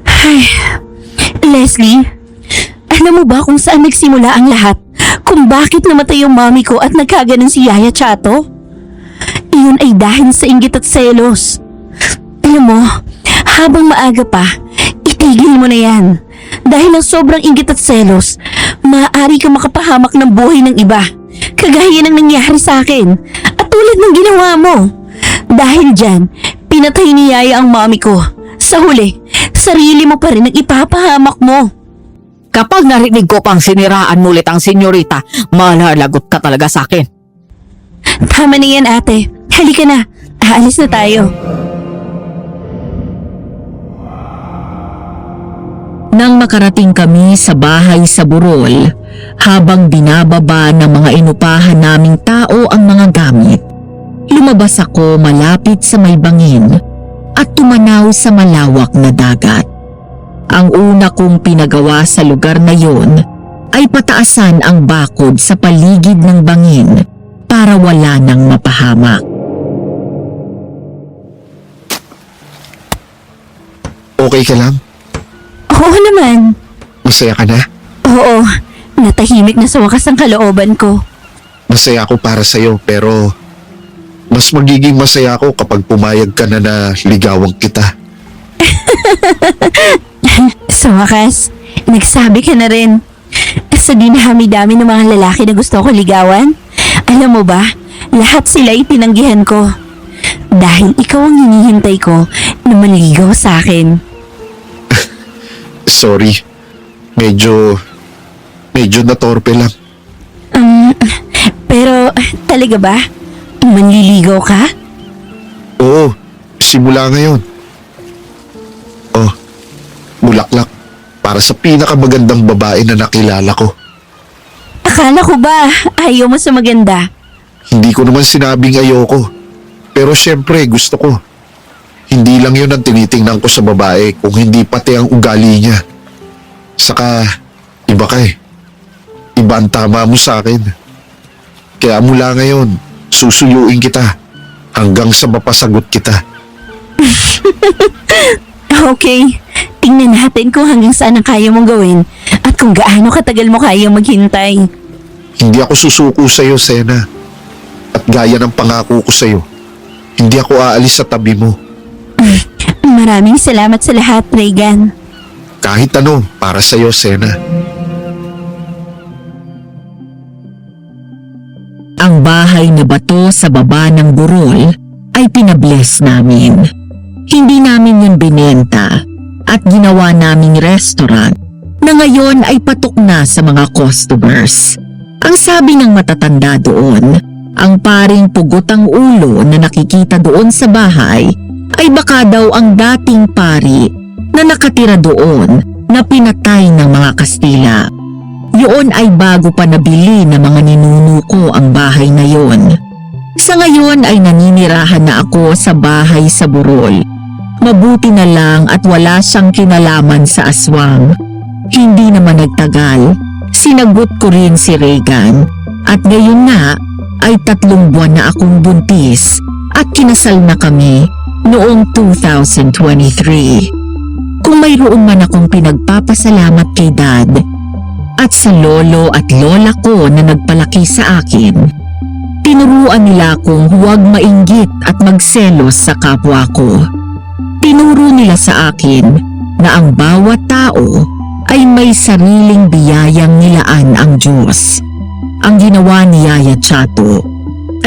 Speaker 4: Ay, Leslie, alam mo ba kung saan nagsimula ang lahat? Kung bakit namatay yung mami ko at nagkaganon si Yaya Chato? Iyon ay dahil sa inggit at selos. Alam mo, habang maaga pa, itigil mo na yan. Dahil ng sobrang inggit at selos, maaari kang makapahamak ng buhay ng iba. Kagaya ng nangyari sa akin. At Katulad ng ginawa mo. Dahil dyan, pinatay ni Yaya ang mami ko. Sa huli, sarili mo pa rin ang ipapahamak mo.
Speaker 1: Kapag narinig ko pang siniraan mo ulit ang senyorita, malalagot ka talaga sa akin.
Speaker 4: Tama na yan, ate. Halika na. Aalis na tayo.
Speaker 3: Nang makarating kami sa bahay sa Burol, habang binababa ng mga inupahan naming tao ang mga gamit, lumabas ako malapit sa may bangin at tumanaw sa malawak na dagat. Ang una kong pinagawa sa lugar na yon ay pataasan ang bakod sa paligid ng bangin para wala nang mapahamak.
Speaker 2: Okay ka lang?
Speaker 4: Oo naman.
Speaker 2: Masaya ka na?
Speaker 4: Oo, natahimik na sa wakas ang kalooban ko.
Speaker 2: Masaya ako para sa'yo pero mas magiging masaya ako kapag pumayag ka na ligawan kita.
Speaker 4: Sa wakas, nagsabi ka na rin. Sa dinami-dami ng mga lalaki na gusto ko ligawan, alam mo ba, lahat sila itinanggihan ko. Dahil ikaw ang hinihintay ko na manligaw sa akin.
Speaker 2: Sorry, medyo natorpe lang.
Speaker 4: Pero talaga ba? Manliligaw ka?
Speaker 2: Oo, simula ngayon. Oh, bulaklak para sa pinakamagandang babae na nakilala ko.
Speaker 4: Akala ko ba ayaw mo sa maganda?
Speaker 2: Hindi ko naman sinabing ayoko. Pero syempre gusto ko. Hindi lang yun ang tinitingnan ko sa babae kung hindi pati ang ugali niya. Saka, iba ka eh. Iba ang tama mo sa akin. Kaya mula ngayon, susuyuin kita hanggang sa mapasagot kita.
Speaker 4: Okay, tingnan natin kung hanggang saan ang kaya mong gawin at kung gaano katagal mo kaya maghintay.
Speaker 2: Hindi ako susuko sa'yo, Sena. At gaya ng pangako ko sa'yo, hindi ako aalis sa tabi mo.
Speaker 4: Maraming salamat sa lahat, Regan.
Speaker 2: Kahit ano, para sa'yo, Sena.
Speaker 3: Ang bahay na bato sa baba ng Burol ay pinabless namin. Hindi namin yun binenta at ginawa naming restaurant na ngayon ay patok na sa mga customers. Ang sabi ng matatanda doon, ang paring pugot ang ulo na nakikita doon sa bahay ay baka daw ang dating pari na nakatira doon na pinatay ng mga Kastila. Yun ay bago pa nabili ng mga ninuno ko ang bahay na yon. Sa ngayon ay naninirahan na ako sa bahay sa Burol. Mabuti na lang at wala siyang kinalaman sa aswang. Hindi naman nagtagal, sinagot ko rin si Regan at ngayon nga ay 3 buwan na akong buntis at kinasal na kami noong 2023. Kung mayroon man akong pinagpapasalamat kay Dad at sa lolo at lola ko na nagpalaki sa akin, tinuruan nila akong huwag mainggit at magselos sa kapwa ko. Tinuro nila sa akin na ang bawat tao ay may sariling biyayang nilaan ang Diyos. Ang ginawa ni Yaya Chato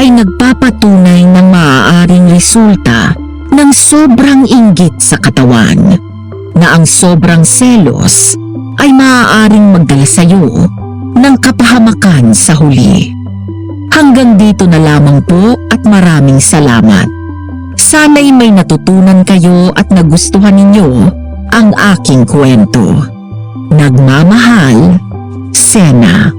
Speaker 3: ay nagpapatunay ng maaaring resulta ng sobrang inggit sa katawan, na ang sobrang selos ay maaaring magdala sa iyo ng kapahamakan sa huli. Hanggang dito na lamang po at maraming salamat. Sana'y may natutunan kayo at nagustuhan ninyo ang aking kwento. Nagmamahal, Sena.